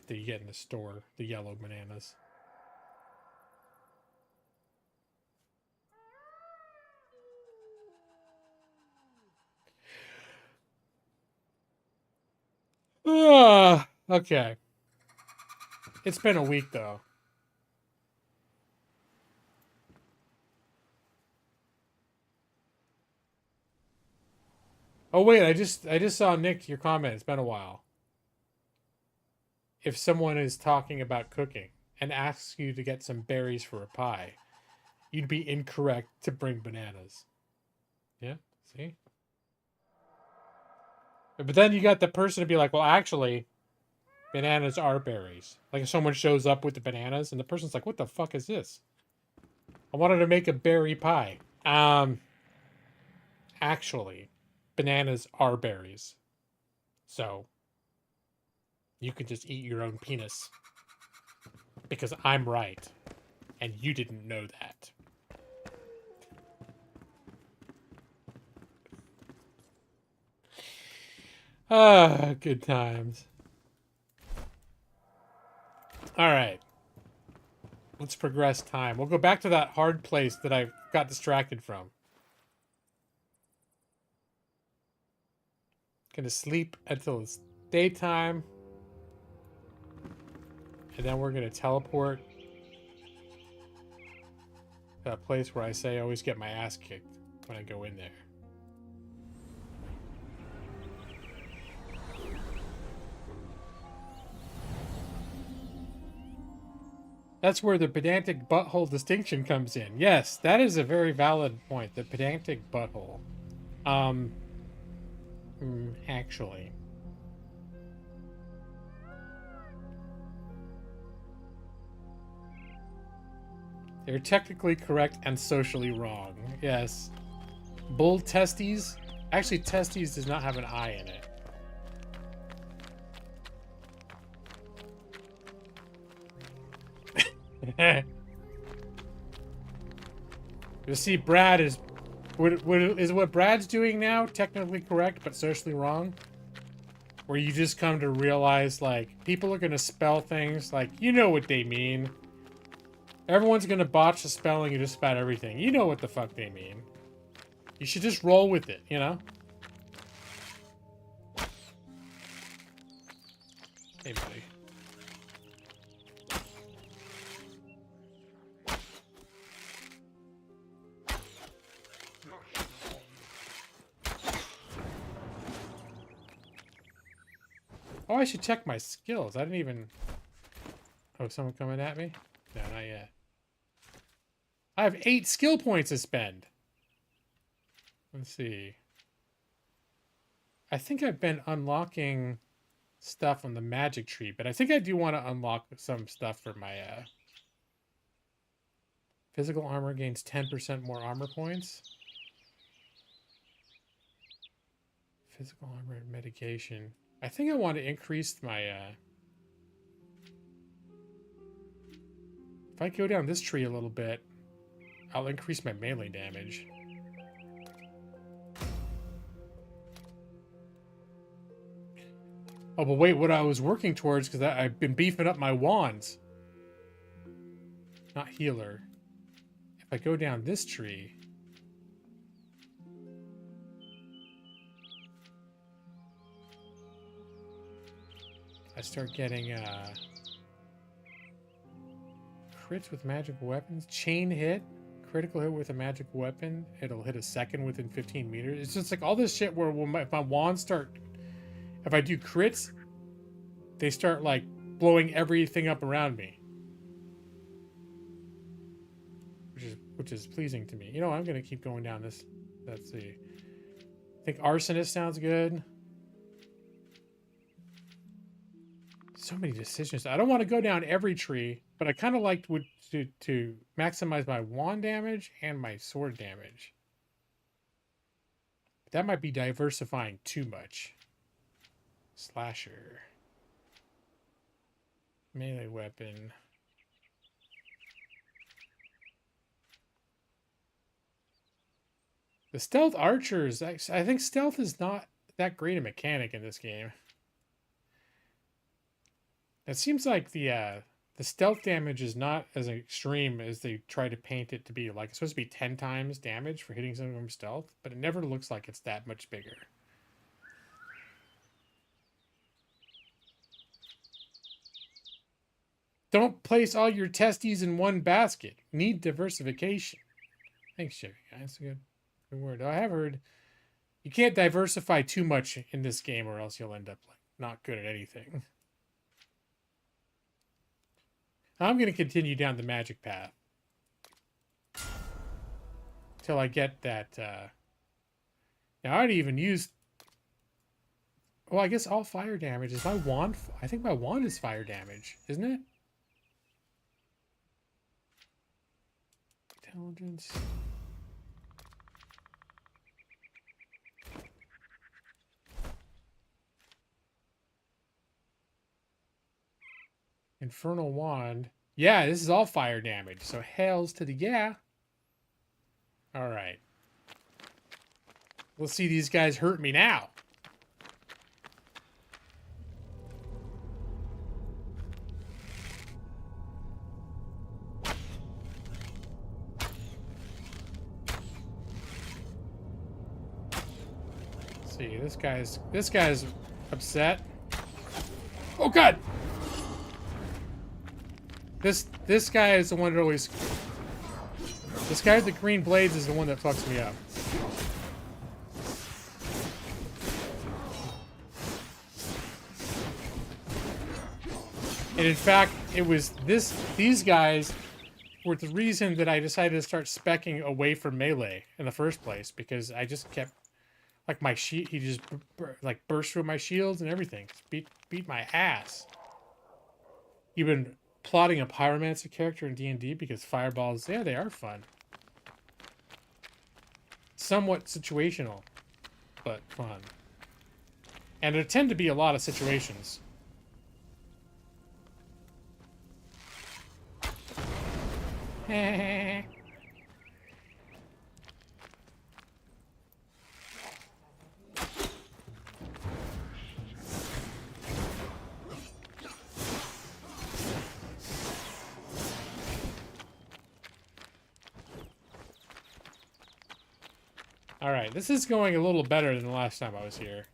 That you get in the store, the yellow bananas. Okay. It's been a week though. Oh wait, I just saw Nick your comment. It's been a while. If someone is talking about cooking and asks you to get some berries for a pie, you'd be incorrect to bring bananas. Yeah, see? But then you got the person to be like, well, actually, bananas are berries. Like if someone shows up with the bananas and the person's like, what the fuck is this? I wanted to make a berry pie. Actually, bananas are berries. So, you can just eat your own penis. Because I'm right. And you didn't know that. Ah, good times. Alright. Let's progress time. We'll go back to that hard place that I got distracted from. Gonna sleep until it's daytime. And then we're gonna teleport to a place where I say I always get my ass kicked when I go in there. That's where the pedantic butthole distinction comes in. Yes, that is a very valid point. The pedantic butthole. Actually. They're technically correct and socially wrong. Yes. Bull testes. Actually, testes does not have an I in it. You see, Brad is... is what Brad's doing now technically correct, but socially wrong? Where you just come to realize, like, people are going to spell things like, you know what they mean. Everyone's going to botch the spelling of just about everything. You know what the fuck they mean. You should just roll with it, you know? Hey, buddy. Oh, I should check my skills. I didn't even... Oh, someone coming at me? No, not yet. I have 8 skill points to spend. Let's see. I think I've been unlocking stuff on the magic tree, but I think I do want to unlock some stuff for my physical armor gains 10% more armor points. Physical armor and mitigation. I think I want to increase my if I go down this tree a little bit, I'll increase my melee damage. Oh, but wait, what I was working towards, because I've been beefing up my wands. Not healer. If I go down this tree... I start getting, crits with magical weapons. Chain hit. Critical hit with a magical weapon. It'll hit a second within 15 meters. It's just like all this shit where if my wands start... If I do crits, they start, like, blowing everything up around me. Which is pleasing to me. You know, I'm going to keep going down this. Let's see. I think Arsonist sounds good. So many decisions. I don't want to go down every tree, but I kind of like to maximize my wand damage and my sword damage. But that might be diversifying too much. Slasher. Melee weapon. The stealth archers, I think stealth is not that great a mechanic in this game. It seems like the stealth damage is not as extreme as they try to paint it to be. Like, it's supposed to be 10 times damage for hitting someone from stealth, but it never looks like it's that much bigger. Don't place all your testes in one basket. Need diversification. Thanks, Chevy. That's a good word. I have heard you can't diversify too much in this game or else you'll end up like not good at anything. I'm going to continue down the magic path. till I get that. Now I already even used. Well, I guess all fire damage is my wand. I think my wand is fire damage, isn't it? Intelligence. Infernal wand. Yeah, this is all fire damage. So hells to the yeah. All right. Let's see these guys hurt me now. Let's see, this guy's upset. Oh god. This guy is the one that always. This guy with the green blades is the one that fucks me up. And in fact, it was these guys were the reason that I decided to start speccing away from melee in the first place, because I just kept like my shield. He just like burst through my shields and everything. Beat my ass. You've been plotting a pyromancer character in D&D because fireballs, yeah, they are fun. Somewhat situational, but fun. And there tend to be a lot of situations. Alright, this is going a little better than the last time I was here.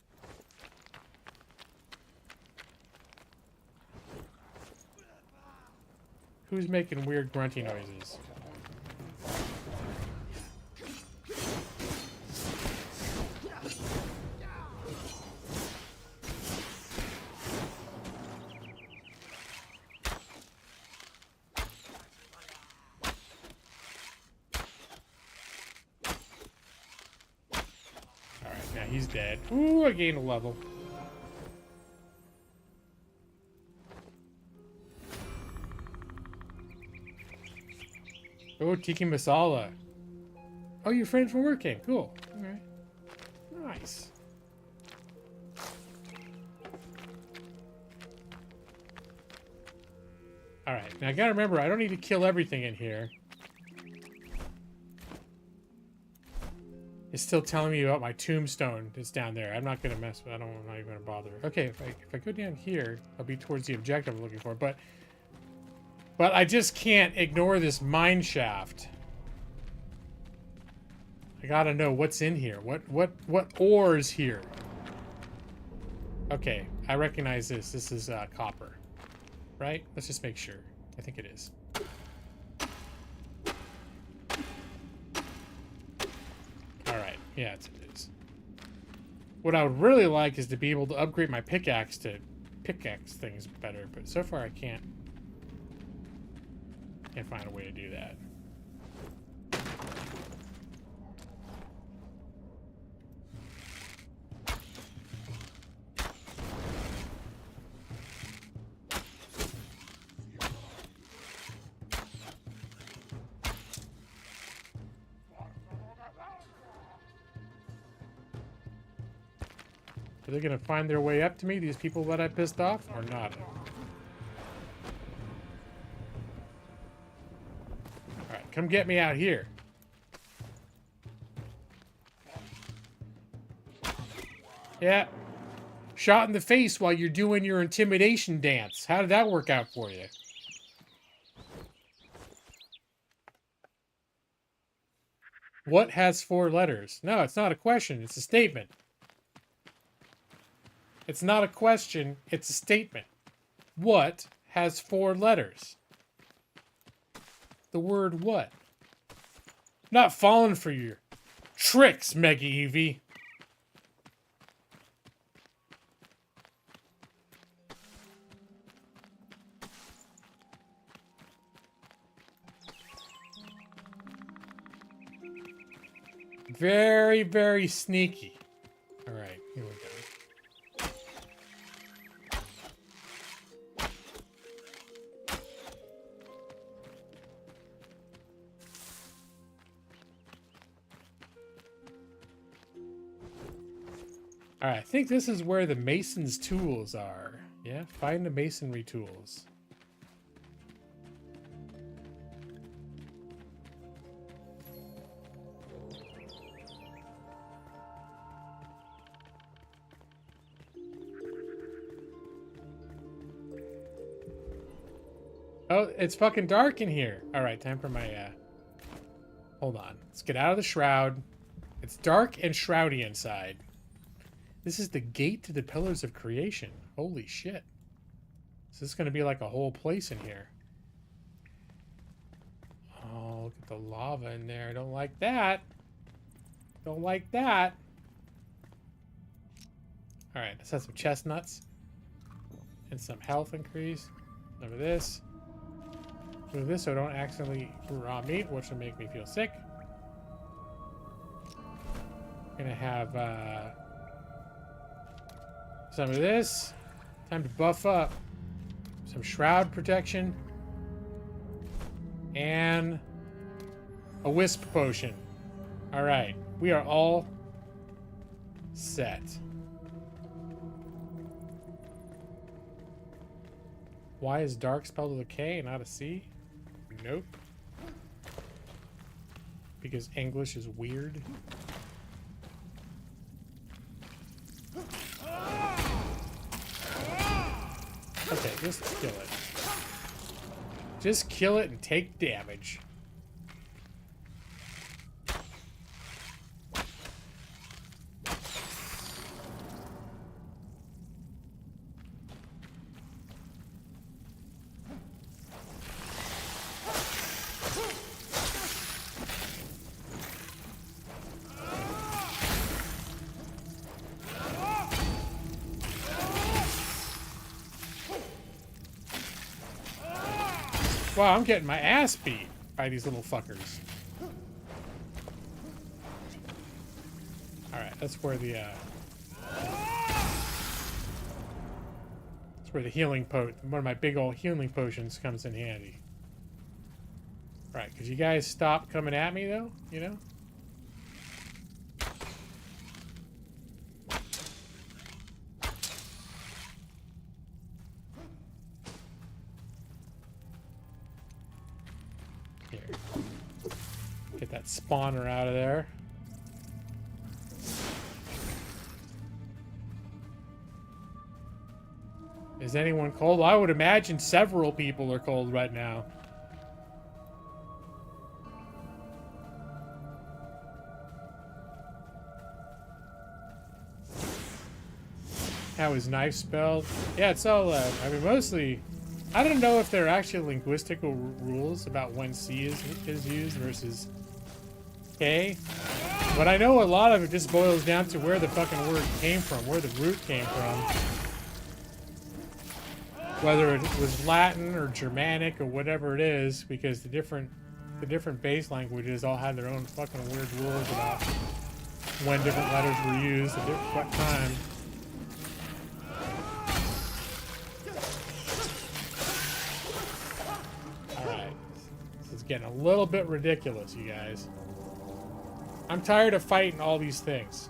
Who's making weird grunty noises? Alright, now he's dead. Ooh, I gained a level. Oh, Tiki Masala. Oh, your friend from work came. Cool. Alright. Nice. Alright, now I gotta remember, I don't need to kill everything in here. It's still telling me about my tombstone that's down there. I'm not gonna mess with it. I'm not even gonna bother. Okay, if I go down here, I'll be towards the objective I'm looking for, but I just can't ignore this mine shaft. I gotta know what's in here. What ore is here? Okay, I recognize this. This is copper, right? Let's just make sure. I think it is. All right, yeah, it is. What I would really like is to be able to upgrade my pickaxe to pickaxe things better, but so far I can't. Can't find a way to do that. Are they gonna find their way up to me, these people that I pissed off, or not? Come get me out here. Yeah. Shot in the face while you're doing your intimidation dance. How did that work out for you? What has 4 letters? No, it's not a question. It's a statement. It's not a question. It's a statement. What has 4 letters? The word what? Not falling for your tricks, Mega Eevee. Very, very sneaky. All right, here we go. All right, I think this is where the mason's tools are. Yeah, find the masonry tools. Oh, it's fucking dark in here. All right, time for my, hold on. Let's get out of the shroud. It's dark and shroudy inside. This is the gate to the pillars of creation. Holy shit. So this is going to be like a whole place in here. Oh, look at the lava in there. I don't like that. Don't like that. All right, let's have some chestnuts. And some health increase. Remember this. Move this so I don't accidentally raw meat, which will make me feel sick. Gonna have some of this. Time to buff up. Some shroud protection. And a wisp potion. Alright, we are all set. Why is dark spelled with a K and not a C? Nope. Because English is weird. Okay, just kill it. Just kill it and take damage. Wow, I'm getting my ass beat by these little fuckers. Alright, that's where the healing one of my big old healing potions comes in handy. Right, could you guys stop coming at me though, you know? Get that spawner out of there. Is anyone cold? I would imagine several people are cold right now. How is knife spelled? Yeah, it's all, I mean, mostly... I don't know if there are actually linguistical rules about when C is used versus K. But I know a lot of it just boils down to where the fucking word came from, where the root came from. Whether it was Latin or Germanic or whatever it is, because the different base languages all had their own fucking weird rules about when different letters were used at what time. Getting a little bit ridiculous, you guys. I'm tired of fighting all these things.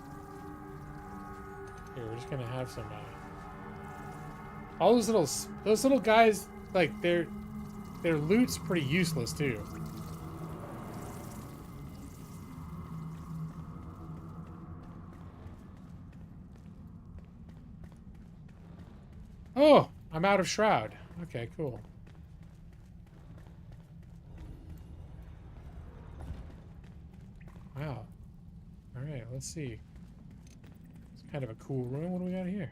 Here, we're just gonna have some. All those little guys, like their loot's pretty useless too. Oh, I'm out of shroud. Okay, cool. Wow. Alright, let's see. It's kind of a cool room. What do we got here?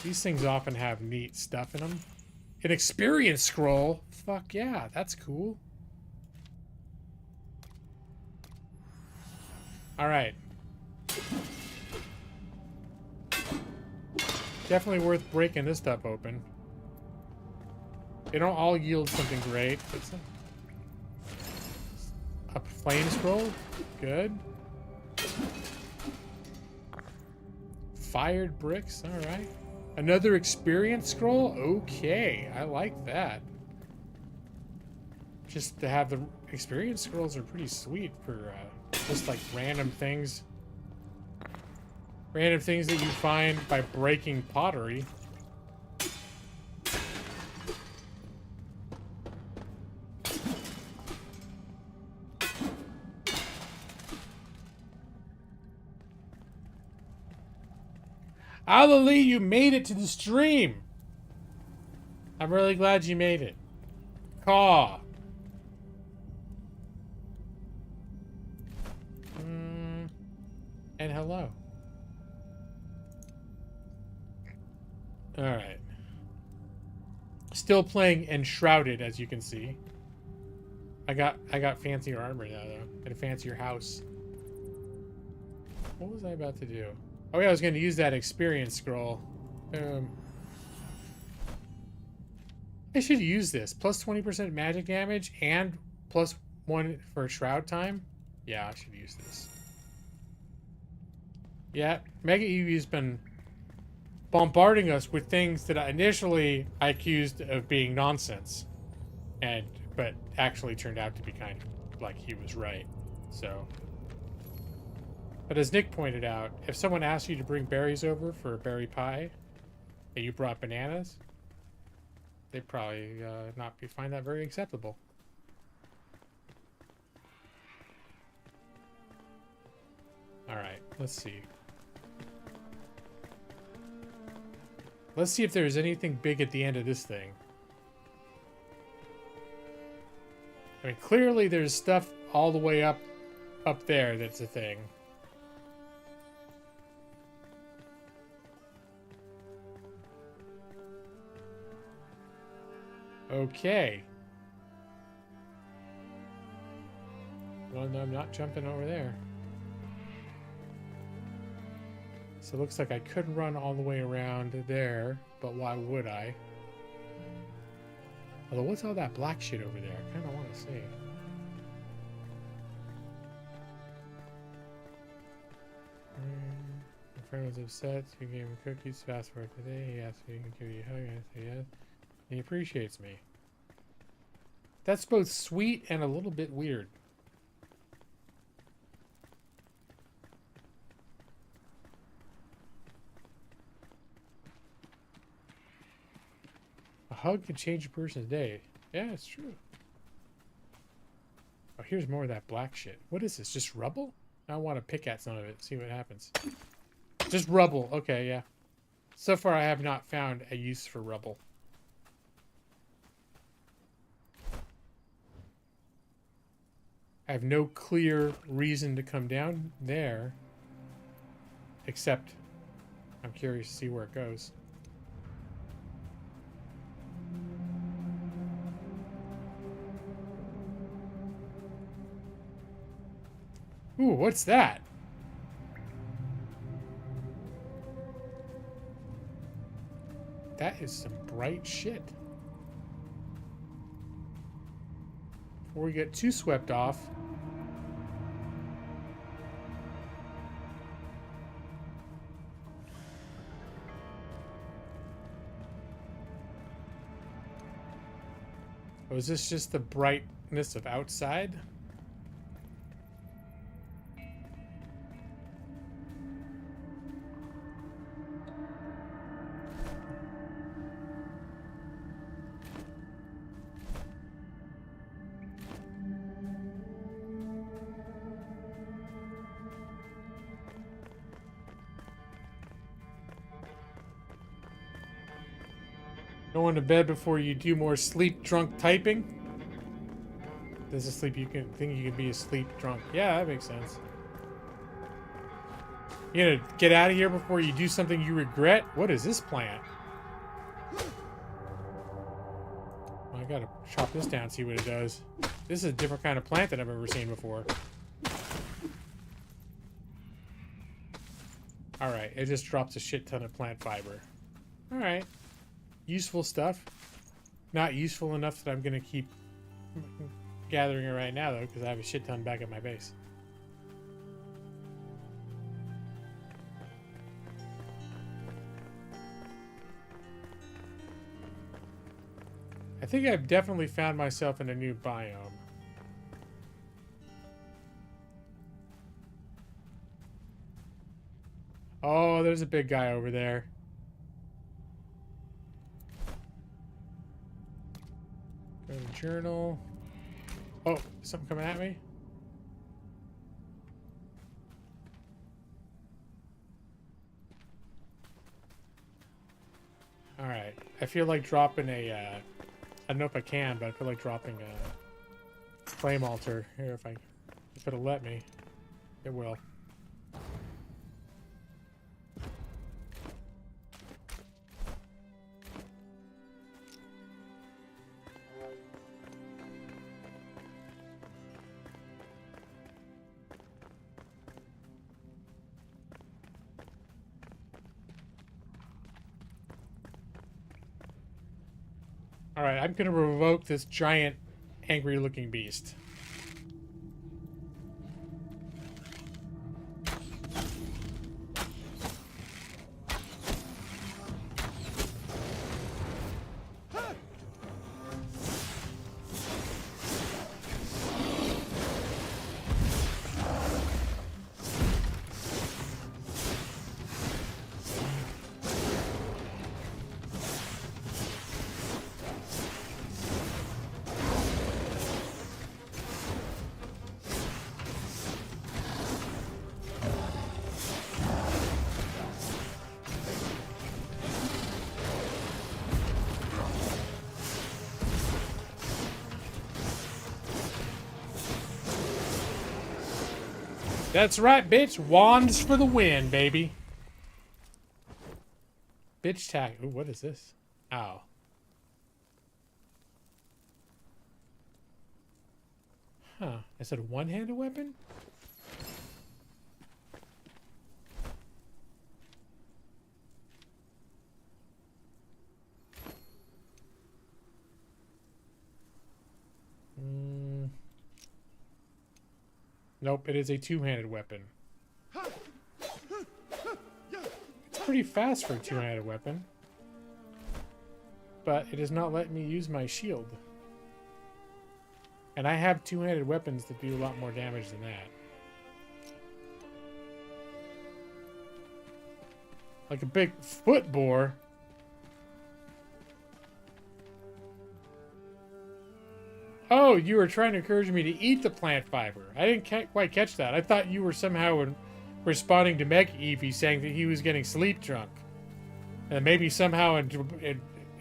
These things often have neat stuff in them. An experience scroll? Fuck yeah, that's cool. Alright. Definitely worth breaking this stuff open. They don't all yield something great, but some... A flame scroll. Good. Fired bricks. All right. Another experience scroll. Okay, I like that. Just to have the experience scrolls are pretty sweet for just like random things. Random things that you find by breaking pottery. Hallelujah, you made it to the stream. I'm really glad you made it. Caw. And hello. Alright. Still playing Enshrouded, as you can see. I got fancier armor now, though. And a fancier house. What was I about to do? Oh yeah, I was going to use that experience scroll. I should use this. Plus 20% magic damage and plus 1 for shroud time. Yeah, I should use this. Yeah, Mega Eevee's been bombarding us with things that initially I accused of being nonsense. But actually turned out to be kind of like he was right. So... But as Nick pointed out, if someone asks you to bring berries over for a berry pie, and you brought bananas, they'd probably find that very acceptable. Alright, let's see. Let's see if there's anything big at the end of this thing. I mean, clearly there's stuff all the way up there that's a thing. Okay. Well, no, I'm not jumping over there. So it looks like I could run all the way around there, but why would I? Although, what's all that black shit over there? I kind of want to see. My friend was upset. You gave him cookies. Fast forward today. He asked me to give you a hug. I said yes. He appreciates me. That's both sweet and a little bit weird. A hug can change a person's day. Yeah, it's true. Oh, here's more of that black shit. What is this? Just rubble? I want to pick at some of it, see what happens. Just rubble. Okay, yeah. So far, I have not found a use for rubble. I have no clear reason to come down there, except I'm curious to see where it goes. Ooh, what's that? That is some bright shit. Before we get too swept off. Oh, is this just the brightness of outside? Going to bed before you do more sleep drunk typing? There's a sleep you can think you can be asleep drunk. Yeah, that makes sense. You gonna get out of here before you do something you regret? What is this plant? Well, I gotta chop this down and see what it does. This is a different kind of plant than I've ever seen before. Alright, it just drops a shit ton of plant fiber. Alright. Useful stuff. Not useful enough that I'm gonna keep gathering it right now, though, because I have a shit ton back at my base. I think I've definitely found myself in a new biome. Oh, there's a big guy over there. Go to journal. Oh, something coming at me? Alright. I feel like dropping a, I don't know if I can, but I feel like dropping a flame altar here if it'll let me. It will. Alright, I'm gonna provoke this giant, angry-looking beast. That's right, bitch. Wands for the win, baby. Bitch tag. Ooh, what is this? Ow. Huh. I said one-handed weapon? Nope, it is a two-handed weapon. It's pretty fast for a two-handed weapon. But it is not letting me use my shield. And I have two-handed weapons that do a lot more damage than that. Like a big foot boar. Oh, you were trying to encourage me to eat the plant fiber. I didn't quite catch that. I thought you were somehow responding to Meg Evie saying that he was getting sleep drunk. And maybe somehow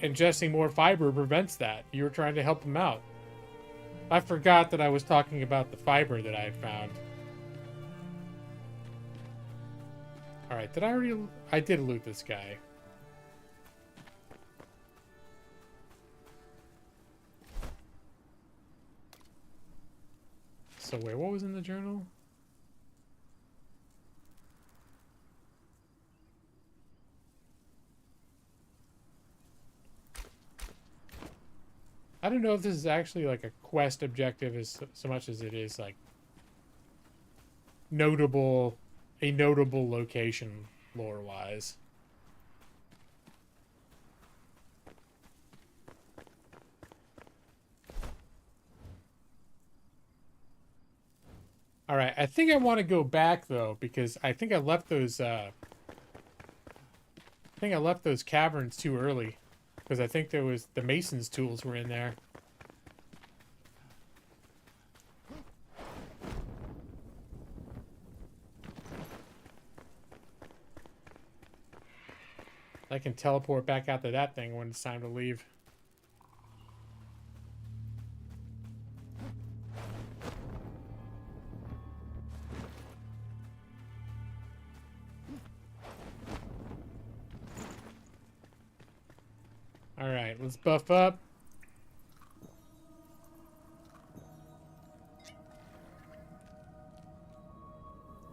ingesting more fiber prevents that. You were trying to help him out. I forgot that I was talking about the fiber that I had found. Alright, did I already... I did loot this guy. So wait, what was in the journal? I don't know if this is actually like a quest objective as so much as it is like a notable location lore-wise. All right, I think I want to go back though because I think I left those caverns too early because I think there was the mason's tools were in there. I can teleport back out to that thing when it's time to leave. Alright, let's buff up.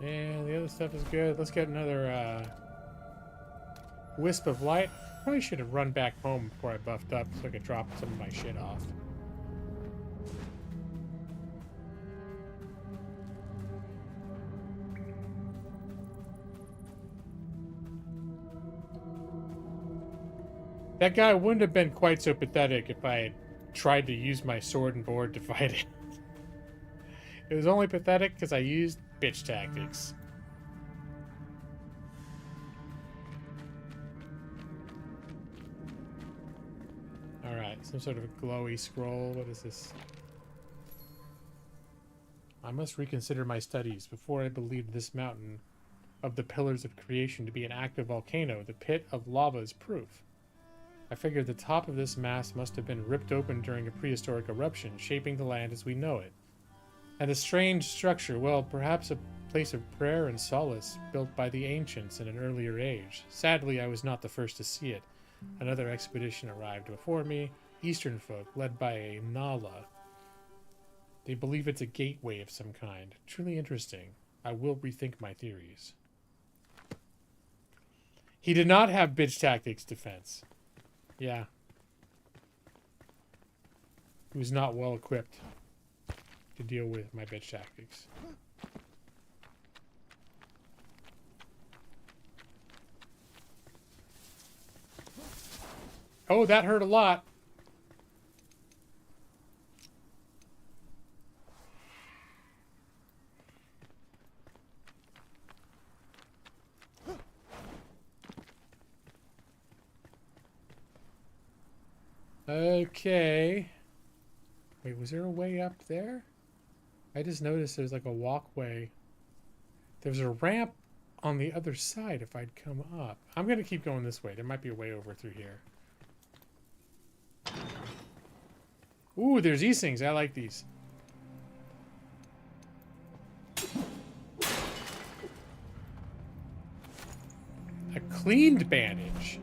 Yeah, the other stuff is good. Let's get another wisp of light. Probably should have run back home before I buffed up so I could drop some of my shit off. That guy wouldn't have been quite so pathetic if I had tried to use my sword and board to fight it. It was only pathetic because I used bitch tactics. Alright, some sort of a glowy scroll. What is this? I must reconsider my studies. Before I believed this mountain of the pillars of creation to be an active volcano, the pit of lava is proof. I figured the top of this mass must have been ripped open during a prehistoric eruption, shaping the land as we know it. And a strange structure, well, perhaps a place of prayer and solace built by the ancients in an earlier age. Sadly, I was not the first to see it. Another expedition arrived before me, Eastern folk, led by a Nala. They believe it's a gateway of some kind. Truly interesting. I will rethink my theories. He did not have bitch tactics defense. Yeah. He was not well equipped to deal with my bitch tactics. Oh, that hurt a lot. Okay. Wait, was there a way up there? I just noticed there's like a walkway. There's a ramp on the other side if I'd come up. I'm going to keep going this way. There might be a way over through here. Ooh, there's these things. I like these. A cleaned bandage.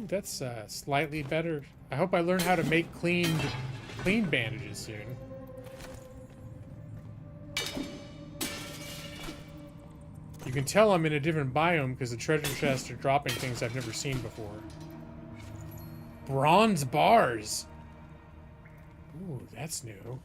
Ooh, that's slightly better. I hope I learn how to make clean bandages soon. You can tell I'm in a different biome because the treasure chests are dropping things I've never seen before. Bronze bars. Ooh, that's new.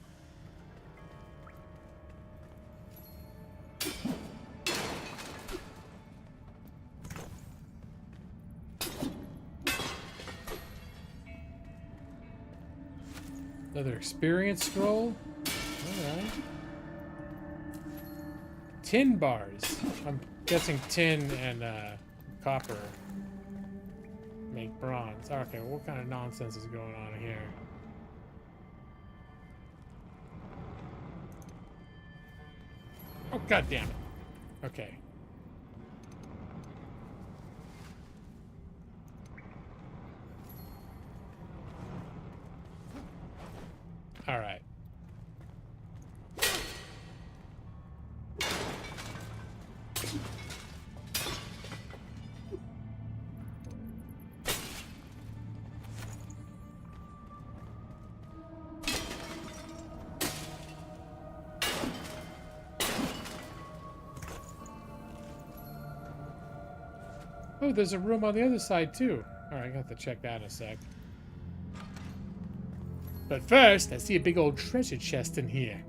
Another experience scroll. Alright. Tin bars. I'm guessing tin and copper make bronze. Okay, what kind of nonsense is going on here? Oh, god damn it. Okay. All right. Oh, there's a room on the other side, too. Alright, I got to check that in a sec. But first, I see a big old treasure chest in here.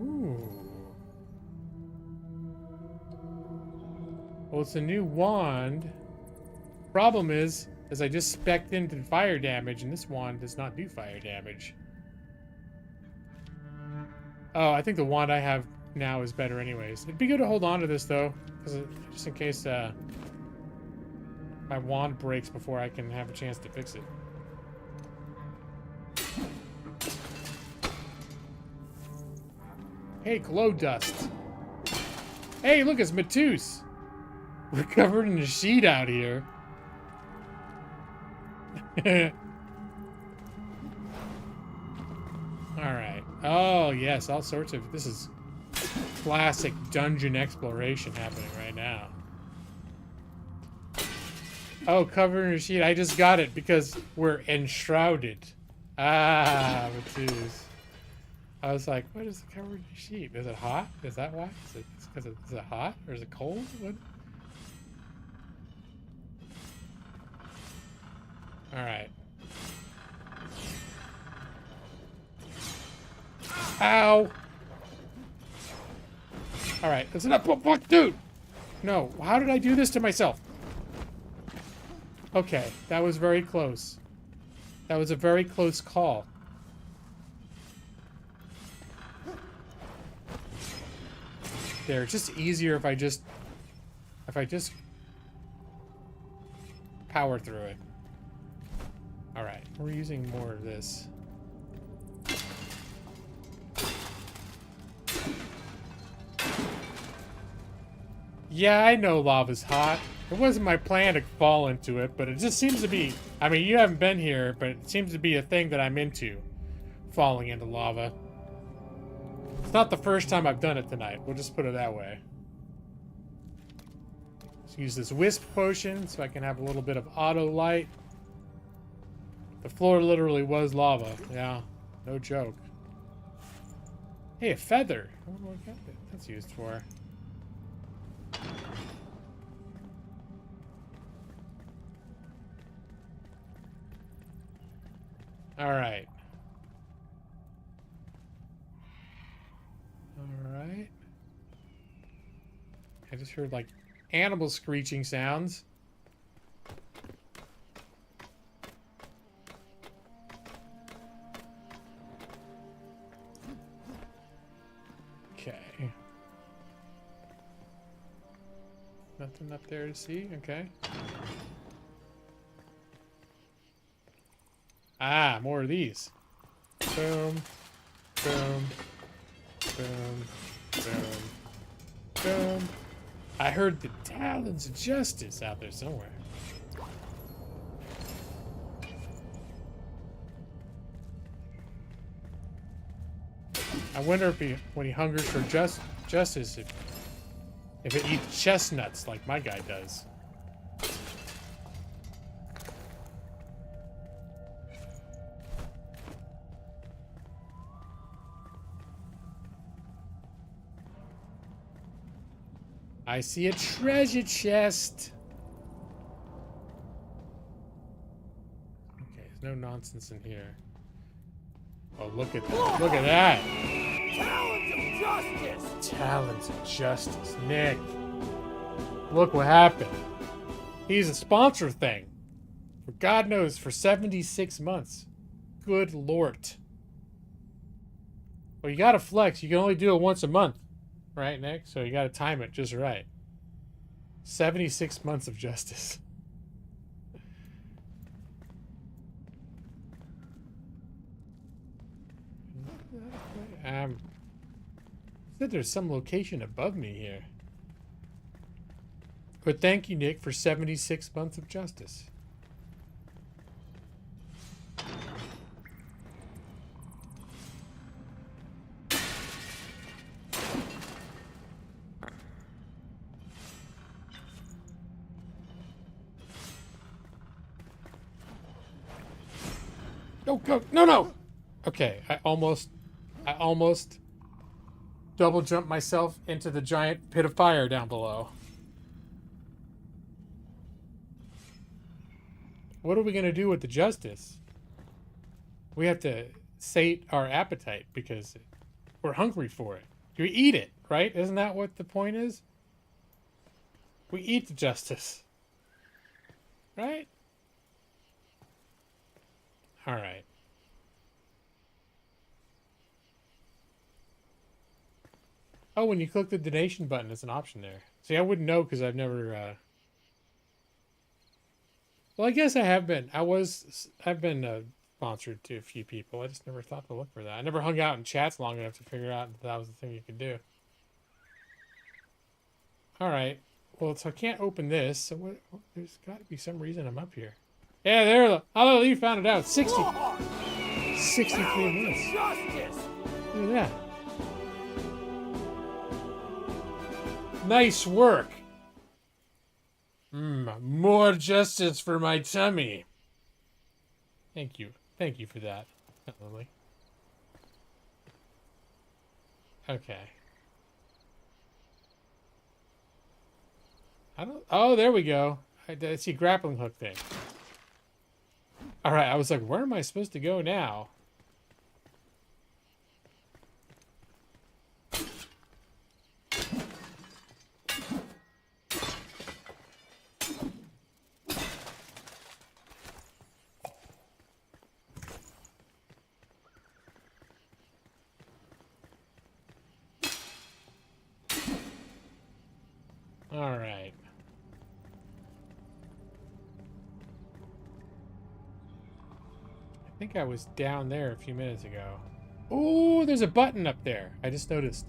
Ooh. Well, it's a new wand. Problem is I just spec'd into fire damage, and this wand does not do fire damage. Oh, I think the wand I have now is better anyways. It'd be good to hold on to this, though, because just in case my wand breaks before I can have a chance to fix it. Hey, glow dust. Hey, look, it's Matus. We're covered in a sheet out here. Alright. Oh, yes, all sorts of... This is classic dungeon exploration happening right now. Oh, covered in a sheet. I just got it because we're enshrouded. Ah, Matus. I was like, what is the covered in a sheet? Is it hot? Is that why? Is it hot? Or is it cold? What? Alright. Ow! Alright, that's enough. Fuck, dude! No, how did I do this to myself? Okay, that was very close. That was a very close call. There, it's just easier if I just power through it. Alright, we're using more of this. Yeah, I know lava's hot. It wasn't my plan to fall into it, but it just seems to be... I mean, you haven't been here, but it seems to be a thing that I'm into. Falling into lava. It's not the first time I've done it tonight. We'll just put it that way. Let's use this wisp potion so I can have a little bit of auto light. The floor literally was lava. Yeah, no joke. Hey, a feather. I wonder what that's used for. Alright. Alright. I just heard like animal screeching sounds. Okay. Nothing up there to see? Okay. Ah, more of these. Boom. Boom. Boom. Boom. Boom. I heard the Talons of Justice out there somewhere. I wonder if when he hungers for justice, if it eats chestnuts like my guy does. I see a treasure chest. Okay, there's no nonsense in here. Oh, look at that. Look at that. Talons of justice! Talons of Justice. Nick. Look what happened. He's a sponsor thing. For God knows, for 76 months. Good Lord. Well, you gotta flex. You can only do it once a month. Right, Nick? So you gotta time it just right. 76 months of justice. Said there's some location above me here. But thank you, Nick, for 76 months of justice. No, go, no! Okay, I almost double jumped myself into the giant pit of fire down below. What are we gonna do with the justice? We have to sate our appetite because we're hungry for it. We eat it, right? Isn't that what the point is? We eat the justice. Right? Alright. Oh, when you click the donation button, it's an option there. See, I wouldn't know because I've never, Well, I guess I have been. I've been sponsored to a few people. I just never thought to look for that. I never hung out in chats long enough to figure out that was the thing you could do. Alright. Well, so I can't open this, so what there's got to be some reason I'm up here. Yeah, there. Oh, you found it out. 63 minutes. Look at that. Nice work. More justice for my tummy. Thank you. Thank you for that, Lily. Okay. Oh, there we go. I see grappling hook thing. Alright, I was like, where am I supposed to go now? All right. I think I was down there a few minutes ago. Oh, there's a button up there. I just noticed.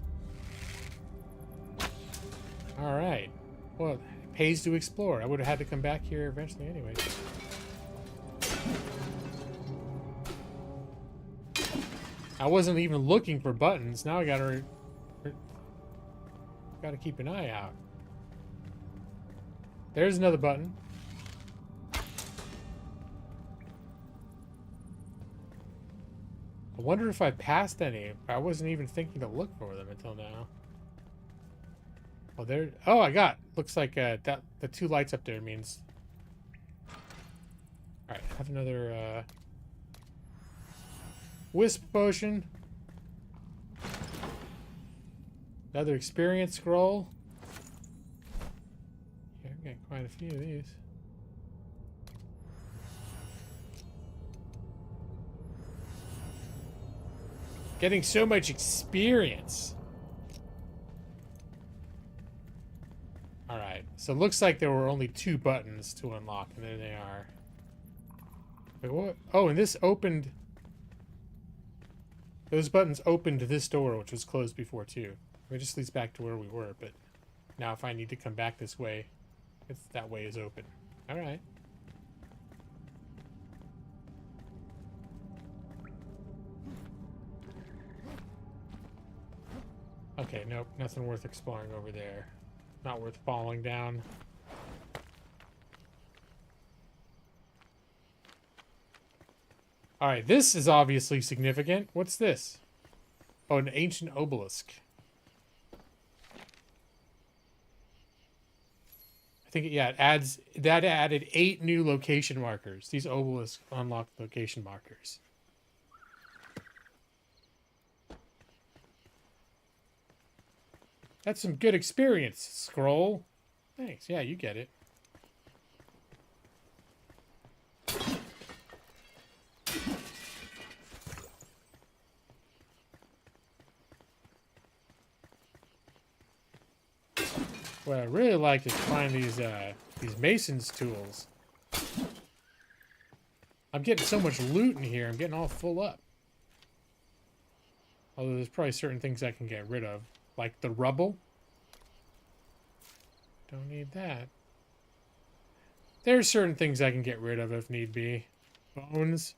All right. Well, it pays to explore. I would have had to come back here eventually anyway. I wasn't even looking for buttons. Now I gotta keep an eye out. There's another button. I wonder if I passed any. I wasn't even thinking to look for them until now. Oh, there. Oh, I got. Looks like that the two lights up there means. All right, have another wisp potion. Another experience scroll. Yeah, I'm getting quite a few of these. Getting so much experience. Alright, so it looks like there were only 2 buttons to unlock, and there they are. Wait, what? Oh, and this opened... Those buttons opened this door, which was closed before, too. It just leads back to where we were, but now if I need to come back this way, that way is open. Alright. Okay, nope, nothing worth exploring over there. Not worth falling down. Alright, this is obviously significant. What's this? Oh, an ancient obelisk. I think, yeah, that added 8 new location markers. These obelisks unlock location markers. That's some good experience, scroll. Thanks. Yeah, you get it. What I really like is to find these mason's tools. I'm getting so much loot in here. I'm getting all full up. Although there's probably certain things I can get rid of. Like the rubble. Don't need that. There's certain things I can get rid of if need be. Bones.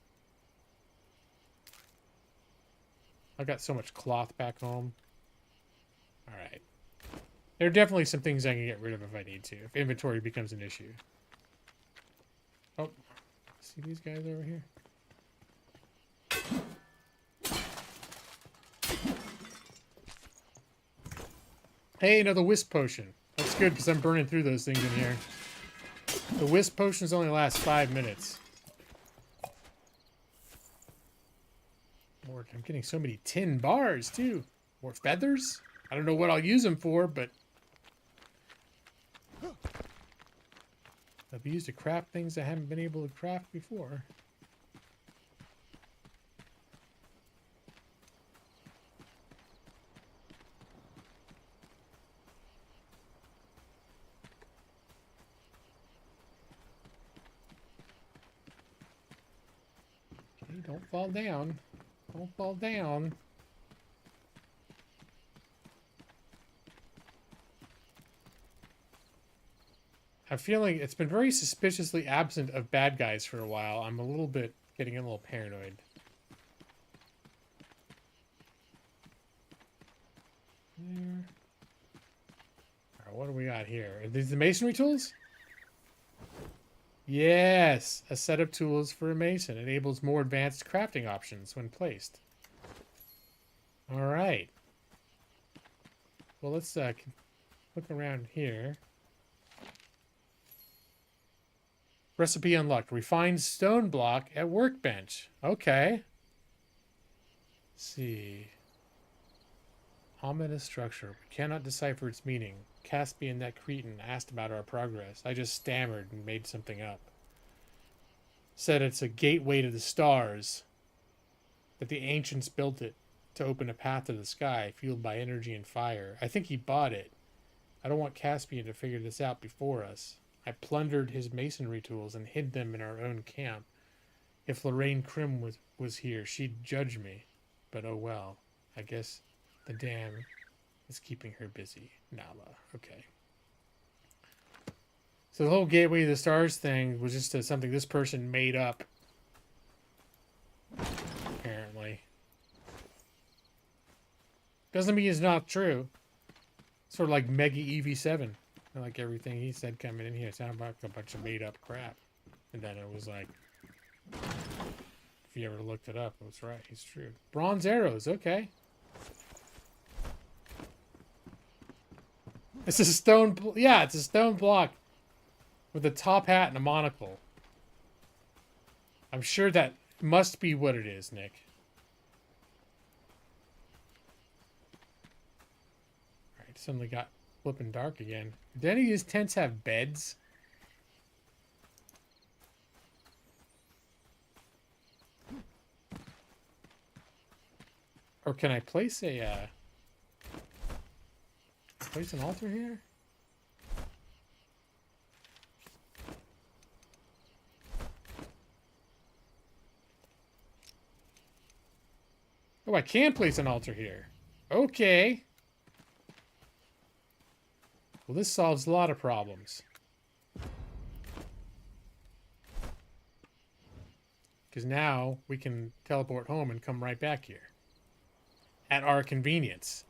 I got so much cloth back home. Alright. There are definitely some things I can get rid of if I need to. If inventory becomes an issue. Oh. See these guys over here? Hey, another wisp potion. That's good because I'm burning through those things in here. The wisp potions only last 5 minutes. More, I'm getting so many tin bars too. More feathers? I don't know what I'll use them for, but they'll be used to craft things I haven't been able to craft before. Don't fall down. Don't fall down. I'm feeling it's been very suspiciously absent of bad guys for a while. I'm getting a little paranoid. There. Alright, what do we got here? Are these the masonry tools? Yes, a set of tools for a mason enables more advanced crafting options when placed. All right. Well, let's look around here. Recipe unlocked. Refined stone block at workbench. Okay. Let's see. Ominous structure. We cannot decipher its meaning. Caspian that Cretan asked about our progress. I just stammered and made something up. Said it's a gateway to the stars. That the ancients built it to open a path to the sky, fueled by energy and fire. I think he bought it. I don't want Caspian to figure this out before us. I plundered his masonry tools and hid them in our own camp. If Lorraine Krim was here, she'd judge me. But oh well. I guess the dam is keeping her busy. Nala. Okay. So the whole Gateway to the Stars thing was just something this person made up. Apparently. Doesn't mean it's not true. Sort of like Mega EV7. Like everything he said coming in here sounded like a bunch of made up crap. And then it was like, if you ever looked it up, it was right. It's true. Bronze arrows. Okay. It's a stone. Yeah, it's a stone block with a top hat and a monocle. I'm sure that must be what it is, Nick. Alright, suddenly got flipping dark again. Do any of these tents have beds? Or can I place an altar here? Oh, I can place an altar here. Okay. Well, this solves a lot of problems. Because now we can teleport home and come right back here. At our convenience.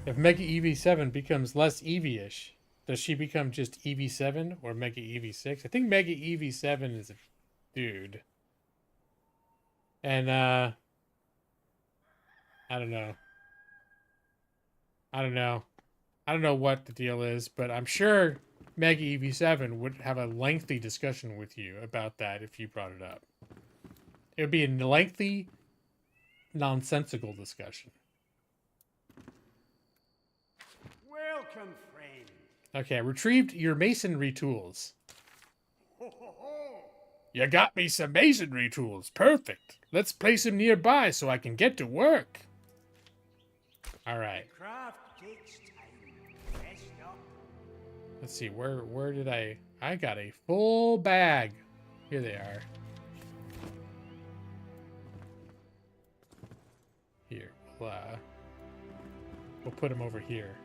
If Mega EV7 becomes less Eevee-ish, does she become just EV7 or Mega EV6? I think Mega EV7 is a dude. And, I don't know. I don't know what the deal is, but I'm sure Mega EV7 would have a lengthy discussion with you about that if you brought it up. It would be a lengthy, nonsensical discussion. Welcome, friend. Okay, I retrieved your masonry tools. You got me some masonry tools. Perfect. Let's place them nearby so I can get to work. All right. Craft takes time. Rest up. Let's see. Where did I got a full bag. Here they are. Here. We'll put them over here.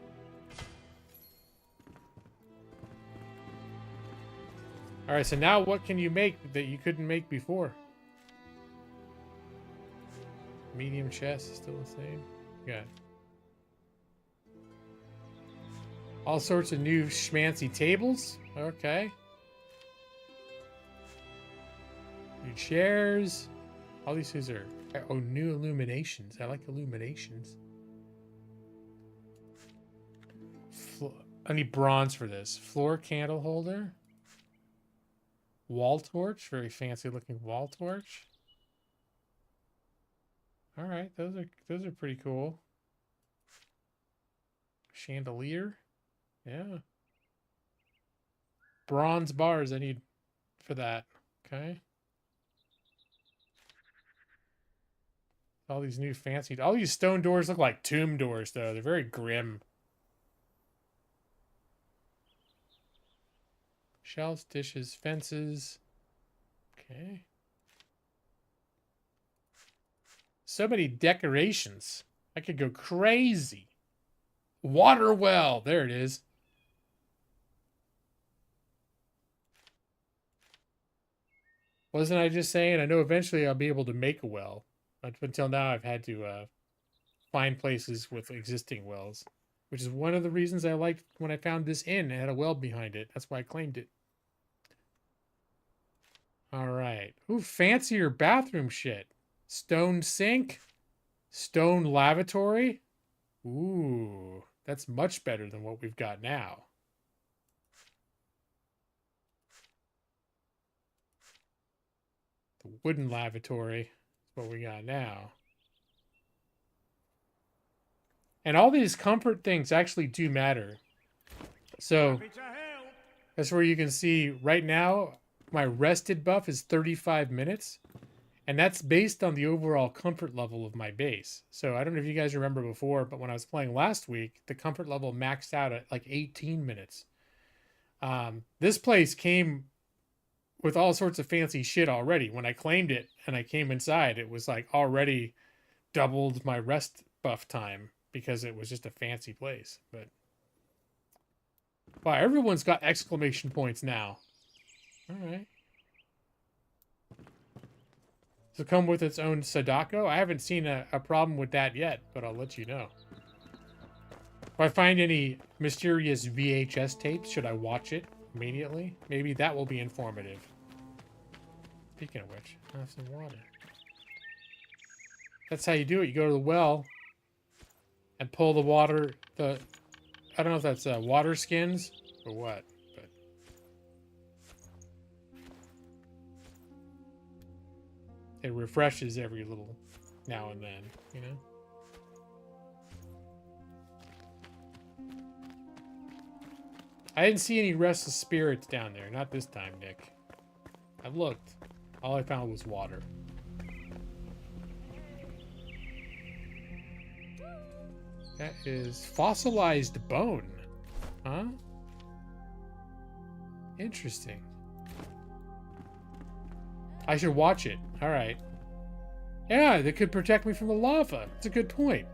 All right, so now what can you make that you couldn't make before? Medium chest is still the same. Got all sorts of new schmancy tables. Okay. New chairs. All these things are... Oh, new illuminations. I like illuminations. I need bronze for this. Floor candle holder. Wall torch, very fancy looking wall torch. All right, those are pretty cool. Chandelier, yeah. Bronze bars I need for that. Okay. All these new fancy, all these stone doors look like tomb doors though. They're very grim. Shelves, dishes, fences. Okay. So many decorations. I could go crazy. Water well. There it is. Wasn't I just saying? I know eventually I'll be able to make a well. But until now, I've had to find places with existing wells. Which is one of the reasons I liked when I found this inn. It had a well behind it. That's why I claimed it. All right. Ooh, fancier bathroom shit. Stone sink. Stone lavatory. Ooh, that's much better than what we've got now. The wooden lavatory is what we got now. And all these comfort things actually do matter. So that's where you can see right now my rested buff is 35 minutes. And that's based on the overall comfort level of my base. So I don't know if you guys remember before, but when I was playing last week, the comfort level maxed out at like 18 minutes. This place came with all sorts of fancy shit already. When I claimed it and I came inside, it was like already doubled my rest buff time because it was just a fancy place. But wow, everyone's got exclamation points now. All right. Does it come with its own Sadako? I haven't seen a problem with that yet, but I'll let you know. If I find any mysterious VHS tapes, should I watch it immediately? Maybe that will be informative. Speaking of which, I have some water. That's how you do it. You go to the well and pull the water. I don't know if that's water skins or what, but it refreshes every little now and then, you know? I didn't see any restless spirits down there. Not this time, Nick. I've looked. All I found was water. That is fossilized bone. Huh? Interesting. I should watch it. All right. Yeah, that could protect me from the lava. It's a good point.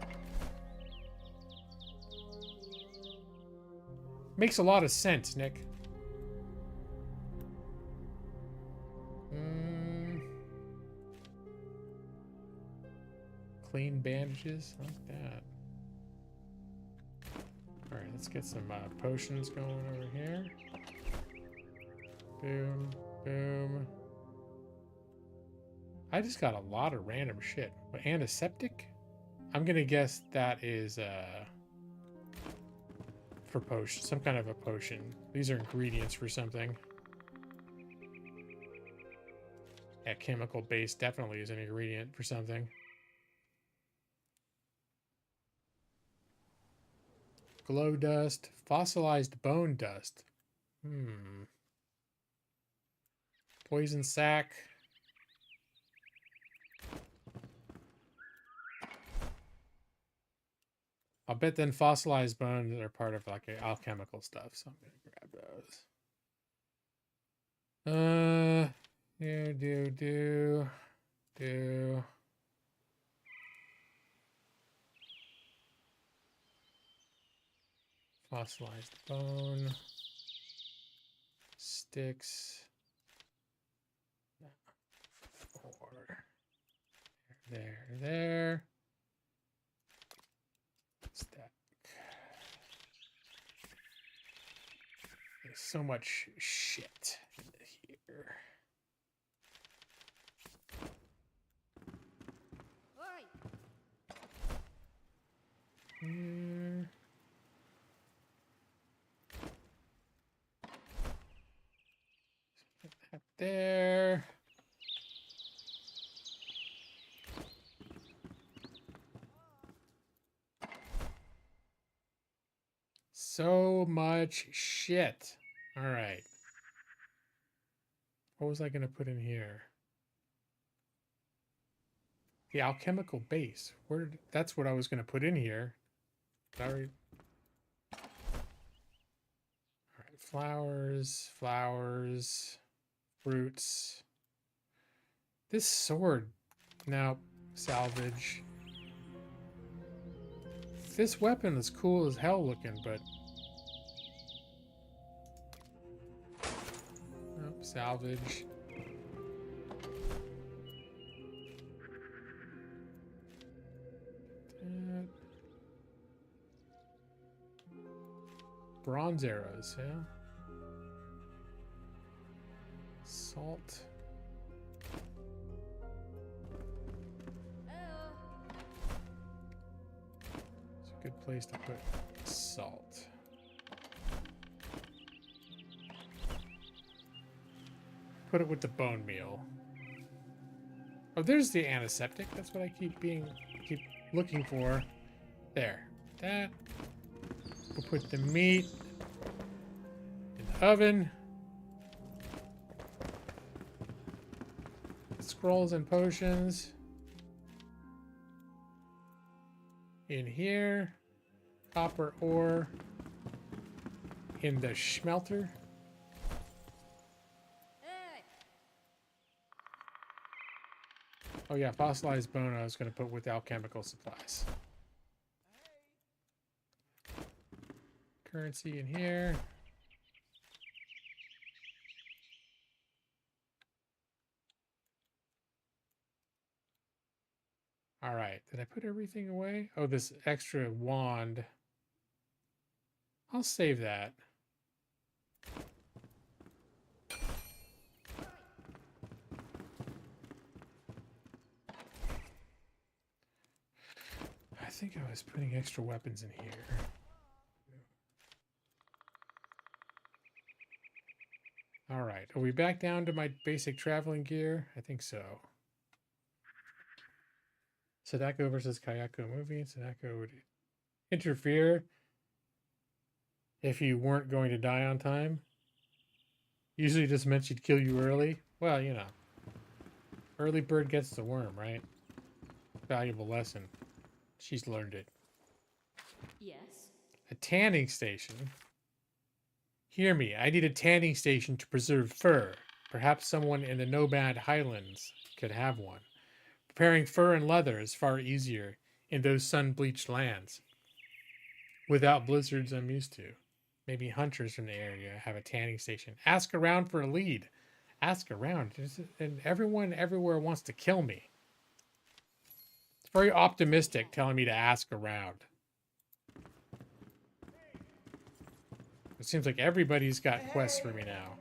Makes a lot of sense, Nick. Clean bandages. I like that. Alright, let's get some potions going over here. Boom, boom. I just got a lot of random shit. But antiseptic? I'm gonna guess that is for potion, some kind of a potion. These are ingredients for something. Yeah, chemical base definitely is an ingredient for something. Glow dust, fossilized bone dust. Poison sac. I'll bet then fossilized bones are part of like alchemical stuff, so I'm gonna grab those. Do. Fossilized bone. Sticks. 4. There. Stack. There's so much shit in here. Here. Put that there. So much shit. All right. What was I going to put in here? The alchemical base. That's what I was going to put in here. Sorry. All right. Flowers, fruits. This sword. Now, salvage. This weapon is cool as hell looking, but salvage. Bronze arrows, yeah. Salt. It's a good place to put salt. Put it with the bone meal. Oh, there's the antiseptic. That's what I keep looking for. There. That. We'll put the meat in the oven. scrolls and potions. In here. Copper ore. In the smelter. Oh yeah, fossilized bone I was going to put with alchemical supplies. Currency in here. All right, did I put everything away? Oh, this extra wand. I'll save that. I think I was putting extra weapons in here. All right, are we back down to my basic traveling gear? I think so. Sadako versus Kayako movie. Sadako would interfere if you weren't going to die on time. Usually just meant she'd kill you early. Well, you know. Early bird gets the worm, right? Valuable lesson. She's learned it. Yes. A tanning station. Hear me, I need a tanning station to preserve fur. Perhaps someone in the Nomad Highlands could have one. Preparing fur and leather is far easier in those sun-bleached lands. Without blizzards I'm used to. Maybe hunters from the area have a tanning station. Ask around for a lead. Ask around. And everyone everywhere wants to kill me. It's very optimistic telling me to ask around. It seems like everybody's got quests for me now.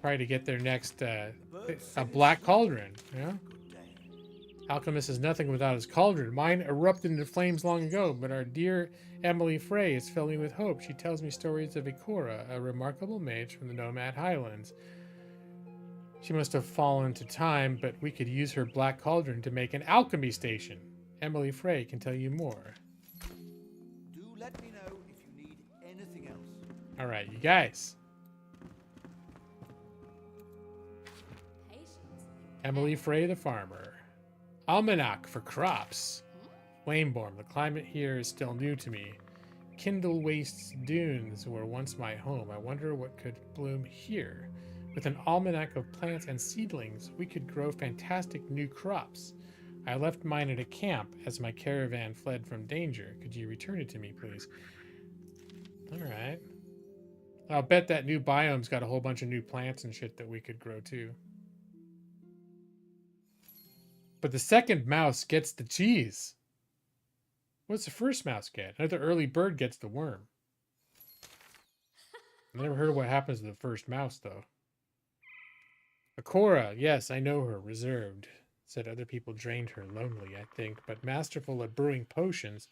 Probably to get their next, a black cauldron, you know? Alchemist is nothing without his cauldron. Mine erupted into flames long ago, but our dear Emily Frey is filling me with hope. She tells me stories of Ikora, a remarkable mage from the Nomad Highlands. She must have fallen to time, but we could use her black cauldron to make an alchemy station. Emily Frey can tell you more. Do let me know if you need anything else. All right, you guys. Emily Frey the farmer. Almanac for crops. Flameborn. The climate here is still new to me. Kindle Wastes Dunes were once my home. I wonder what could bloom here. With an almanac of plants and seedlings, we could grow fantastic new crops. I left mine at a camp as my caravan fled from danger. Could you return it to me, please? All right. I'll bet that new biome's got a whole bunch of new plants and shit that we could grow too. But the second mouse gets the cheese. What's the first mouse get? Another early bird gets the worm. I never heard of what happens to the first mouse, though. Ikora, yes, I know her. Reserved. Said other people drained her. Lonely, I think. But masterful at brewing potions.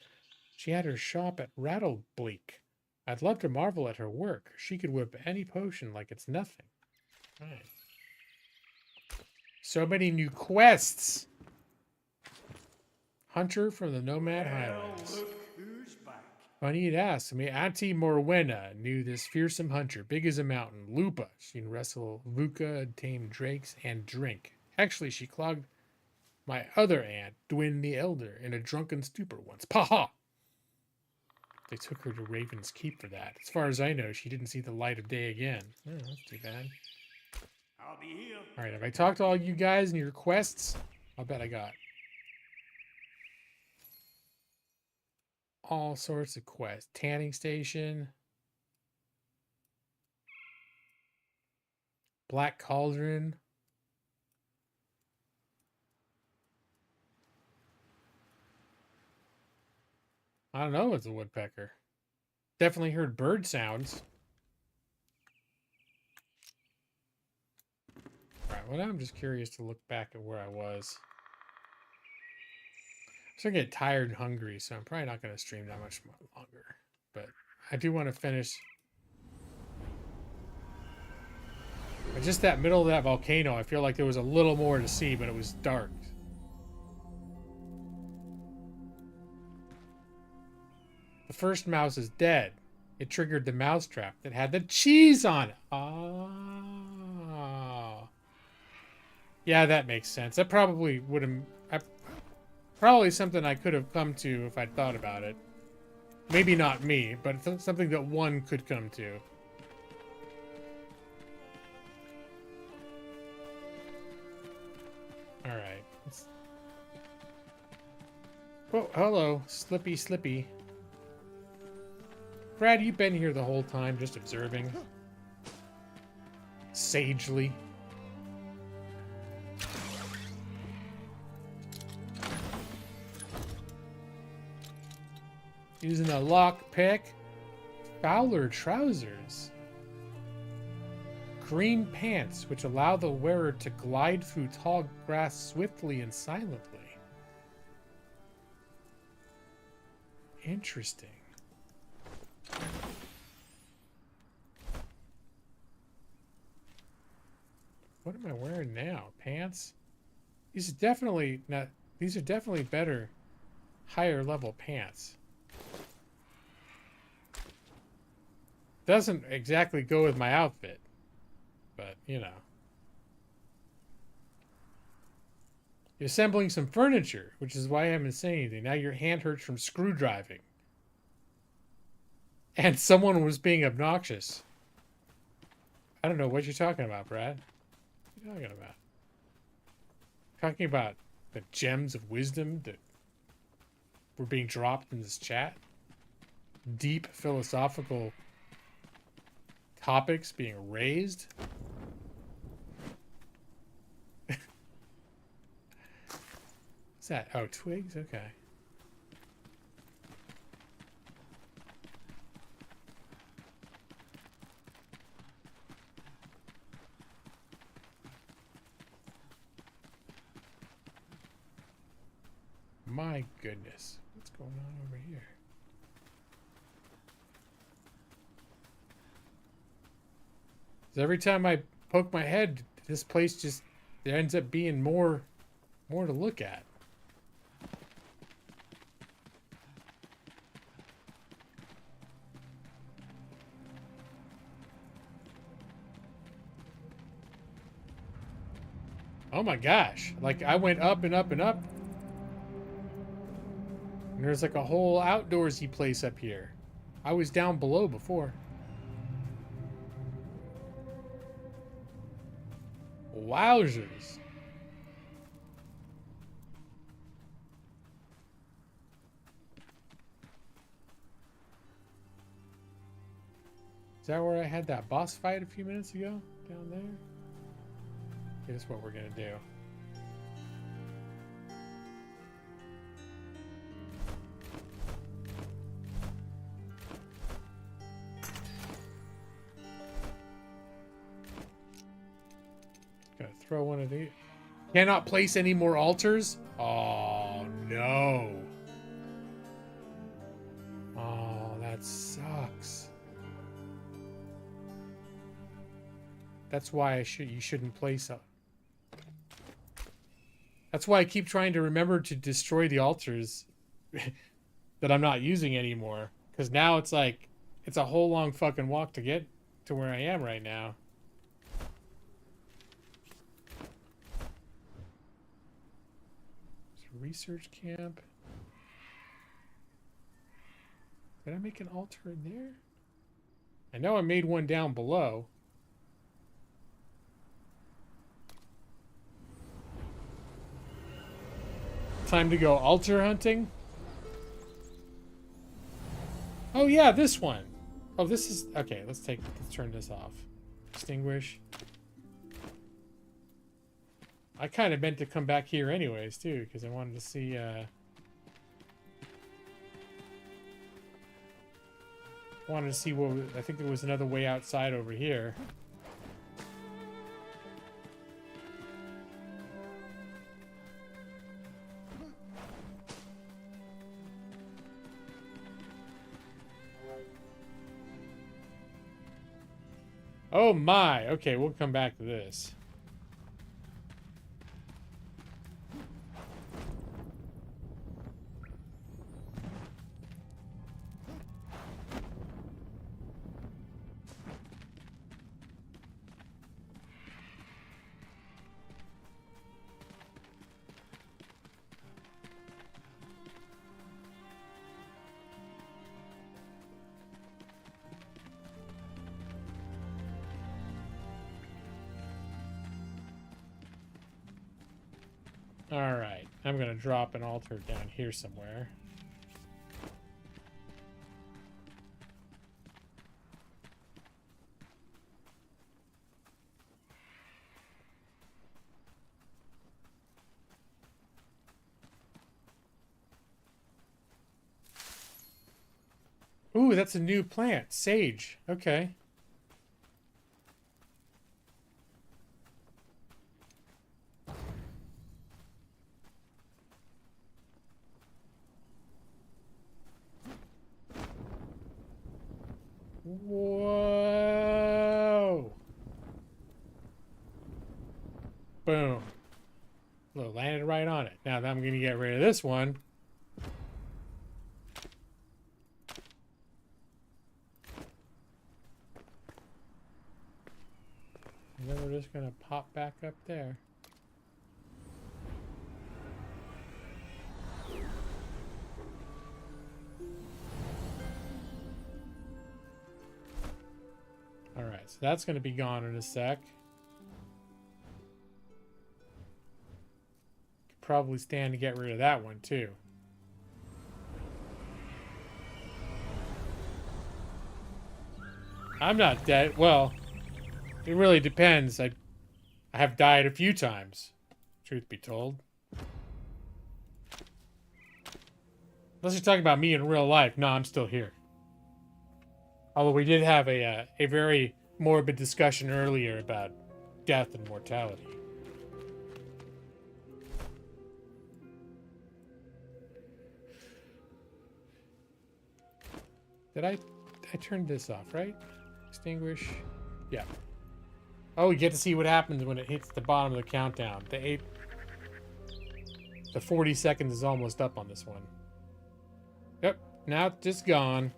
She had her shop at Rattlebleak. I'd love to marvel at her work. She could whip any potion like it's nothing. Right. So many new quests. Hunter from the Nomad Highlands. Look who's back. Funny you'd ask. Me Auntie Morwenna knew this fearsome hunter, big as a mountain. Lupa. She'd wrestle Vuka, tame drakes, and drink. Actually, she clogged my other aunt, Dwin the Elder, in a drunken stupor once. Paha! They took her to Raven's Keep for that. As far as I know, she didn't see the light of day again. Oh, that's too bad. I'll be here. All right, have I talked to all you guys and your quests? I'll bet I got all sorts of quests. Tanning station. Black Cauldron. I don't know, it's a woodpecker. Definitely heard bird sounds. Alright, well now I'm just curious to look back at where I was. I'm starting to get tired and hungry, so I'm probably not going to stream that much longer. But I do want to finish. But just that middle of that volcano, I feel like there was a little more to see, but it was dark. The first mouse is dead. It triggered the mousetrap that had the cheese on it. Oh. Yeah, that makes sense. That probably would have... Probably something I could have come to if I'd thought about it. Maybe not me, but something that one could come to. Alright. Oh, hello. Slippy, Slippy. Brad, you've been here the whole time, just observing. Sagely. Using a lock pick. Fowler trousers. Green pants, which allow the wearer to glide through tall grass swiftly and silently. Interesting. What am I wearing now? Pants? These are definitely not. These are definitely better, higher level pants. Doesn't exactly go with my outfit, but you know. You're assembling some furniture, which is why I haven't said anything. Now your hand hurts from screw driving. And someone was being obnoxious. I don't know what you're talking about, Brad. What are you talking about? Talking about the gems of wisdom that were being dropped in this chat? Deep philosophical topics being raised? What's that? Oh, twigs? Okay. My goodness. What's going on over here? So every time I poke my head, this place just there ends up being more to look at. Oh my gosh. Like I went up and up and up. And there's like a whole outdoorsy place up here. I was down below before. Wowzers. Is that where I had that boss fight a few minutes ago? Down there? Here's what we're gonna do. Gotta throw one of these. Cannot place any more altars? Oh no. Oh, that sucks. That's why you shouldn't place a. That's why I keep trying to remember to destroy the altars that I'm not using anymore. Because now it's like, it's a whole long fucking walk to get to where I am right now. Research camp. Did I make an altar in there? I know I made one down below. Time to go altar hunting? Oh yeah, this one. Oh, this is okay. Let's turn this off. Extinguish. I kind of meant to come back here anyways, too, because I wanted to see, what, I think there was another way outside over here. Oh my! Okay, we'll come back to this. Alright, I'm gonna drop an altar down here somewhere. Ooh, that's a new plant. Sage. Okay. Whoa. Boom. Look, landed right on it. Now I'm going to get rid of this one. And then we're just going to pop back up there. Alright, so that's going to be gone in a sec. Could probably stand to get rid of that one too. I'm not dead. Well, it really depends. I have died a few times, truth be told. Unless you're talking about me in real life. No, I'm still here. Although we did have a very morbid discussion earlier about death and mortality. Did I turned this off, right? Extinguish. Yeah. Oh, we get to see what happens when it hits the bottom of the countdown. The 40 seconds is almost up on this one. Yep. Now it's just gone.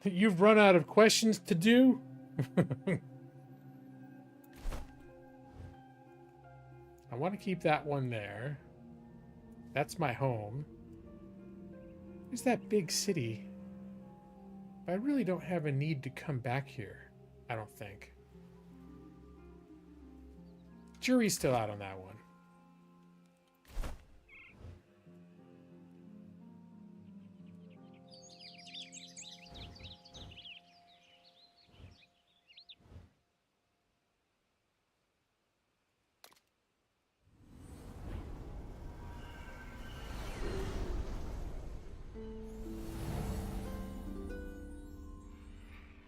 You've run out of questions to do? I want to keep that one there. That's my home. There's that big city. But I really don't have a need to come back here. I don't think. Jury's still out on that one.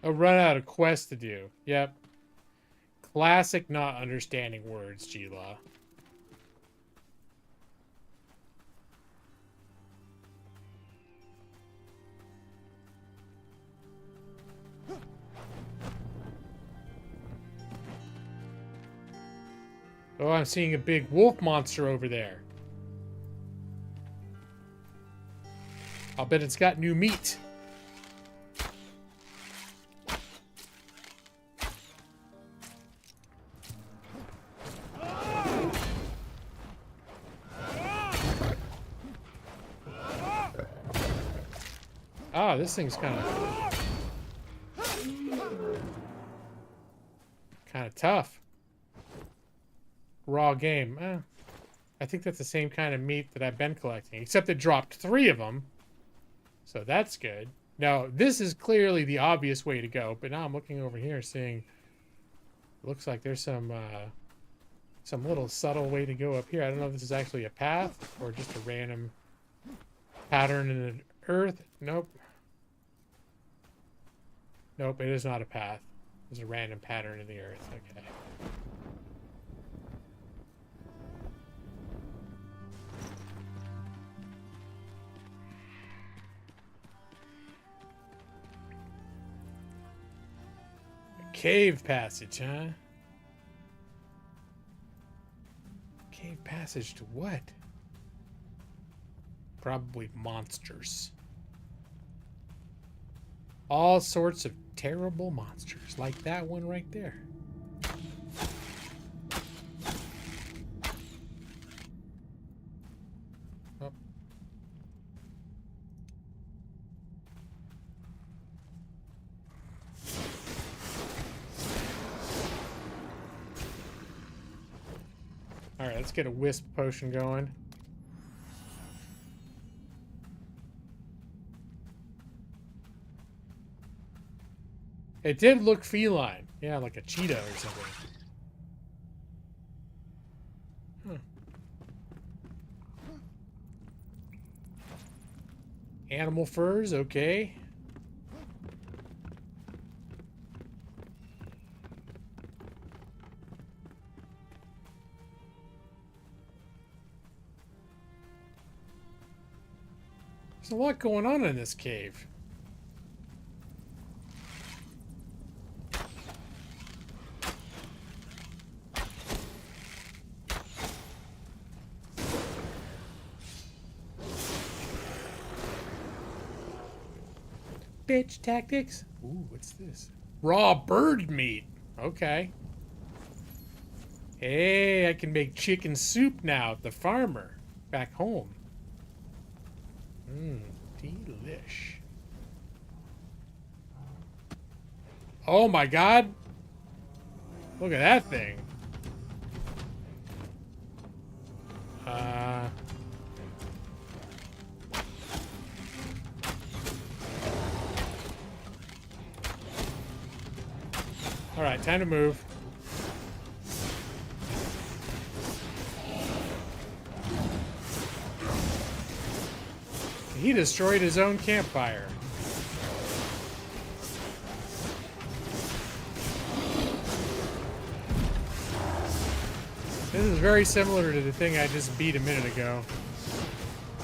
I'll run out of quests to do. Yep. Classic not understanding words, G-Law. Oh, I'm seeing a big wolf monster over there. I'll bet it's got new meat. Ah, this thing's kind of tough. Raw game. I think that's the same kind of meat that I've been collecting, except it dropped 3 of them. So that's good. Now, this is clearly the obvious way to go, but now I'm looking over here seeing looks like there's some little subtle way to go up here. I don't know if this is actually a path or just a random pattern in the earth. Nope. Nope, it is not a path. It's a random pattern in the earth. Okay. A cave passage, huh? Cave passage to what? Probably monsters. All sorts of terrible monsters, like that one right there. Oh. Alright, let's get a wisp potion going. It did look feline. Yeah, like a cheetah or something. Huh. Animal furs, okay. There's a lot going on in this cave. Bitch tactics? Ooh, what's this? Raw bird meat. Okay. Hey, I can make chicken soup now at the farmer back home. Mmm, delish. Oh my god. Look at that thing. Alright, time to move. He destroyed his own campfire. This is very similar to the thing I just beat a minute ago. I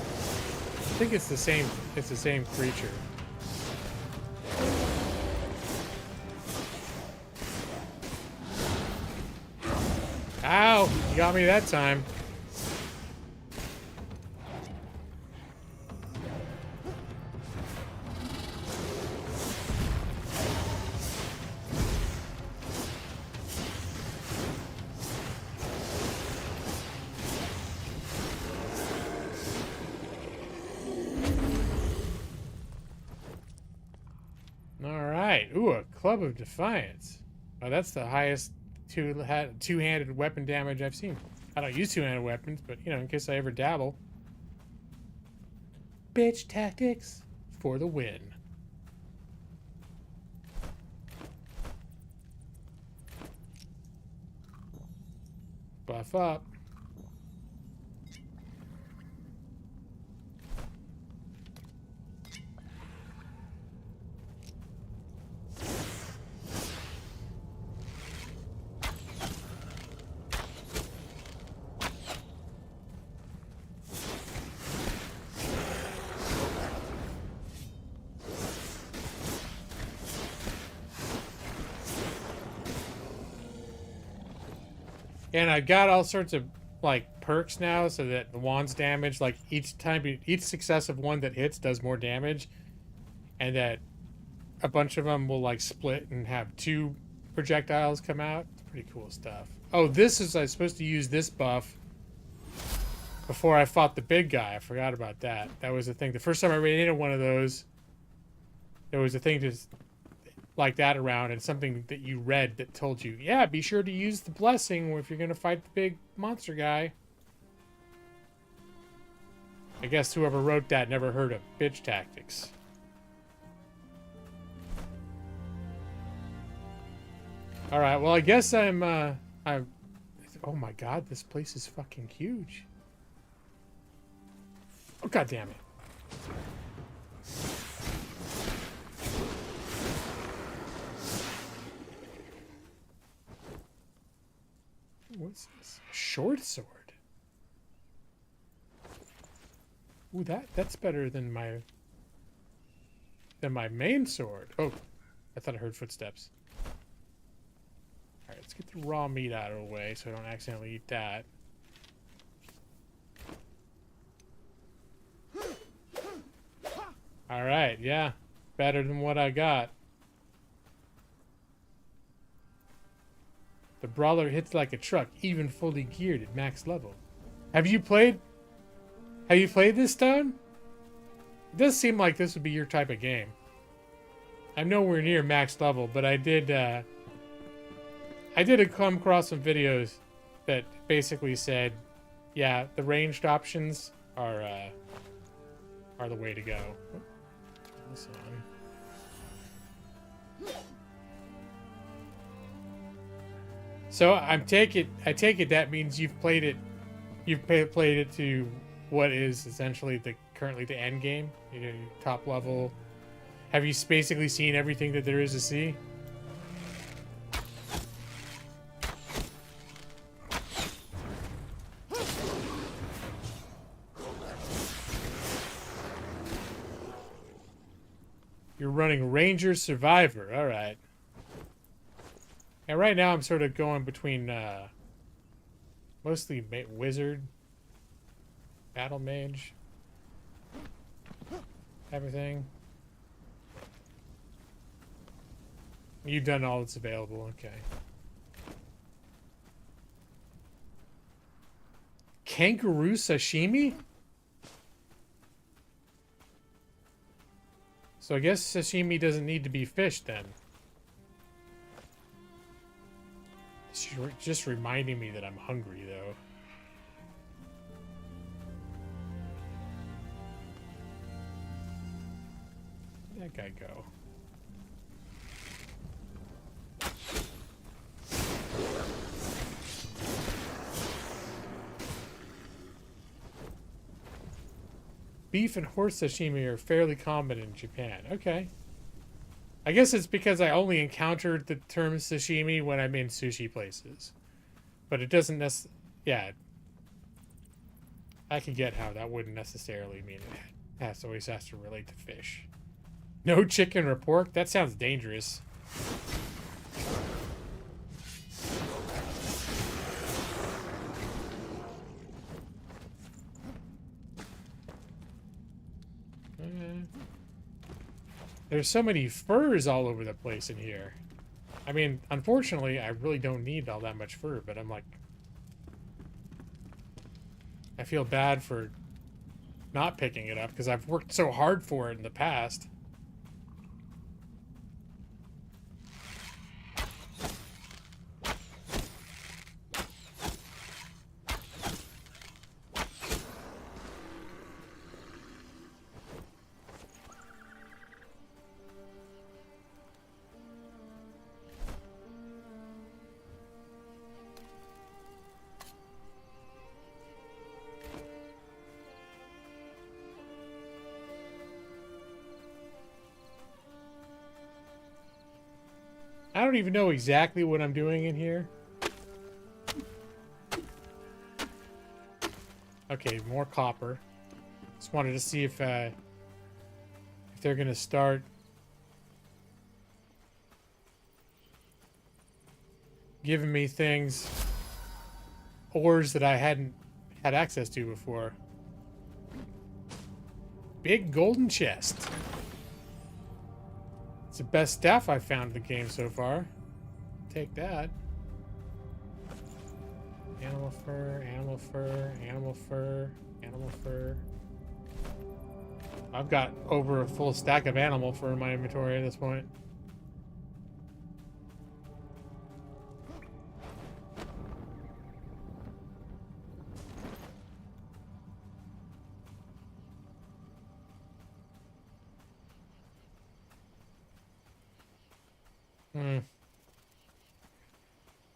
think it's the same creature. Ow! You got me that time. Alright. Ooh, a Club of Defiance. Oh, that's the highest two-handed weapon damage I've seen. I don't use two-handed weapons, but, you know, in case I ever dabble. Bitch tactics for the win. Buff up. And I've got all sorts of like perks now, so that the wand's damage, like each successive one that hits does more damage, and that a bunch of them will like split and have two projectiles come out. It's pretty cool stuff. Oh, this is, I was supposed to use this buff before I fought the big guy. I forgot about that. That was the thing. The first time I ran into one of those, there was a thing just like that around, and something that you read that told you, yeah, be sure to use the blessing if you're going to fight the big monster guy. I guess whoever wrote that never heard of bitch tactics. Alright, well, I guess I'm, oh my god, this place is fucking huge. Oh, god damn it. What's this? A short sword. Ooh, that's better than my main sword. Oh, I thought I heard footsteps. All right, let's get the raw meat out of the way so I don't accidentally eat that. All right, yeah, better than what I got. The brawler hits like a truck, even fully geared at max level. Have you played this, Stone? It does seem like this would be your type of game. I'm nowhere near max level, but I did come across some videos that basically said, yeah, the ranged options are the way to go. Oh, turn this on. So I take it that means you've played it to what is essentially currently the end game, you know, top level. Have you basically seen everything that there is to see? You're running Ranger Survivor. All right. And right now I'm sort of going between mostly Wizard, Battle Mage, everything. You've done all that's available. Okay. Kangaroo sashimi? So I guess sashimi doesn't need to be fish then. It's just reminding me that I'm hungry though. Where'd that guy go? Beef and horse sashimi are fairly common in Japan. Okay. I guess it's because I only encountered the term sashimi when I'm in sushi places. But it doesn't yeah. I can get how that wouldn't necessarily mean it always has to relate to fish. No chicken or pork? That sounds dangerous. There's so many furs all over the place in here. I mean, unfortunately, I really don't need all that much fur, but I'm like... I feel bad for not picking it up, because I've worked so hard for it in the past. I don't even know exactly what I'm doing in here. Okay, more copper. Just wanted to see if they're gonna start giving me things, ores that I hadn't had access to before. Big golden chest. It's the best stuff I've found in the game so far. Take that. Animal fur, animal fur, animal fur, animal fur. I've got over a full stack of animal fur in my inventory at this point.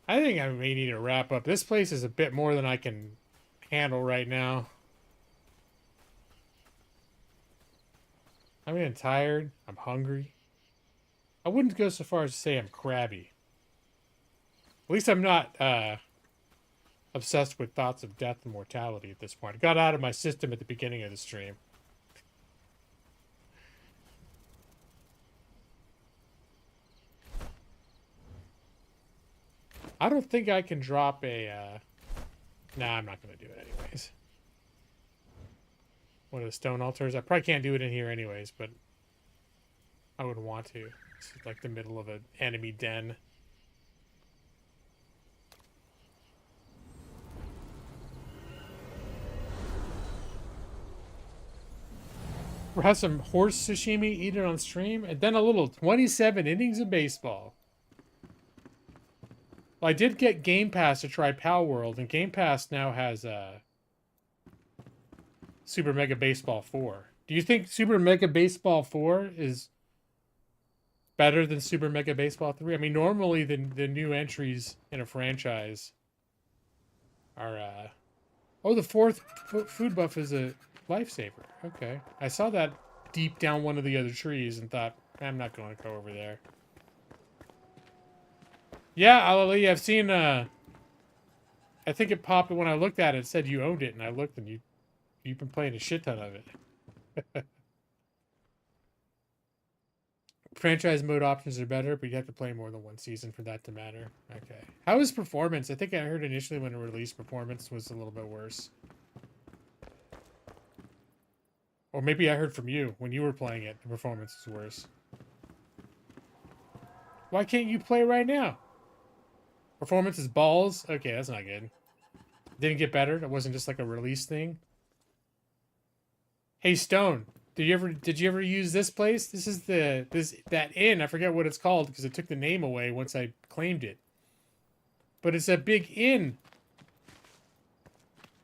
I think I may need to wrap up. This place is a bit more than I can handle right now. I'm getting tired. I'm hungry. I wouldn't go so far as to say I'm crabby. At least I'm not obsessed with thoughts of death and mortality at this point. I got out of my system at the beginning of the stream. I don't think I can drop a... Nah, I'm not going to do it anyways. One of the stone altars. I probably can't do it in here anyways, but I would want to. It's like the middle of an enemy den. We'll have some horse sashimi, eat it on stream, and then a little 27 innings of baseball. Well, I did get Game Pass to try Pal World, and Game Pass now has Super Mega Baseball 4. Do you think Super Mega Baseball 4 is better than Super Mega Baseball 3? I mean, normally the new entries in a franchise are oh, the fourth food buff is a lifesaver. Okay. I saw that deep down one of the other trees and thought, I'm not going to go over there. Yeah, Ali, I've seen I think it popped when I looked at it, it said you owned it, and I looked and you've been playing a shit ton of it. Franchise mode options are better, but you have to play more than one season for that to matter. Okay. How is performance? I think I heard initially when it released, performance was a little bit worse. Or maybe I heard from you when you were playing it, the performance was worse. Why can't you play right now? Performance is balls? Okay, that's not good. Didn't get better? It wasn't just like a release thing? Hey, Stone. Did you ever use this place? This is that inn. I forget what it's called because it took the name away once I claimed it. But it's a big inn.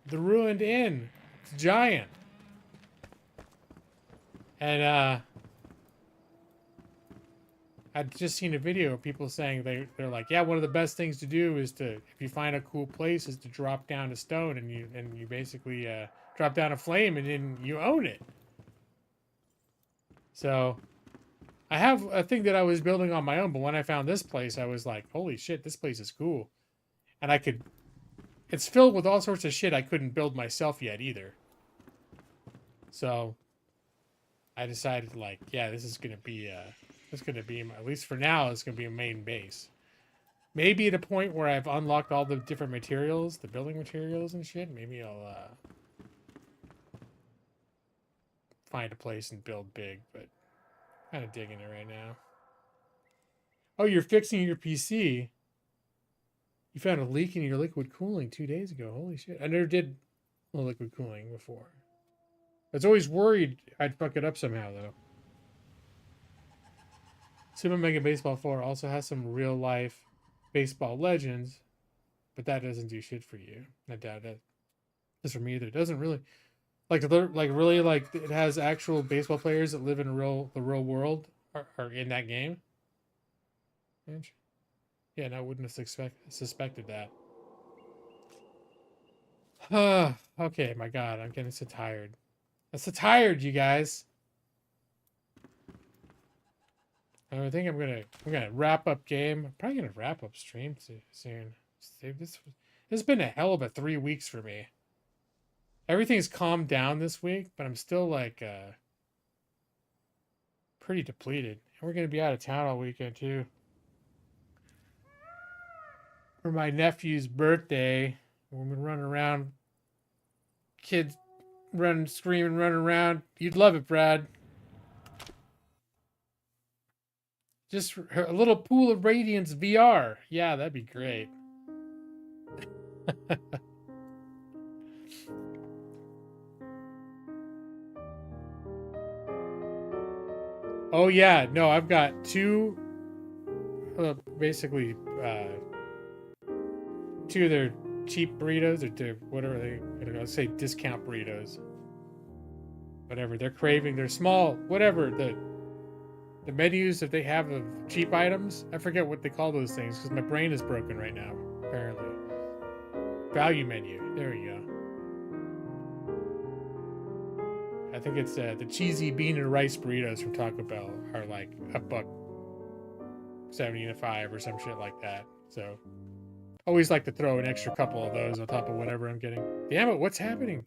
The ruined inn. It's giant. And I'd just seen a video of people saying they're like, yeah, one of the best things to do is to, if you find a cool place, is to drop down a stone and you basically drop down a flame and then you own it. So I have a thing that I was building on my own, but when I found this place, I was like, holy shit, this place is cool. And it's filled with all sorts of shit I couldn't build myself yet either. So I decided, like, yeah, this is going to be, at least for now, it's going to be a main base. Maybe at a point where I've unlocked all the different materials, the building materials and shit, maybe I'll, find a place and build big, but kind of digging it right now. Oh, you're fixing your PC. You found a leak in your liquid cooling 2 days ago. Holy shit. I never did liquid cooling before. I was always worried I'd fuck it up somehow, though. Super Mega Baseball 4 also has some real-life baseball legends, but that doesn't do shit for you. I doubt it. That's for me either. It doesn't really... Like it has actual baseball players that live in the real world are in that game. Yeah, and I wouldn't have suspected that. Okay, my God, I'm getting so tired. I'm so tired, you guys. I think I'm gonna wrap up game. I'm probably gonna wrap up stream soon. This has been a hell of a 3 weeks for me. Everything's calmed down this week, but I'm still like pretty depleted. And we're gonna be out of town all weekend too. For my nephew's birthday. We've been running around. Kids running, screaming, running around. You'd love it, Brad. Just a little pool of radiance VR. Yeah, that'd be great. Oh yeah, no, I've got two, basically, two of their cheap burritos, or whatever I don't know, say discount burritos. Whatever, they're craving, they're small, whatever, the menus that they have of cheap items, I forget what they call those things, because my brain is broken right now, apparently. Value menu, there we go. I think it's the cheesy bean and rice burritos from Taco Bell are like $1.75 or some shit like that. So always like to throw an extra couple of those on top of whatever I'm getting. Damn it, what's happening?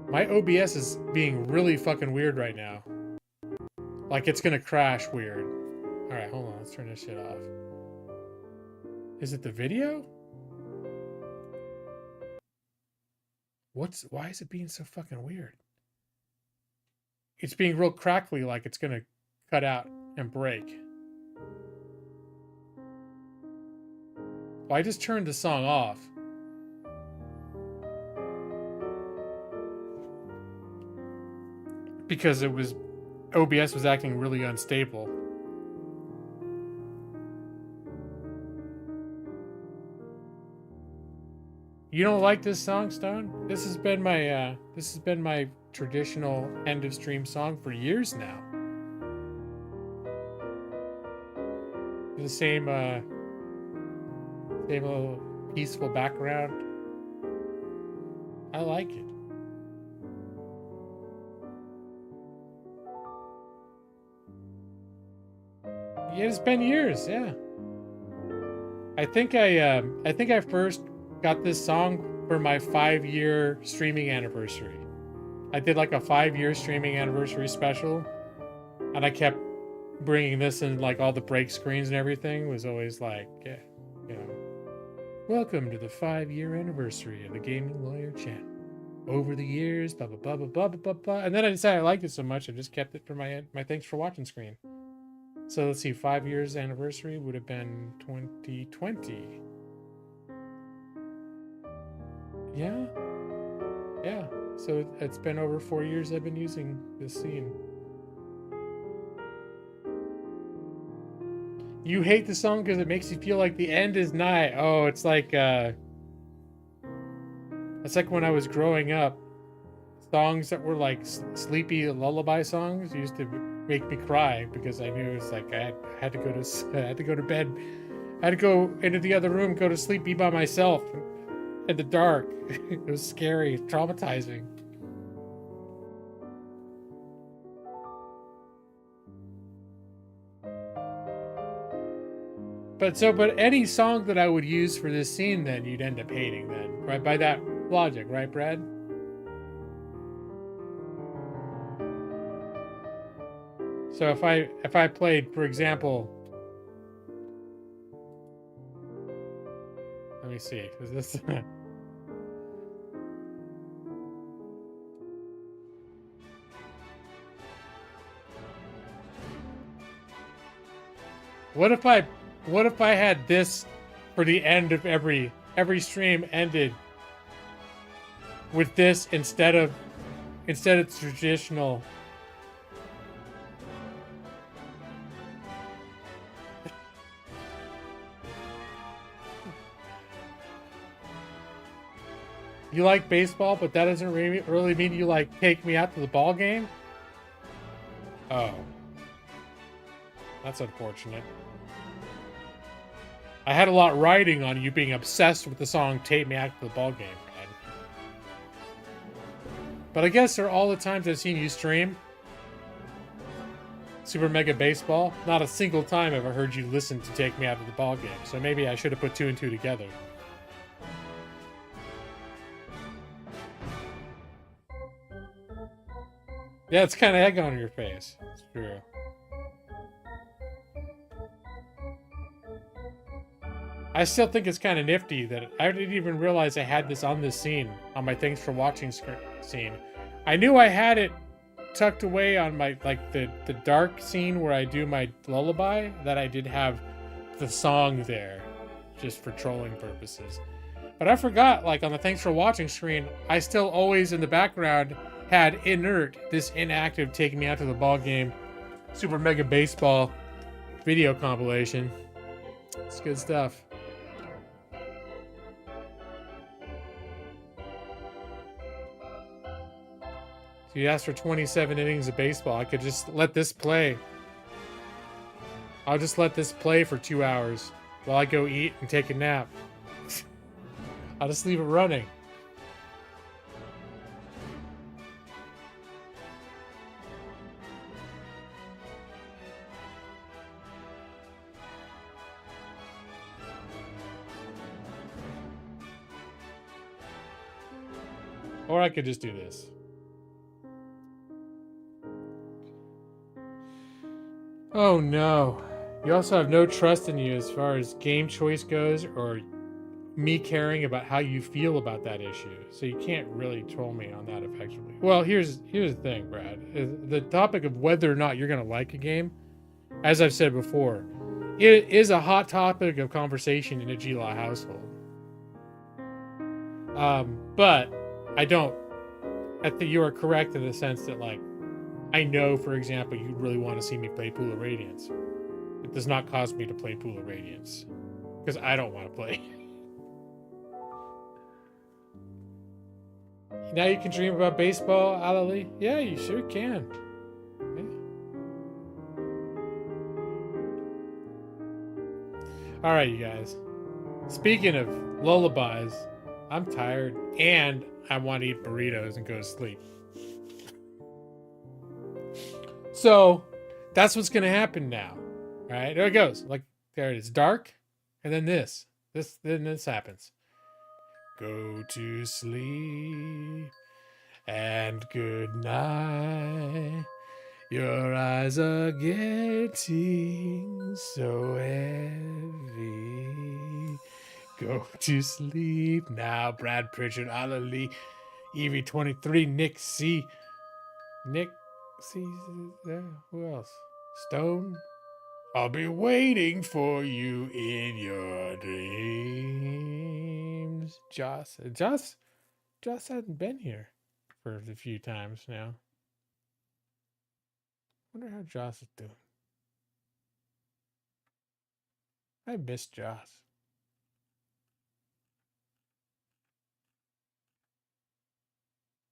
My OBS is being really fucking weird right now. Like it's gonna crash weird. Alright, hold on, let's turn this shit off. Is it the video? Why is it being so fucking weird? It's being real crackly, like it's gonna cut out and break. Well, I just turned the song off. Because OBS was acting really unstable. You don't like this song, Stone? This has been my traditional end of stream song for years now. The same little peaceful background. I like it. Yeah, it's been years, yeah. I think I first got this song for my 5-year streaming anniversary. I did like a 5-year streaming anniversary special, and I kept bringing this in, like all the break screens and everything was always like, yeah, you know, welcome to the 5-year anniversary of the Gaming Lawyer channel. Over the years, blah blah blah blah blah blah blah. And then I decided I liked it so much, I just kept it for my thanks for watching screen. So let's see, 5 years anniversary would have been 2020. Yeah. Yeah. So it's been over 4 years I've been using this scene. You hate the song because it makes you feel like the end is nigh. Oh, it's like when I was growing up. Songs that were like sleepy lullaby songs used to make me cry because I knew it was like I had to go to bed. I had to go into the other room, go to sleep, be by myself in the dark. It was scary, traumatizing. But any song that I would use for this scene, then you'd end up hating, then, right? By that logic, right, Brad? So if I played, for example, let me see, is this? What if I had this for the end of every stream ended with this instead of traditional? You like baseball, but that doesn't really mean you like take me out to the ball game? Oh. That's unfortunate. I had a lot riding on you being obsessed with the song Take Me Out to the Ball Game, man. But I guess there are all the times I've seen you stream Super Mega Baseball. Not a single time have I heard you listen to Take Me Out to the Ball Game. So maybe I should have put 2 and 2 together. Yeah, it's kind of egg on your face. It's true. I still think it's kind of nifty that I didn't even realize I had this on this scene, on my thanks for watching scene. I knew I had it tucked away on my, like, the dark scene where I do my lullaby, that I did have the song there, just for trolling purposes. But I forgot, like, on the thanks for watching screen, I still always in the background had inert, this inactive Taking Me Out to the Ball Game Super Mega Baseball video compilation. It's good stuff. So you asked for 27 innings of baseball. I could just let this play. I'll just let this play for 2 hours while I go eat and take a nap. I'll just leave it running. Or I could just do this. Oh no. You also have no trust in you as far as game choice goes, or me caring about how you feel about that issue. So you can't really troll me on that effectively. Well, here's the thing, Brad. The topic of whether or not you're going to like a game, as I've said before, it is a hot topic of conversation in a G-Law household. But I think you are correct in the sense that, like, I know, for example, you really want to see me play Pool of Radiance. It does not cause me to play Pool of Radiance, because I don't want to play. Now you can dream about baseball, Alali. Yeah, you sure can. Yeah. All right, you guys. Speaking of lullabies, I'm tired and I want to eat burritos and go to sleep. So that's what's going to happen now. All right, there it goes. Like, there it is. Dark. And then then this happens. Go to sleep and good night. Your eyes are getting so heavy. Go to sleep now, Brad Pritchard, Ala Lee, Evie 23, Nick C. Nick C. Who else? Stone. I'll be waiting for you in your dreams. Joss hasn't been here for a few times now. Wonder how Joss is doing. I miss Joss.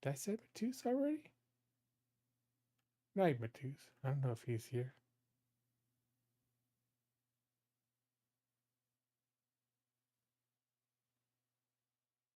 Did I say Matus already? Night Matus. I don't know if he's here.